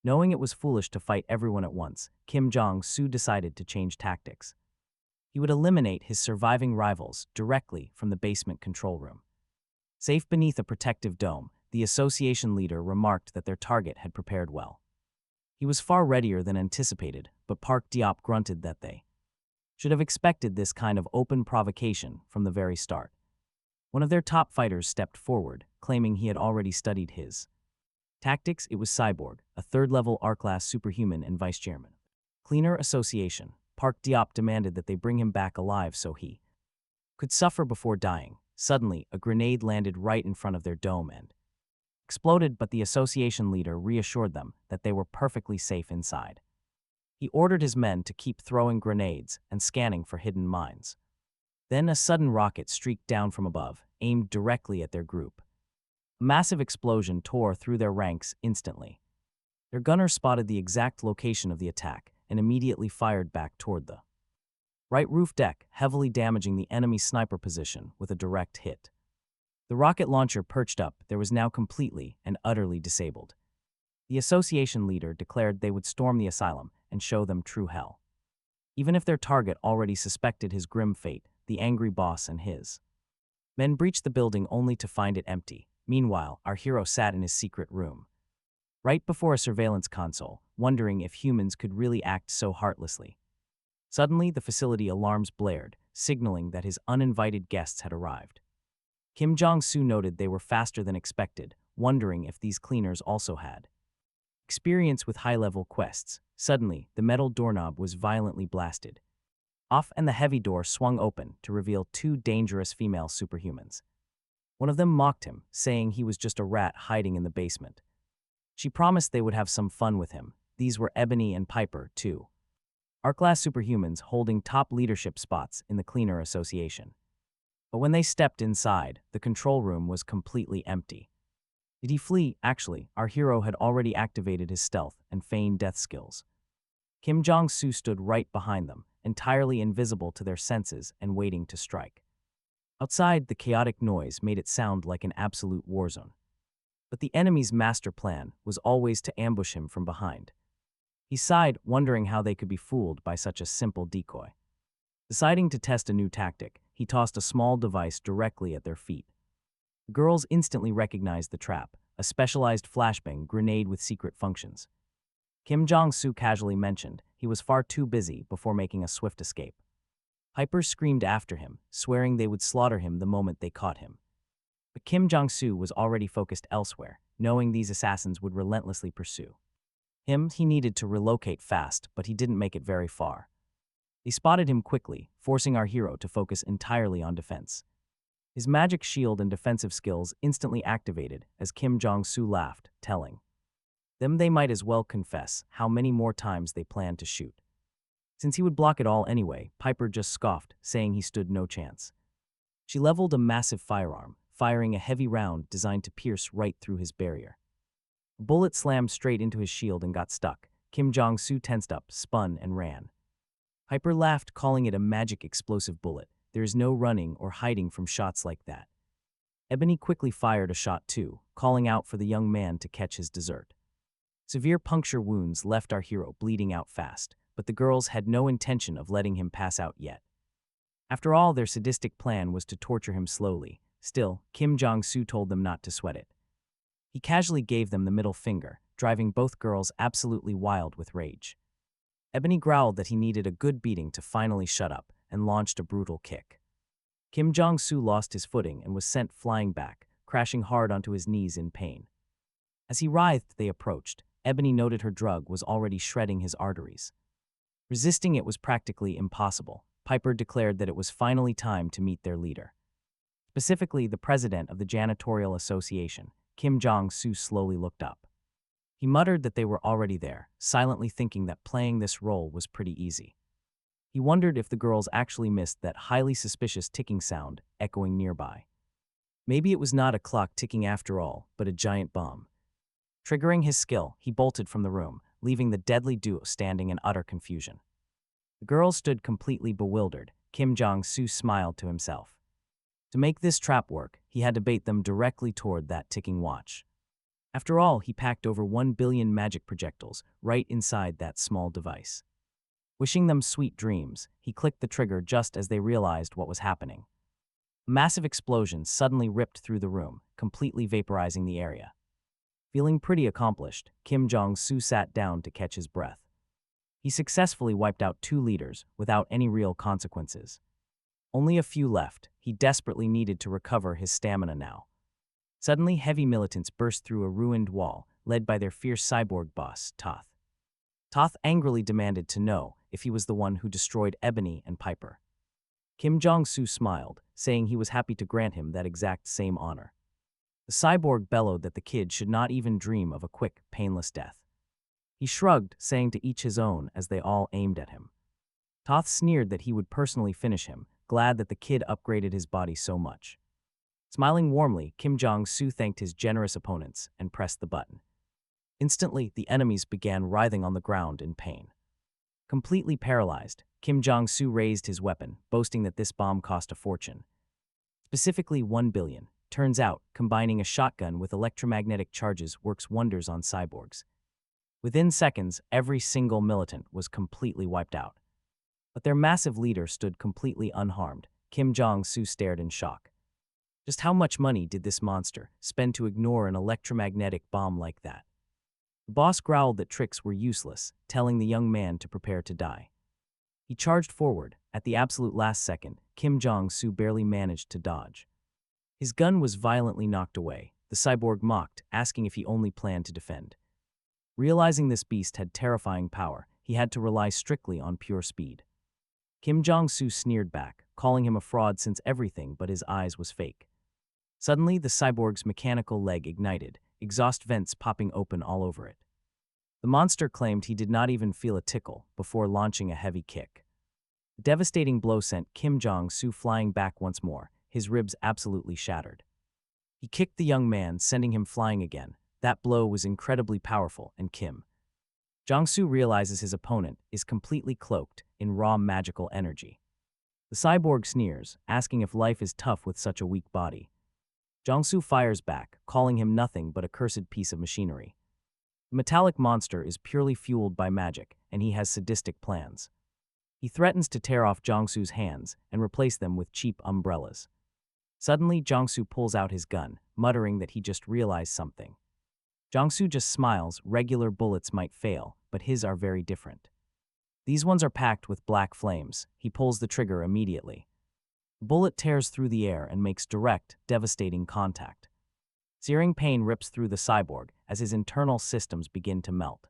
Knowing it was foolish to fight everyone at once, Jong Su decided to change tactics. He would eliminate his surviving rivals directly from the basement control room. Safe beneath a protective dome, the association leader remarked that their target had prepared well. He was far readier than anticipated, but Park Diop grunted that they should have expected this kind of open provocation from the very start. One of their top fighters stepped forward, claiming he had already studied his tactics. It was Cyborg, a third-level R-class superhuman and vice-chairman. Cleaner Association. Park Diop demanded that they bring him back alive so he could suffer before dying. Suddenly, a grenade landed right in front of their dome and exploded, but the association leader reassured them that they were perfectly safe inside. He ordered his men to keep throwing grenades and scanning for hidden mines. Then a sudden rocket streaked down from above, aimed directly at their group. A massive explosion tore through their ranks instantly. Their gunner spotted the exact location of the attack and immediately fired back toward the right roof deck, heavily damaging the enemy sniper position with a direct hit. The rocket launcher perched up there was now completely and utterly disabled. The association leader declared they would storm the asylum and show them true hell. Even if their target already suspected his grim fate, the angry boss and his men breached the building only to find it empty. Meanwhile, our hero sat in his secret room, right before a surveillance console, wondering if humans could really act so heartlessly. Suddenly, the facility alarms blared, signaling that his uninvited guests had arrived. Jong Su noted they were faster than expected, wondering if these cleaners also had experience with high-level quests. Suddenly, the metal doorknob was violently blasted off and the heavy door swung open to reveal two dangerous female superhumans. One of them mocked him, saying he was just a rat hiding in the basement. She promised they would have some fun with him. These were Ebony and Piper, too, Arc-class superhumans holding top leadership spots in the Cleaner Association. But when they stepped inside, the control room was completely empty. Did he flee? Actually, our hero had already activated his stealth and feigned death skills. Jong Su stood right behind them, entirely invisible to their senses and waiting to strike. Outside, the chaotic noise made it sound like an absolute war zone. But the enemy's master plan was always to ambush him from behind. He sighed, wondering how they could be fooled by such a simple decoy. Deciding to test a new tactic, he tossed a small device directly at their feet. The girls instantly recognized the trap, a specialized flashbang grenade with secret functions. Jong Su casually mentioned he was far too busy before making a swift escape. Piper screamed after him, swearing they would slaughter him the moment they caught him. But Jong Su was already focused elsewhere, knowing these assassins would relentlessly pursue he needed to relocate fast, but he didn't make it very far. They spotted him quickly, forcing our hero to focus entirely on defense. His magic shield and defensive skills instantly activated as Jong Su laughed, telling them they might as well confess how many more times they planned to shoot. Since he would block it all anyway, Piper just scoffed, saying he stood no chance. She leveled a massive firearm, firing a heavy round designed to pierce right through his barrier. A bullet slammed straight into his shield and got stuck. Jong Su tensed up, spun, and ran. Piper laughed, calling it a magic explosive bullet. There is no running or hiding from shots like that. Ebony quickly fired a shot too, calling out for the young man to catch his dessert. Severe puncture wounds left our hero bleeding out fast, but the girls had no intention of letting him pass out yet. After all, their sadistic plan was to torture him slowly. Still, Jong Su told them not to sweat it. He casually gave them the middle finger, driving both girls absolutely wild with rage. Ebony growled that he needed a good beating to finally shut up and launched a brutal kick. Jong Su lost his footing and was sent flying back, crashing hard onto his knees in pain. As he writhed, they approached. Ebony noted her drug was already shredding his arteries. Resisting it was practically impossible. Piper declared that it was finally time to meet their leader. Specifically, the president of the Janitorial Association. Jong Su slowly looked up. He muttered that they were already there, silently thinking that playing this role was pretty easy. He wondered if the girls actually missed that highly suspicious ticking sound echoing nearby. Maybe it was not a clock ticking after all, but a giant bomb. Triggering his skill, he bolted from the room, leaving the deadly duo standing in utter confusion. The girls stood completely bewildered. Jong Su smiled to himself. To make this trap work, he had to bait them directly toward that ticking watch. After all, he packed over 1 billion magic projectiles right inside that small device. Wishing them sweet dreams, he clicked the trigger just as they realized what was happening. A massive explosion suddenly ripped through the room, completely vaporizing the area. Feeling pretty accomplished, Jong Su sat down to catch his breath. He successfully wiped out 2 leaders without any real consequences. Only a few left. He desperately needed to recover his stamina now. Suddenly, heavy militants burst through a ruined wall, led by their fierce cyborg boss, Toth. Toth angrily demanded to know if he was the one who destroyed Ebony and Piper. Jong Su smiled, saying he was happy to grant him that exact same honor. The cyborg bellowed that the kid should not even dream of a quick, painless death. He shrugged, saying to each his own as they all aimed at him. Toth sneered that he would personally finish him, glad that the kid upgraded his body so much. Smiling warmly, Jong Su thanked his generous opponents and pressed the button. Instantly, the enemies began writhing on the ground in pain. Completely paralyzed, Jong Su raised his weapon, boasting that this bomb cost a fortune. Specifically 1 billion. Turns out, combining a shotgun with electromagnetic charges works wonders on cyborgs. Within seconds, every single militant was completely wiped out. But their massive leader stood completely unharmed. Jong Su stared in shock. Just how much money did this monster spend to ignore an electromagnetic bomb like that? The boss growled that tricks were useless, telling the young man to prepare to die. He charged forward. At the absolute last second, Jong Su barely managed to dodge. His gun was violently knocked away. The cyborg mocked, asking if he only planned to defend. Realizing this beast had terrifying power, he had to rely strictly on pure speed. Jong Su sneered back, calling him a fraud since everything but his eyes was fake. Suddenly, the cyborg's mechanical leg ignited, exhaust vents popping open all over it. The monster claimed he did not even feel a tickle before launching a heavy kick. The devastating blow sent Jong Su flying back once more, his ribs absolutely shattered. He kicked the young man, sending him flying again. That blow was incredibly powerful, and Jong Su realizes his opponent is completely cloaked in raw magical energy. The cyborg sneers, asking if life is tough with such a weak body. Jong Su fires back, calling him nothing but a cursed piece of machinery. The metallic monster is purely fueled by magic, and he has sadistic plans. He threatens to tear off Jong Su's hands and replace them with cheap umbrellas. Suddenly, Jong Su pulls out his gun, muttering that he just realized something. Jong Su just smiles. Regular bullets might fail, but his are very different. These ones are packed with black flames. He pulls the trigger immediately. The bullet tears through the air and makes direct, devastating contact. Searing pain rips through the cyborg as his internal systems begin to melt.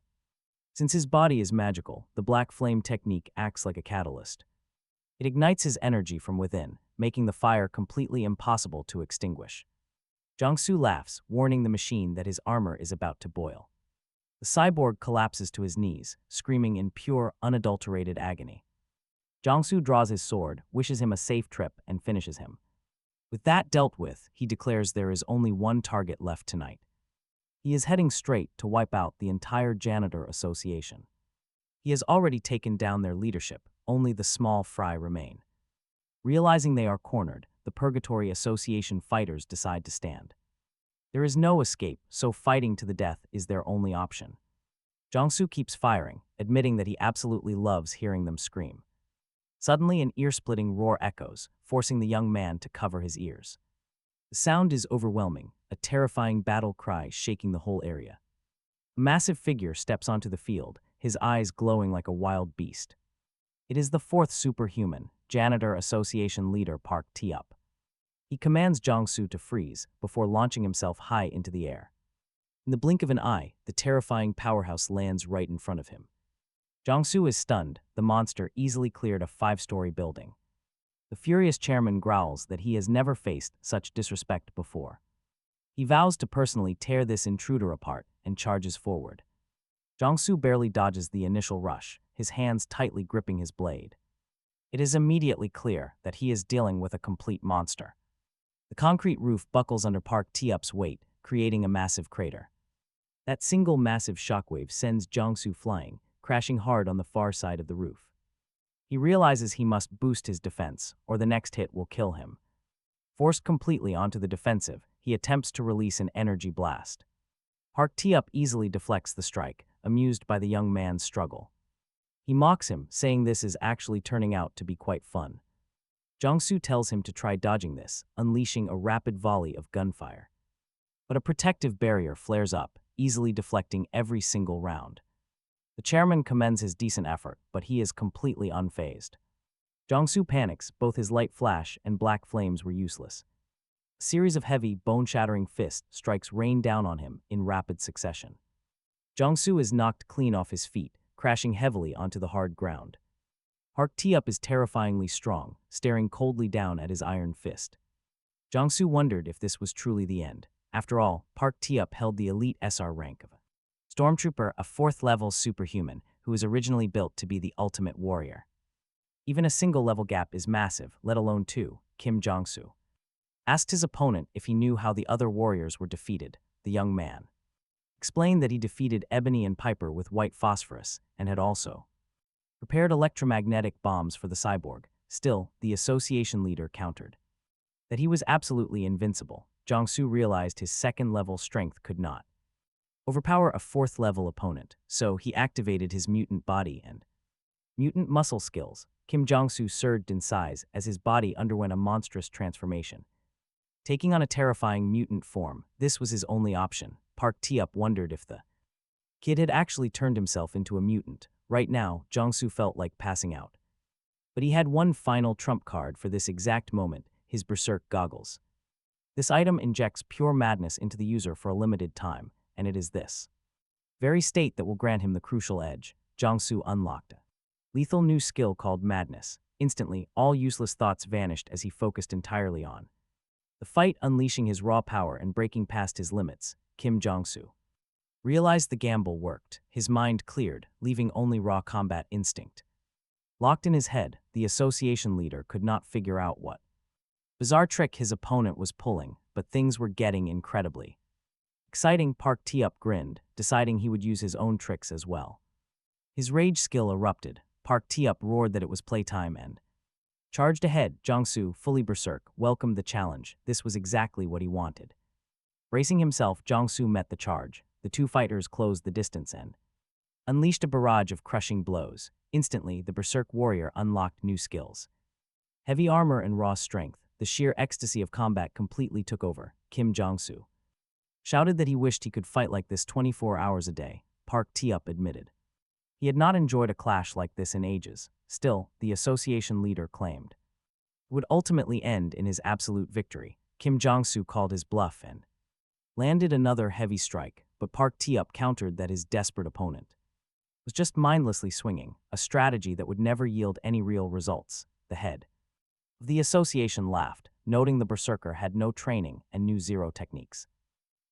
Since his body is magical, the black flame technique acts like a catalyst. It ignites his energy from within, making the fire completely impossible to extinguish. Jong Su laughs, warning the machine that his armor is about to boil. The cyborg collapses to his knees, screaming in pure, unadulterated agony. Jong Su draws his sword, wishes him a safe trip, and finishes him. With that dealt with, he declares there is only one target left tonight. He is heading straight to wipe out the entire Janitor Association. He has already taken down their leadership, only the small fry remain. Realizing they are cornered, the Purgatory Association fighters decide to stand. There is no escape, so fighting to the death is their only option. Jong Su keeps firing, admitting that he absolutely loves hearing them scream. Suddenly, an ear-splitting roar echoes, forcing the young man to cover his ears. The sound is overwhelming, a terrifying battle cry shaking the whole area. A massive figure steps onto the field, his eyes glowing like a wild beast. It is the fourth superhuman, Janitor Association leader Park Ti-up. He commands Jong Su to freeze before launching himself high into the air. In the blink of an eye, the terrifying powerhouse lands right in front of him. Jong Su is stunned. The monster easily cleared a 5-story building. The furious chairman growls that he has never faced such disrespect before. He vows to personally tear this intruder apart and charges forward. Jong Su barely dodges the initial rush, his hands tightly gripping his blade. It is immediately clear that he is dealing with a complete monster. The concrete roof buckles under Park Ti-up's weight, creating a massive crater. That single massive shockwave sends Jong Su flying, crashing hard on the far side of the roof. He realizes he must boost his defense, or the next hit will kill him. Forced completely onto the defensive, he attempts to release an energy blast. Park Ti-up easily deflects the strike, amused by the young man's struggle. He mocks him, saying this is actually turning out to be quite fun. Jong Su tells him to try dodging this, unleashing a rapid volley of gunfire. But a protective barrier flares up, easily deflecting every single round. The chairman commends his decent effort, but he is completely unfazed. Jong Su panics. Both his light flash and black flames were useless. A series of heavy, bone-shattering fist strikes rain down on him in rapid succession. Jong Su is knocked clean off his feet, crashing heavily onto the hard ground. Park Ti-up is terrifyingly strong, staring coldly down at his iron fist. Jong Su wondered if this was truly the end. After all, Park Ti-up held the elite SR rank of a Stormtrooper, a 4th-level superhuman who was originally built to be the ultimate warrior. Even a single level gap is massive, let alone two, Jong Su. Asked his opponent if he knew how the other warriors were defeated. The young man explained that he defeated Ebony and Piper with white phosphorus and had also prepared electromagnetic bombs for the cyborg. Still, the association leader countered that he was absolutely invincible. Jong Su realized his second-level strength could not overpower a fourth-level opponent, so he activated his mutant body and mutant muscle skills. Kim Jong-su surged in size as his body underwent a monstrous transformation. Taking on a terrifying mutant form, this was his only option. Park Ti-up wondered if the kid had actually turned himself into a mutant. Right now, Jong-su felt like passing out. But he had one final trump card for this exact moment, his berserk goggles. This item injects pure madness into the user for a limited time, and it is this very state that will grant him the crucial edge. Jong Su unlocked a lethal new skill called Madness. Instantly, all useless thoughts vanished as he focused entirely on the fight, unleashing his raw power and breaking past his limits. Kim Jong-su realized the gamble worked. His mind cleared, leaving only raw combat instinct locked in his head. The association leader could not figure out what bizarre trick his opponent was pulling, but things were getting incredibly exciting. Park Ti-up grinned, deciding he would use his own tricks as well. His rage skill erupted. Park Ti-up roared that it was playtime and charged ahead. Jong Su, fully berserk, welcomed the challenge. This was exactly what he wanted. Bracing himself, Jong Su met the charge. The two fighters closed the distance and unleashed a barrage of crushing blows. Instantly, the berserk warrior unlocked new skills. Heavy armor and raw strength. The sheer ecstasy of combat completely took over. Kim Jong-su shouted that he wished he could fight like this 24 hours a day. Park Ti-up admitted he had not enjoyed a clash like this in ages. Still, the association leader claimed it would ultimately end in his absolute victory. Kim Jong-su called his bluff and landed another heavy strike, but Park Ti-up countered that his desperate opponent was just mindlessly swinging, a strategy that would never yield any real results. The head of the association laughed, noting the berserker had no training and knew zero techniques.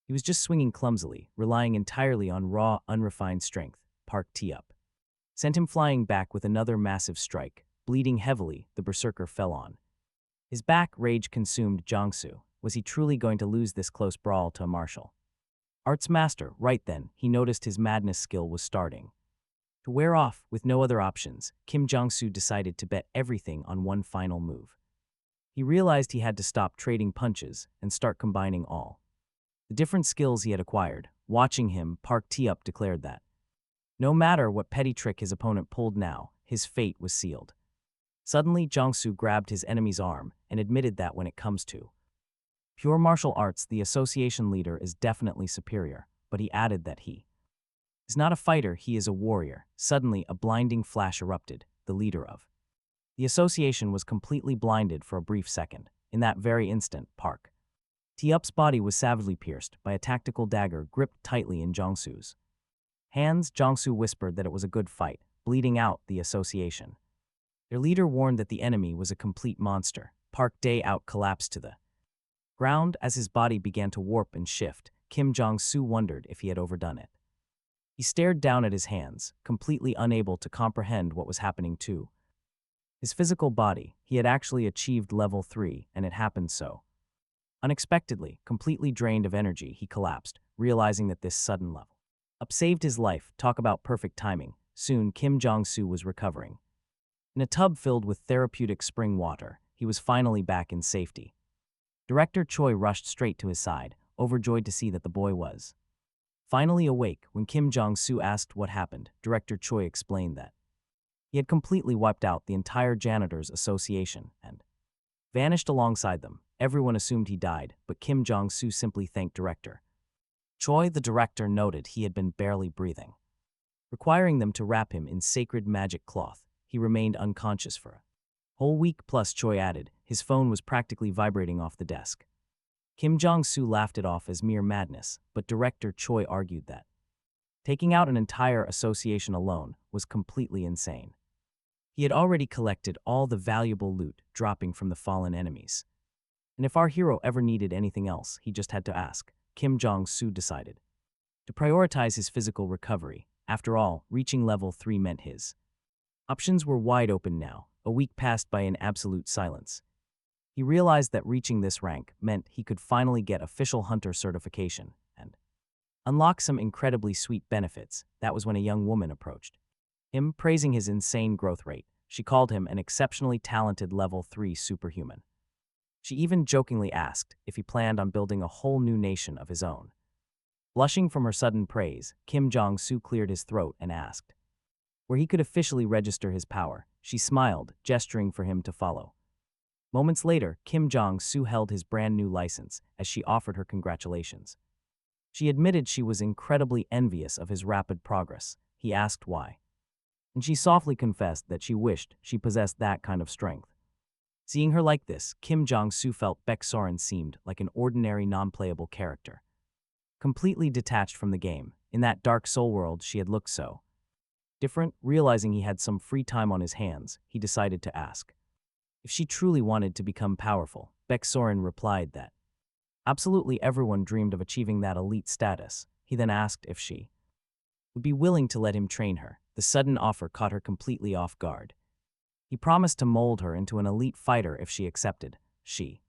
He was just swinging clumsily, relying entirely on raw, unrefined strength. Park Ti-up sent him flying back with another massive strike. Bleeding heavily, the berserker fell on his back. Rage consumed Jong Su. Was he truly going to lose this close brawl to a martial arts master? Right then, he noticed his madness skill was starting to wear off. With no other options, Kim Jong-su decided to bet everything on one final move. He realized he had to stop trading punches and start combining all the different skills he had acquired. Watching him, Park Ti-up declared that no matter what petty trick his opponent pulled now, his fate was sealed. Suddenly, Jong Su grabbed his enemy's arm and admitted that when it comes to pure martial arts, the association leader is definitely superior, but he added that he is not a fighter, he is a warrior. Suddenly, a blinding flash erupted. The leader of the association was completely blinded for a brief second. In that very instant, Park Ti-up's body was savagely pierced by a tactical dagger gripped tightly in Jong Su's hands. Jong Su whispered that it was a good fight. Bleeding out, the association their leader warned that the enemy was a complete monster. Park Ti-up collapsed to the ground as his body began to warp and shift. Kim Jong-su wondered if he had overdone it. He stared down at his hands, completely unable to comprehend what was happening to his physical body. He had actually achieved level 3, and it happened so unexpectedly. Completely drained of energy, he collapsed, realizing that this sudden level up saved his life. Talk about perfect timing. Soon, Kim Jong-su was recovering. In a tub filled with therapeutic spring water, he was finally back in safety. Director Choi rushed straight to his side, overjoyed to see that the boy was finally awake. When Kim Jong-su asked what happened, Director Choi explained that he had completely wiped out the entire janitors association and vanished alongside them. Everyone assumed he died, but Kim Jong-su simply thanked Director Choi. The director noted he had been barely breathing, requiring them to wrap him in sacred magic cloth. He remained unconscious for a whole week plus. Choi added, his phone was practically vibrating off the desk. Kim Jong-su laughed it off as mere madness, but Director Choi argued that taking out an entire association alone was completely insane. He had already collected all the valuable loot dropping from the fallen enemies, and if our hero ever needed anything else, he just had to ask. Kim Jong-su decided to prioritize his physical recovery. After all, reaching level 3 meant his options were wide open now. A week passed by in absolute silence. He realized that reaching this rank meant he could finally get official hunter certification and unlock some incredibly sweet benefits. That was when a young woman approached him, praising his insane growth rate. She called him an exceptionally talented level 3 superhuman. She even jokingly asked if he planned on building a whole new nation of his own. Blushing from her sudden praise, Jong Su cleared his throat and asked where he could officially register his power. She smiled, gesturing for him to follow. Moments later, Jong Su held his brand new license as she offered her congratulations. She admitted she was incredibly envious of his rapid progress. He asked why, and she softly confessed that she wished she possessed that kind of strength. Seeing her like this, Jong Su felt Baek Soren seemed like an ordinary non-playable character, completely detached from the game. In that dark soul world, she had looked so different. Realizing he had some free time on his hands, he decided to ask if she truly wanted to become powerful. Baek Soren replied that absolutely everyone dreamed of achieving that elite status. He then asked if she would be willing to let him train her. The sudden offer caught her completely off guard. He promised to mold her into an elite fighter if she accepted. She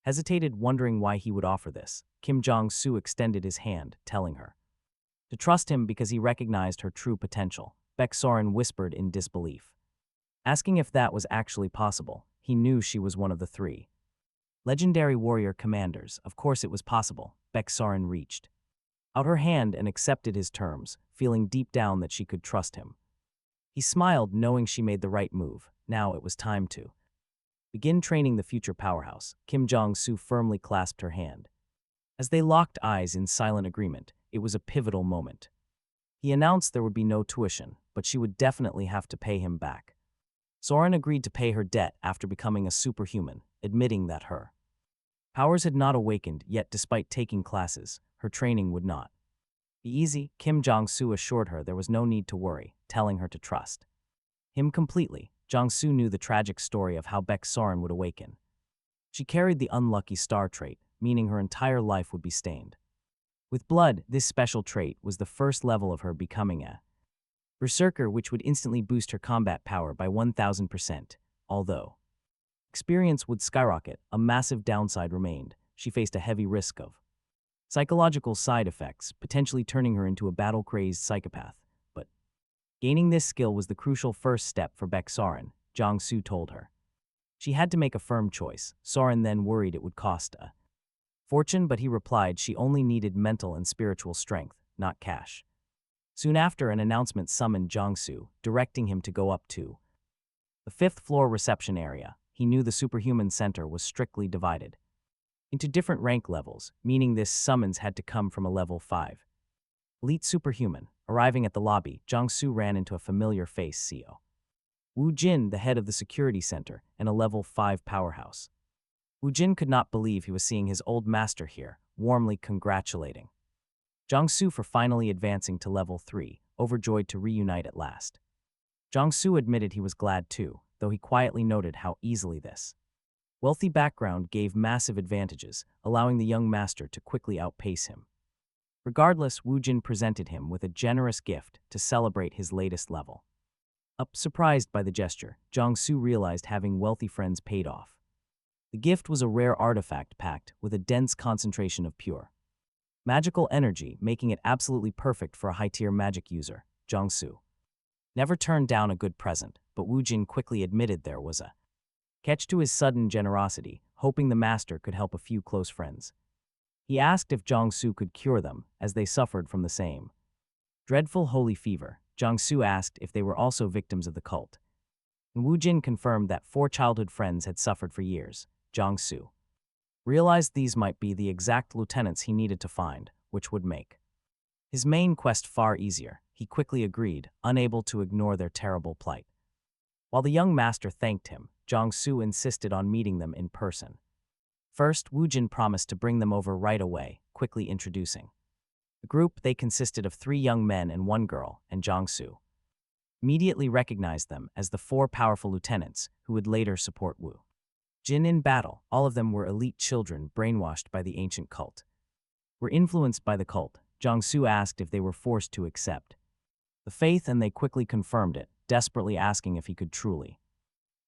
hesitated, wondering why he would offer this. Jong Su extended his hand, telling her to trust him because he recognized her true potential. Baek Soren whispered in disbelief, asking if that was actually possible. He knew she was one of the 3 legendary warrior commanders. Of course it was possible. Baek Soren reached out her hand and accepted his terms, feeling deep down that she could trust him. He smiled, knowing she made the right move. Now it was time to begin training the future powerhouse. Jong Su firmly clasped her hand. As they locked eyes in silent agreement, it was a pivotal moment. He announced there would be no tuition, but she would definitely have to pay him back. Soren agreed to pay her debt after becoming a superhuman, admitting that her powers had not awakened yet. Despite taking classes, her training would not be easy. Jong Su assured her there was no need to worry, telling her to trust him completely. Jong Su knew the tragic story of how Baek Soren would awaken. She carried the unlucky star trait, meaning her entire life would be stained with blood. This special trait was the first level of her becoming a berserker, which would instantly boost her combat power by 1000%. Although experience would skyrocket, a massive downside remained. She faced a heavy risk of psychological side effects, potentially turning her into a battle-crazed psychopath. But gaining this skill was the crucial first step for Baek Soren, Jong Su told her. She had to make a firm choice. Soren then worried it would cost a fortune, but he replied she only needed mental and spiritual strength, not cash. Soon after, an announcement summoned Jong Su, directing him to go up to the 5th floor reception area. He knew the superhuman center was strictly divided into different rank levels, meaning this summons had to come from a level 5 elite superhuman. Arriving at the lobby, Jong Su ran into a familiar face, CEO Woo Jin, the head of the security center and a level 5 powerhouse. Woo Jin could not believe he was seeing his old master here, warmly congratulating Jong Su for finally advancing to level 3, overjoyed to reunite at last. Jong Su admitted he was glad too, though he quietly noted how easily this wealthy background gave massive advantages, allowing the young master to quickly outpace him. Regardless, Woo Jin presented him with a generous gift to celebrate his latest level up. Surprised by the gesture, Jong Su realized having wealthy friends paid off. The gift was a rare artifact packed with a dense concentration of pure magical energy, making it absolutely perfect for a high-tier magic user. Jong Su never turned down a good present, but Woo Jin quickly admitted there was a catch to his sudden generosity, hoping the master could help a few close friends. He asked if Jong Su could cure them, as they suffered from the same dreadful holy fever. Jong Su asked if they were also victims of the cult, and Woo Jin confirmed that 4 childhood friends had suffered for years. Jong Su realized these might be the exact lieutenants he needed to find, which would make his main quest far easier. He quickly agreed, unable to ignore their terrible plight. While the young master thanked him, Jong Su insisted on meeting them in person. First, Woo Jin promised to bring them over right away, quickly introducing the group. They consisted of 3 young men and 1 girl, and Jong Su immediately recognized them as the 4 powerful lieutenants who would later support Woo Jin in battle. All of them were elite children brainwashed by the ancient cult. Were influenced by the cult, Jong Su asked if they were forced to accept the faith, and they quickly confirmed it, desperately asking if he could truly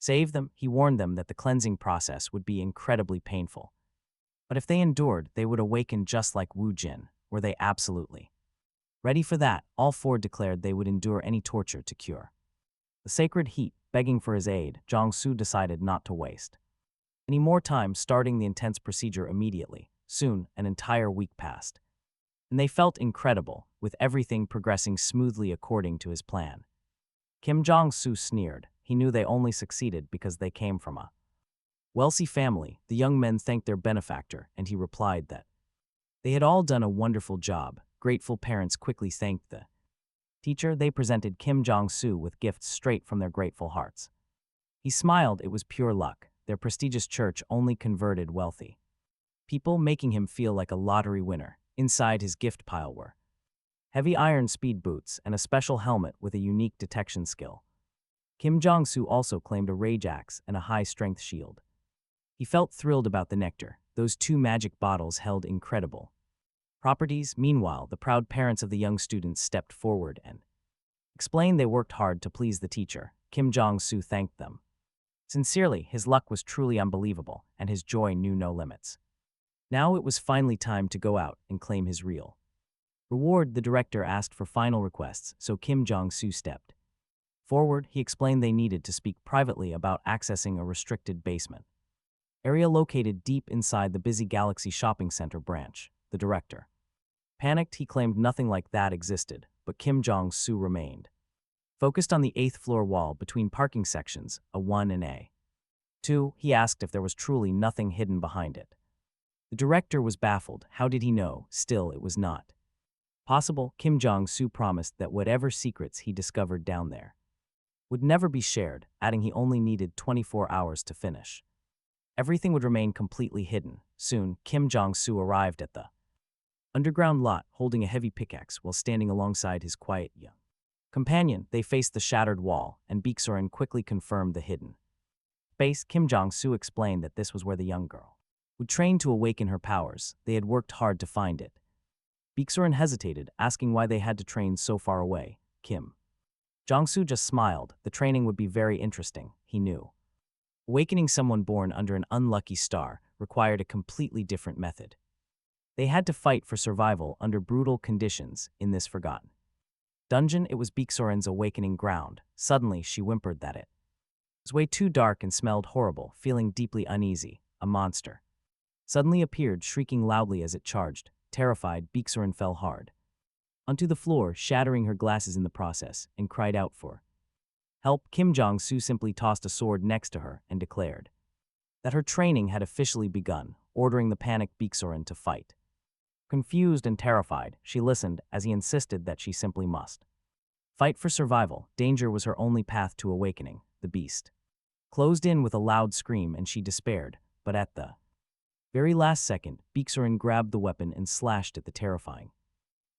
Save them, he warned them that the cleansing process would be incredibly painful. But if they endured, they would awaken just like Wu Jin. Were they absolutely ready for that? All four declared they would endure any torture to cure. The sacred heat, begging for his aid, Jong Su decided not to waste any more time, starting the intense procedure immediately. Soon, an entire week passed. And they felt incredible, with everything progressing smoothly according to his plan. Kim Jong-su sneered. He knew they only succeeded because they came from a wealthy family. The young men thanked their benefactor, and he replied that they had all done a wonderful job. Grateful parents quickly thanked the teacher. They presented Kim Jong-su with gifts straight from their grateful hearts. He smiled. It was pure luck. Their prestigious church only converted wealthy people, making him feel like a lottery winner. Inside his gift pile were heavy iron speed boots and a special helmet with a unique detection skill. Kim Jong-su also claimed a rage axe and a high-strength shield. He felt thrilled about the nectar. Those two magic bottles held incredible properties. Meanwhile, the proud parents of the young students stepped forward and explained they worked hard to please the teacher. Kim Jong-su thanked them sincerely. His luck was truly unbelievable, and his joy knew no limits. Now it was finally time to go out and claim his real reward. The director asked for final requests, so Kim Jong-su stepped forward. He explained they needed to speak privately about accessing a restricted basement area located deep inside the busy Galaxy Shopping Center branch. The director panicked. He claimed nothing like that existed, but Kim Jong-su remained focused on the 8th floor wall between parking sections, A1 and A2. He asked if there was truly nothing hidden behind it. The director was baffled. How did he know? Still, it was not possible. Kim Jong-su promised that whatever secrets he discovered down there would never be shared, adding he only needed 24 hours to finish. Everything would remain completely hidden. Soon, Kim Jong-su arrived at the underground lot, holding a heavy pickaxe while standing alongside his quiet young companion. They faced the shattered wall, and Baeksorin quickly confirmed the hidden space. Kim Jong-su explained that this was where the young girl would train to awaken her powers. They had worked hard to find it. Baeksorin hesitated, asking why they had to train so far away. Kim Jong-su just smiled. The training would be very interesting, he knew. Awakening someone born under an unlucky star required a completely different method. They had to fight for survival under brutal conditions in this forgotten dungeon. It was Baeksorin's awakening ground. Suddenly, she whimpered that it was way too dark and smelled horrible. Feeling deeply uneasy, a monster suddenly appeared, shrieking loudly as it charged. Terrified, Baeksorin fell hard onto the floor, shattering her glasses in the process, and cried out for help. Kim Jong-su simply tossed a sword next to her and declared that her training had officially begun, ordering the panicked Baeksorin to fight. Confused and terrified, she listened as he insisted that she simply must fight for survival. Danger was her only path to awakening. The beast closed in with a loud scream, and she despaired, but at the very last second, Baeksorin grabbed the weapon and slashed at the terrifying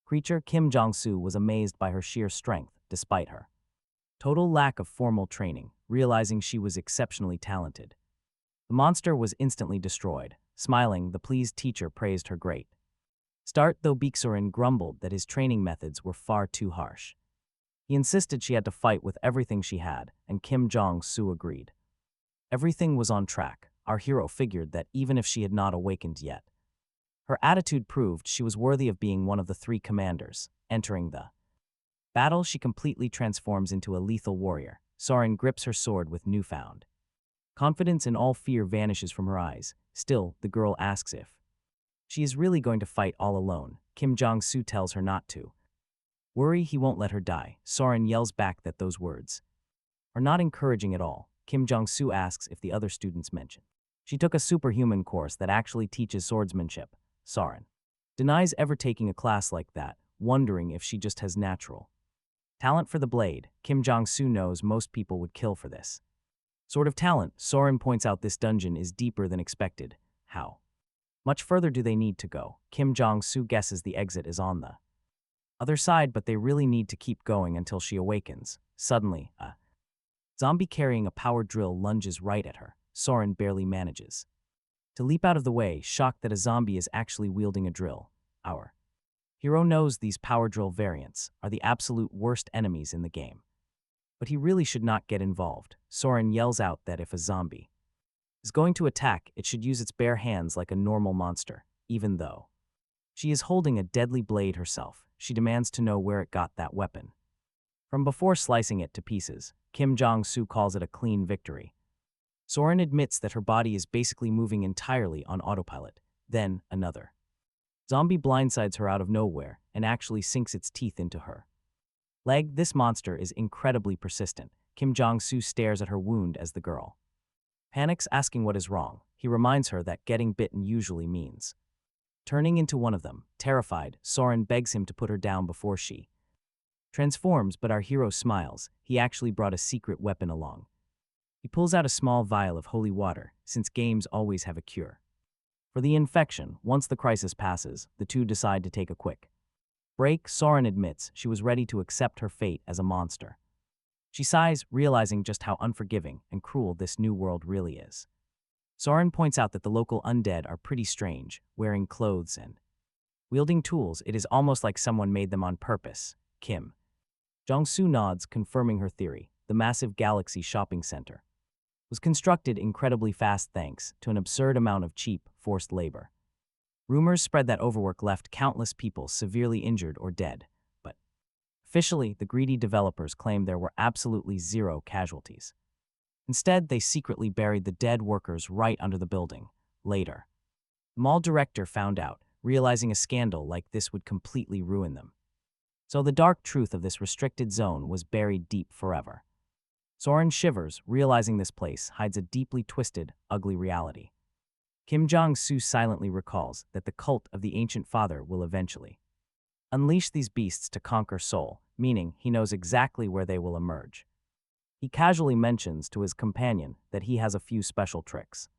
creature. Kim Jong-su was amazed by her sheer strength, despite her total lack of formal training. Realizing she was exceptionally talented, the monster was instantly destroyed. Smiling, the pleased teacher praised her great start, though Baeksorin grumbled that his training methods were far too harsh. He insisted she had to fight with everything she had, and Kim Jong-su agreed. Everything was on track. Our hero figured that even if she had not awakened yet, her attitude proved she was worthy of being one of the 3 commanders. Entering the battle, she completely transforms into a lethal warrior. Soren grips her sword with newfound confidence, and all fear vanishes from her eyes. Still, the girl asks if she is really going to fight all alone. Kim Jong-su tells her not to worry, he won't let her die. Soren yells back that those words are not encouraging at all. Kim Jong-su asks if the other students mention she took a superhuman course that actually teaches swordsmanship. Soren denies ever taking a class like that, wondering if she just has natural talent for the blade. Kim Jong-su knows most people would kill for this sort of talent. Soren points out this dungeon is deeper than expected. How much further do they need to go? Kim Jong-su guesses the exit is on the other side, but they really need to keep going until she awakens. Suddenly, a zombie carrying a power drill lunges right at her. Soren barely manages to leap out of the way, shocked that a zombie is actually wielding a drill. Our hero knows these power drill variants are the absolute worst enemies in the game, but he really should not get involved. Soren yells out that if a zombie is going to attack, it should use its bare hands like a normal monster, even though she is holding a deadly blade herself. She demands to know where it got that weapon. From before slicing it to pieces, Jong Su calls it a clean victory. Soren admits that her body is basically moving entirely on autopilot. Then, another zombie blindsides her out of nowhere and actually sinks its teeth into her leg. This monster is incredibly persistent. Jong Su stares at her wound as the girl panics, asking what is wrong. He reminds her that getting bitten usually means turning into one of them. Terrified, Soren begs him to put her down before she transforms, but our hero smiles. He actually brought a secret weapon along. He pulls out a small vial of holy water, since games always have a cure for the infection. Once the crisis passes, the two decide to take a quick break. Soren admits she was ready to accept her fate as a monster. She sighs, realizing just how unforgiving and cruel this new world really is. Soren points out that the local undead are pretty strange, wearing clothes and wielding tools. It is almost like someone made them on purpose. Jong Su nods, confirming her theory. The massive Galaxy shopping center was constructed incredibly fast thanks to an absurd amount of cheap, forced labor. Rumors spread that overwork left countless people severely injured or dead, but officially, the greedy developers claimed there were absolutely zero casualties. Instead, they secretly buried the dead workers right under the building. Later, the mall director found out, realizing a scandal like this would completely ruin them. So the dark truth of this restricted zone was buried deep forever. Soren shivers, realizing this place hides a deeply twisted, ugly reality. Jong Su silently recalls that the cult of the ancient father will eventually unleash these beasts to conquer Seoul, meaning he knows exactly where they will emerge. He casually mentions to his companion that he has a few special tricks.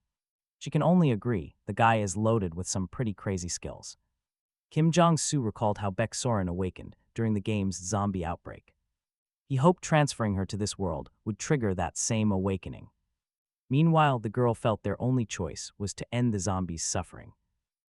She can only agree. The guy is loaded with some pretty crazy skills. Jong Su recalled how Soren awakened during the game's zombie outbreak. He hoped transferring her to this world would trigger that same awakening. Meanwhile, the girl felt their only choice was to end the zombies' suffering.